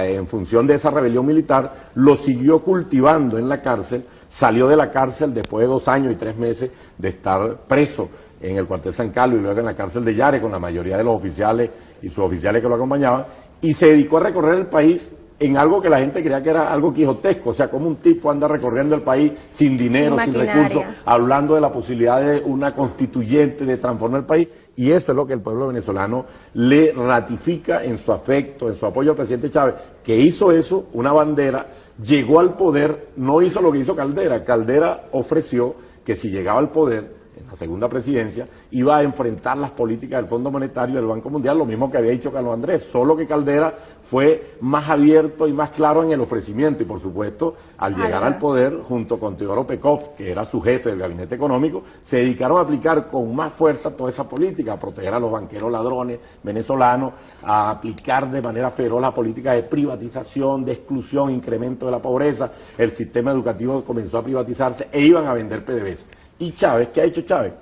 en función de esa rebelión militar, lo siguió cultivando en la cárcel, salió de la cárcel después de 2 años y 3 meses de estar preso en el cuartel San Carlos y luego en la cárcel de Yare con la mayoría de los oficiales y suboficiales que lo acompañaban, y se dedicó a recorrer el país en algo que la gente creía que era algo quijotesco, o sea, como un tipo anda recorriendo el país sin dinero, sin recursos, hablando de la posibilidad de una constituyente, de transformar el país, y eso es lo que el pueblo venezolano le ratifica en su afecto, en su apoyo al presidente Chávez, que hizo eso, una bandera, llegó al poder, no hizo lo que hizo Caldera. Caldera ofreció que si llegaba al poder, en la segunda presidencia, iba a enfrentar las políticas del Fondo Monetario y del Banco Mundial, lo mismo que había dicho Carlos Andrés, solo que Caldera fue más abierto y más claro en el ofrecimiento, y por supuesto, al llegar al poder, junto con Teodoro Pekov, que era su jefe del gabinete económico, se dedicaron a aplicar con más fuerza toda esa política, a proteger a los banqueros ladrones venezolanos, a aplicar de manera feroz la política de privatización, de exclusión, incremento de la pobreza. El sistema educativo comenzó a privatizarse e iban a vender PDVSA. Y Chávez, ¿qué ha hecho Chávez?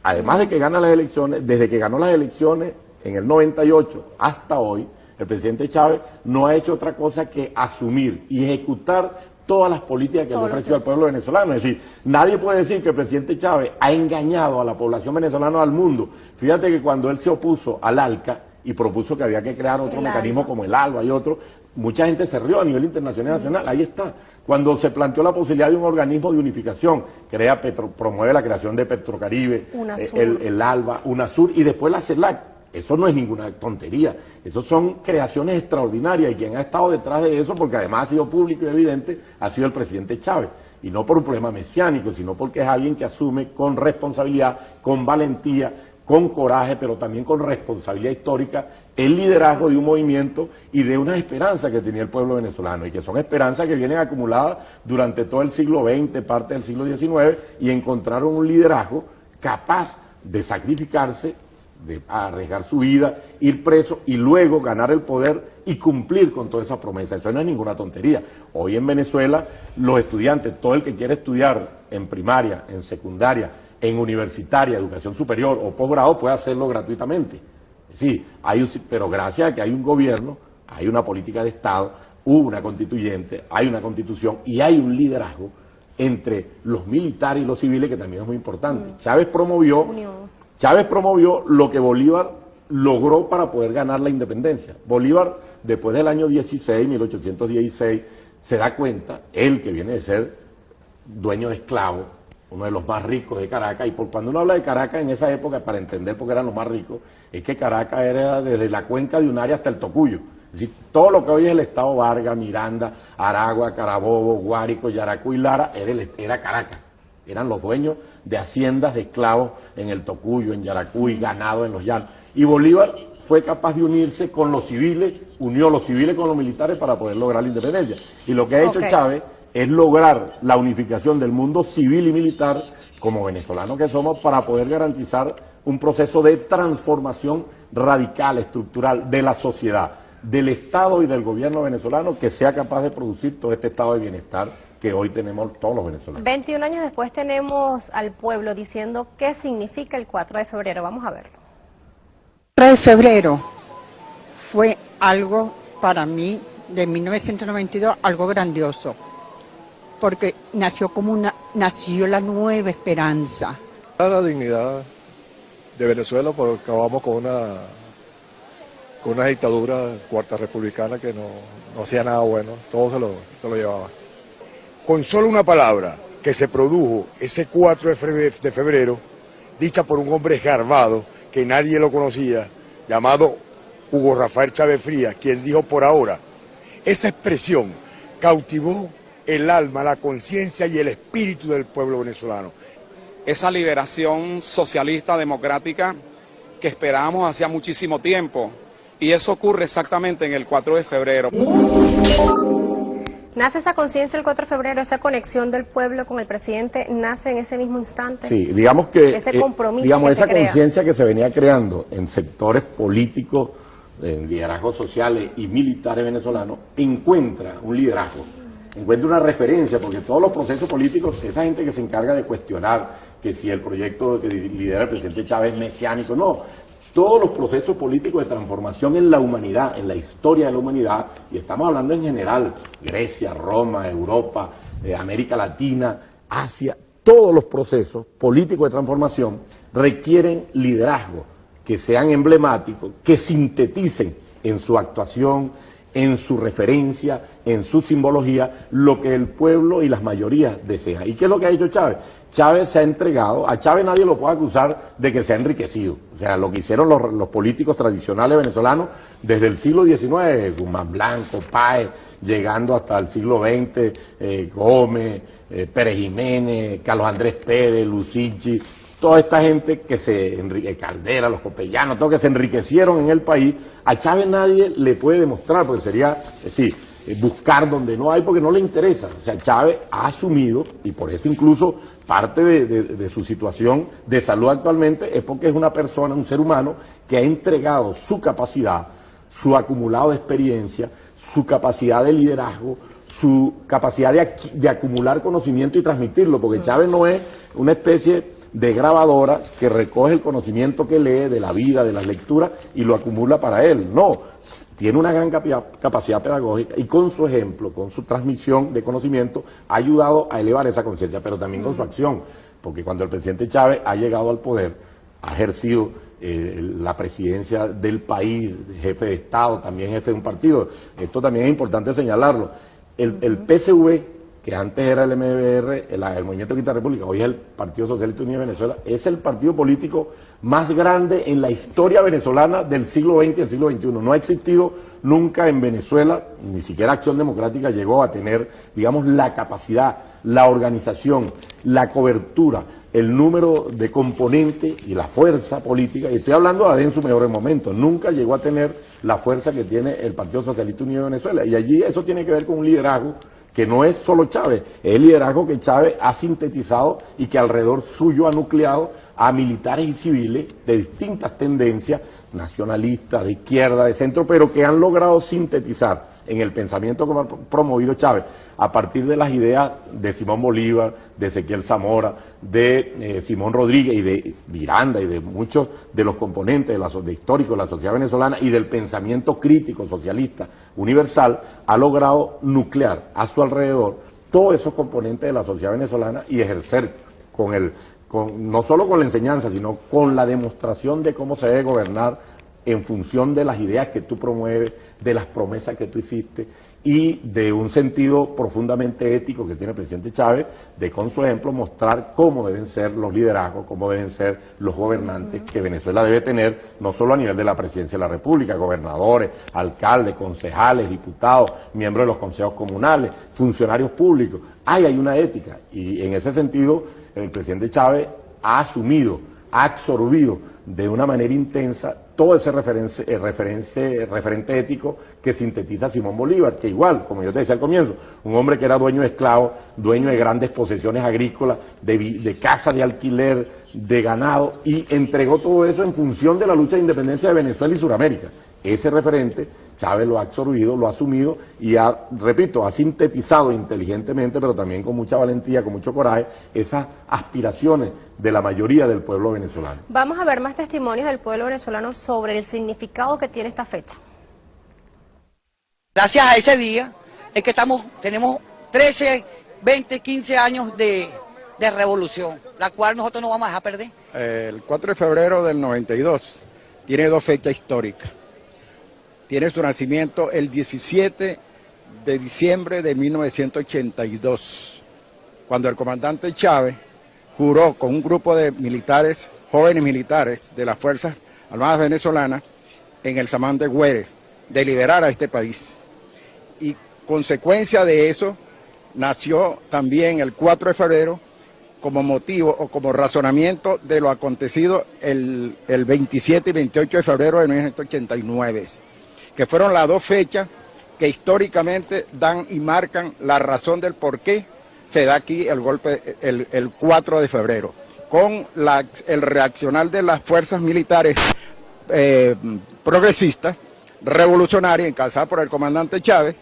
Además de que gana las elecciones, desde que ganó las elecciones en el 98 hasta hoy, el presidente Chávez no ha hecho otra cosa que asumir y ejecutar todas las políticas que le ofreció al pueblo venezolano. Es decir, nadie puede decir que el presidente Chávez ha engañado a la población venezolana, al mundo. Fíjate que cuando él se opuso al ALCA y propuso que había que crear otro mecanismo como el ALBA y otro, mucha gente se rió a nivel internacional y nacional. Ahí está. Cuando se planteó la posibilidad de un organismo de unificación, promueve la creación de Petrocaribe, el ALBA, UNASUR y después la CELAC. Eso no es ninguna tontería, eso son creaciones extraordinarias, y quien ha estado detrás de eso, porque además ha sido público y evidente, ha sido el presidente Chávez. Y no por un problema mesiánico, sino porque es alguien que asume con responsabilidad, con valentía, con coraje, pero también con responsabilidad histórica, el liderazgo de un movimiento y de una esperanza que tenía el pueblo venezolano, y que son esperanzas que vienen acumuladas durante todo el siglo XX, parte del siglo XIX, y encontraron un liderazgo capaz de sacrificarse, de arriesgar su vida, ir preso y luego ganar el poder y cumplir con todas esas promesas. Eso no es ninguna tontería. Hoy en Venezuela, los estudiantes, todo el que quiere estudiar en primaria, en secundaria, en universitaria, educación superior o posgrado, puede hacerlo gratuitamente. Sí, pero gracias a que hay un gobierno, hay una política de Estado, hubo una constituyente, hay una constitución y hay un liderazgo entre los militares y los civiles, que también es muy importante. Chávez promovió lo que Bolívar logró para poder ganar la independencia. Bolívar, después del año 1816, se da cuenta, él que viene de ser dueño de esclavos, uno de los más ricos de Caracas, y cuando uno habla de Caracas en esa época, para entender por qué eran los más ricos, es que Caracas era desde la cuenca de Unare hasta el Tocuyo. Es decir, todo lo que hoy es el estado Vargas, Miranda, Aragua, Carabobo, Guárico, Yaracuy, Lara, era Caracas. Eran los dueños de haciendas de esclavos en el Tocuyo, en Yaracuy, ganado en los llanos. Y Bolívar fue capaz de unirse con los civiles, unió los civiles con los militares para poder lograr la independencia. Y lo que ha hecho Chávez es lograr la unificación del mundo civil y militar, como venezolanos que somos, para poder garantizar un proceso de transformación radical, estructural de la sociedad, del Estado y del gobierno venezolano, que sea capaz de producir todo este estado de bienestar que hoy tenemos todos los venezolanos. 21 años después tenemos al pueblo diciendo qué significa el 4 de febrero. Vamos a verlo. El 4 de febrero fue algo para mí, de 1992, algo grandioso, porque nació la nueva esperanza. La dignidad de Venezuela, porque acabamos con una dictadura cuarta republicana que no hacía nada bueno, todo se lo llevaba. Con solo una palabra que se produjo ese 4 de febrero, dicha por un hombre esgarbado que nadie lo conocía, llamado Hugo Rafael Chávez Frías, quien dijo por ahora, esa expresión cautivó el alma, la conciencia y el espíritu del pueblo venezolano. Esa liberación socialista democrática que esperábamos hacía muchísimo tiempo, y eso ocurre exactamente en el 4 de febrero. ¿Nace esa conciencia el 4 de febrero, esa conexión del pueblo con el presidente, nace en ese mismo instante? Sí, digamos que ese compromiso esa conciencia que se venía creando en sectores políticos, en liderazgos sociales y militares venezolanos, encuentra un liderazgo, encuentra una referencia, porque todos los procesos políticos, esa gente que se encarga de cuestionar que si el proyecto que lidera el presidente Chávez es mesiánico, no. Todos los procesos políticos de transformación en la humanidad, en la historia de la humanidad, y estamos hablando en general, Grecia, Roma, Europa, América Latina, Asia, todos los procesos políticos de transformación requieren liderazgo, que sean emblemáticos, que sinteticen en su actuación, en su referencia, en su simbología, lo que el pueblo y las mayorías desean. ¿Y qué es lo que ha hecho Chávez? Chávez se ha entregado, a Chávez nadie lo puede acusar de que se ha enriquecido. O sea, lo que hicieron los políticos tradicionales venezolanos desde el siglo XIX, Guzmán Blanco, Páez, llegando hasta el siglo XX, Gómez, Pérez Jiménez, Carlos Andrés Pérez, Lucinchi, toda esta gente que Caldera, los copellanos, todos que se enriquecieron en el país, a Chávez nadie le puede demostrar, porque sería, sí, buscar donde no hay, porque no le interesa. O sea, Chávez ha asumido, y por eso incluso parte de su situación de salud actualmente es porque es una persona, un ser humano, que ha entregado su capacidad, su acumulado de experiencia, su capacidad de liderazgo, su capacidad de acumular conocimiento y transmitirlo, porque Chávez no es una especie de grabadora que recoge el conocimiento que lee de la vida, de las lecturas y lo acumula para él. No, tiene una gran capacidad pedagógica y con su ejemplo, con su transmisión de conocimiento, ha ayudado a elevar esa conciencia, pero también con su acción, porque cuando el presidente Chávez ha llegado al poder, ha ejercido la presidencia del país, jefe de Estado, también jefe de un partido. Esto también es importante señalarlo. El PSV, que antes era el MBR, el Movimiento Quinta República, hoy es el Partido Socialista Unido de Venezuela, es el partido político más grande en la historia venezolana del siglo XX y del siglo XXI. No ha existido nunca en Venezuela, ni siquiera Acción Democrática llegó a tener, digamos, la capacidad, la organización, la cobertura, el número de componentes y la fuerza política, y estoy hablando de en su mejor momento, nunca llegó a tener la fuerza que tiene el Partido Socialista Unido de Venezuela, y allí eso tiene que ver con un liderazgo que no es solo Chávez, es el liderazgo que Chávez ha sintetizado y que alrededor suyo ha nucleado a militares y civiles de distintas tendencias, nacionalistas, de izquierda, de centro, pero que han logrado sintetizar en el pensamiento que ha promovido Chávez, a partir de las ideas de Simón Bolívar, de Ezequiel Zamora, de Simón Rodríguez y de Miranda y de muchos de los componentes de históricos de la sociedad venezolana y del pensamiento crítico socialista universal, ha logrado nuclear a su alrededor todos esos componentes de la sociedad venezolana y ejercer no solo con la enseñanza, sino con la demostración de cómo se debe gobernar en función de las ideas que tú promueves, de las promesas que tú hiciste y de un sentido profundamente ético que tiene el presidente Chávez, de con su ejemplo mostrar cómo deben ser los liderazgos, cómo deben ser los gobernantes que Venezuela debe tener, no solo a nivel de la presidencia de la República, gobernadores, alcaldes, concejales, diputados, miembros de los consejos comunales, funcionarios públicos. Hay una ética y en ese sentido el presidente Chávez ha asumido, ha absorbido de una manera intensa todo ese referente ético que sintetiza Simón Bolívar, que igual, como yo te decía al comienzo, un hombre que era dueño de esclavos, dueño de grandes posesiones agrícolas, de casas de alquiler, de ganado, y entregó todo eso en función de la lucha de independencia de Venezuela y Sudamérica. Ese referente Chávez lo ha absorbido, lo ha asumido y ha sintetizado inteligentemente, pero también con mucha valentía, con mucho coraje, esas aspiraciones de la mayoría del pueblo venezolano. Vamos a ver más testimonios del pueblo venezolano sobre el significado que tiene esta fecha. Gracias a ese día es que tenemos 13, 20, 15 años de revolución, la cual nosotros no vamos a dejar perder. El 4 de febrero del 92 tiene dos fechas históricas. Tiene su nacimiento el 17 de diciembre de 1982, cuando el comandante Chávez juró con un grupo de militares, jóvenes militares de las Fuerzas Armadas Venezolanas, en el Samán de Güere, de liberar a este país. Y consecuencia de eso, nació también el 4 de febrero como motivo o como razonamiento de lo acontecido el 27 y 28 de febrero de 1989. Que fueron las dos fechas que históricamente dan y marcan la razón del por qué se da aquí el golpe el 4 de febrero, con el reaccionar de las fuerzas militares progresistas, revolucionarias, encabezadas por el comandante Chávez,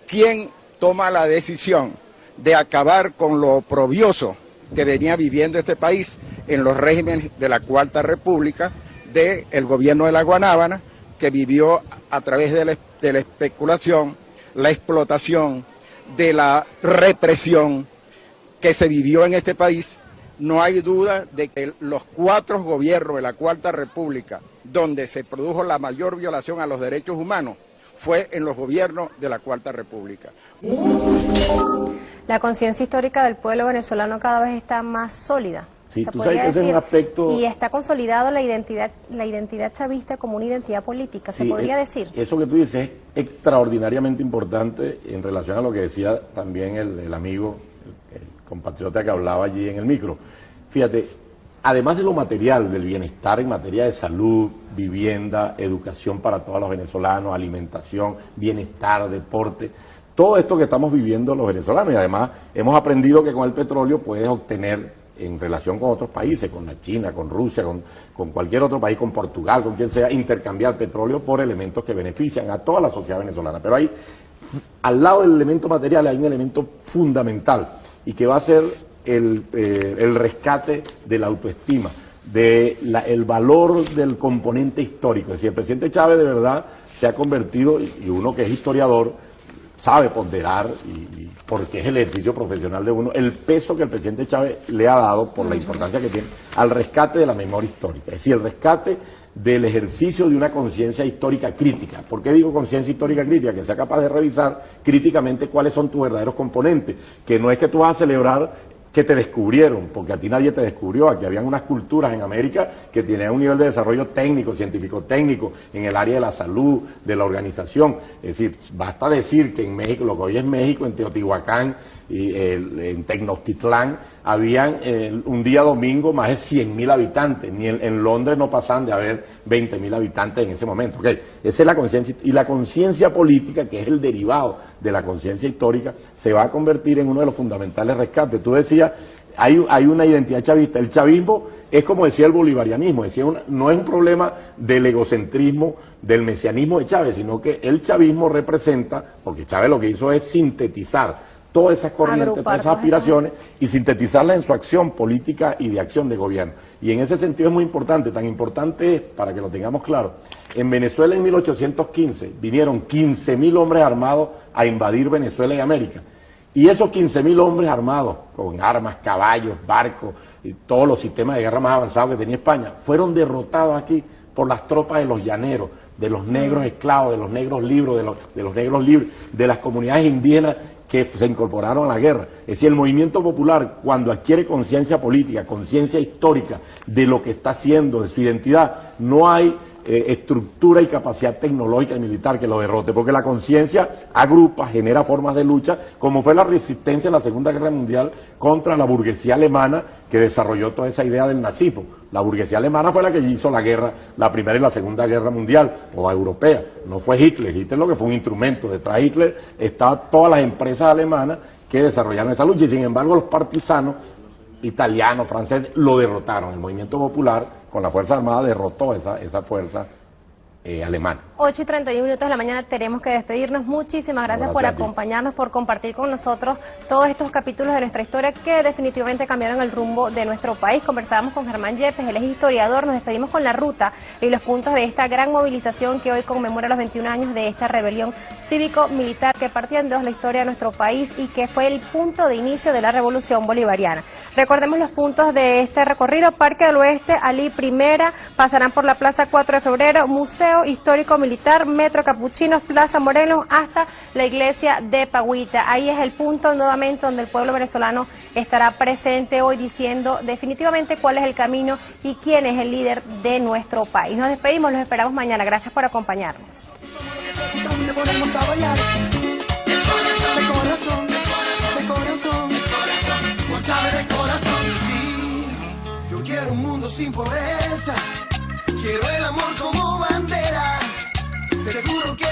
quien toma la decisión de acabar con lo oprobioso que venía viviendo este país en los regímenes de la Cuarta República, del gobierno de la Guanábana, que vivió a través de la especulación, la explotación, de la represión que se vivió en este país. No hay duda de que los 4 gobiernos de la Cuarta República, donde se produjo la mayor violación a los derechos humanos, fue en los gobiernos de la Cuarta República. La conciencia histórica del pueblo venezolano cada vez está más sólida. Sí, tú sabes que ese es un aspecto... Y está consolidado la identidad chavista como una identidad política, se podría decir. Eso que tú dices es extraordinariamente importante en relación a lo que decía también el amigo, el compatriota que hablaba allí en el micro. Fíjate, además de lo material, del bienestar en materia de salud, vivienda, educación para todos los venezolanos, alimentación, bienestar, deporte, todo esto que estamos viviendo los venezolanos, y además hemos aprendido que con el petróleo puedes obtener, en relación con otros países, con la China, con Rusia, con cualquier otro país, con Portugal, con quien sea, intercambiar petróleo por elementos que benefician a toda la sociedad venezolana. Pero ahí, al lado del elemento material, hay un elemento fundamental, y que va a ser el rescate de la autoestima, el valor del componente histórico. Es decir, el presidente Chávez de verdad se ha convertido, y uno que es historiador sabe ponderar, y porque es el ejercicio profesional de uno, el peso que el presidente Chávez le ha dado, por la importancia que tiene, al rescate de la memoria histórica. Es decir, el rescate del ejercicio de una conciencia histórica crítica. ¿Por qué digo conciencia histórica crítica? Que sea capaz de revisar críticamente cuáles son tus verdaderos componentes, que no es que tú vas a celebrar que te descubrieron, porque a ti nadie te descubrió. Aquí habían unas culturas en América que tenían un nivel de desarrollo técnico, científico-técnico, en el área de la salud, de la organización. Es decir, basta decir que en México, lo que hoy es México, en Teotihuacán y en Tenochtitlán, habían un día domingo más de 100.000 habitantes. Ni en Londres no pasan de haber 20.000 habitantes en ese momento. Okay. Esa es la conciencia. Y la conciencia política, que es el derivado de la conciencia histórica, se va a convertir en uno de los fundamentales rescates. Tú decías, hay una identidad chavista. El chavismo es como decía el bolivarianismo, no es un problema del egocentrismo, del mesianismo de Chávez, sino que el chavismo representa, porque Chávez lo que hizo es sintetizar todas esas corrientes, todas esas aspiraciones, y sintetizarlas en su acción política y de acción de gobierno. Y en ese sentido es muy importante, tan importante es, para que lo tengamos claro, en Venezuela en 1815 vinieron 15.000 hombres armados a invadir Venezuela y América. Y esos 15.000 hombres armados, con armas, caballos, barcos, y todos los sistemas de guerra más avanzados que tenía España, fueron derrotados aquí por las tropas de los llaneros, de los negros esclavos, de los negros libres, de los negros libres, de las comunidades indígenas que se incorporaron a la guerra. Es decir, el movimiento popular, cuando adquiere conciencia política, conciencia histórica de lo que está haciendo, de su identidad, no hay estructura y capacidad tecnológica y militar que lo derrote, porque la conciencia agrupa, genera formas de lucha, como fue la resistencia en la Segunda Guerra Mundial contra la burguesía alemana, que desarrolló toda esa idea del nazismo. La burguesía alemana fue la que hizo la guerra, la Primera y la Segunda Guerra Mundial, o europea, no fue Hitler. Hitler lo que fue un instrumento. Detrás de Hitler estaban todas las empresas alemanas que desarrollaron esa lucha, y sin embargo los partisanos italianos, franceses, lo derrotaron. El movimiento popular con la Fuerza Armada derrotó esa fuerza alemana. 8:31 de la mañana, tenemos que despedirnos. Muchísimas gracias por acompañarnos, por compartir con nosotros todos estos capítulos de nuestra historia que definitivamente cambiaron el rumbo de nuestro país. Conversábamos con Germán Yepes, él es historiador. Nos despedimos con la ruta y los puntos de esta gran movilización que hoy conmemora los 21 años de esta rebelión cívico-militar que partía en dos la historia de nuestro país y que fue el punto de inicio de la revolución bolivariana. Recordemos los puntos de este recorrido: Parque del Oeste, Alí Primera, pasarán por la Plaza 4 de Febrero, Museo Histórico Militar, Metro Capuchinos, Plaza Morelos, hasta la iglesia de Pagüita. Ahí es el punto nuevamente donde el pueblo venezolano estará presente hoy, diciendo definitivamente cuál es el camino y quién es el líder de nuestro país. Nos despedimos, los esperamos mañana. Gracias por acompañarnos. Yo quiero un mundo sin pobreza, quiero el amor como bandera, te juro que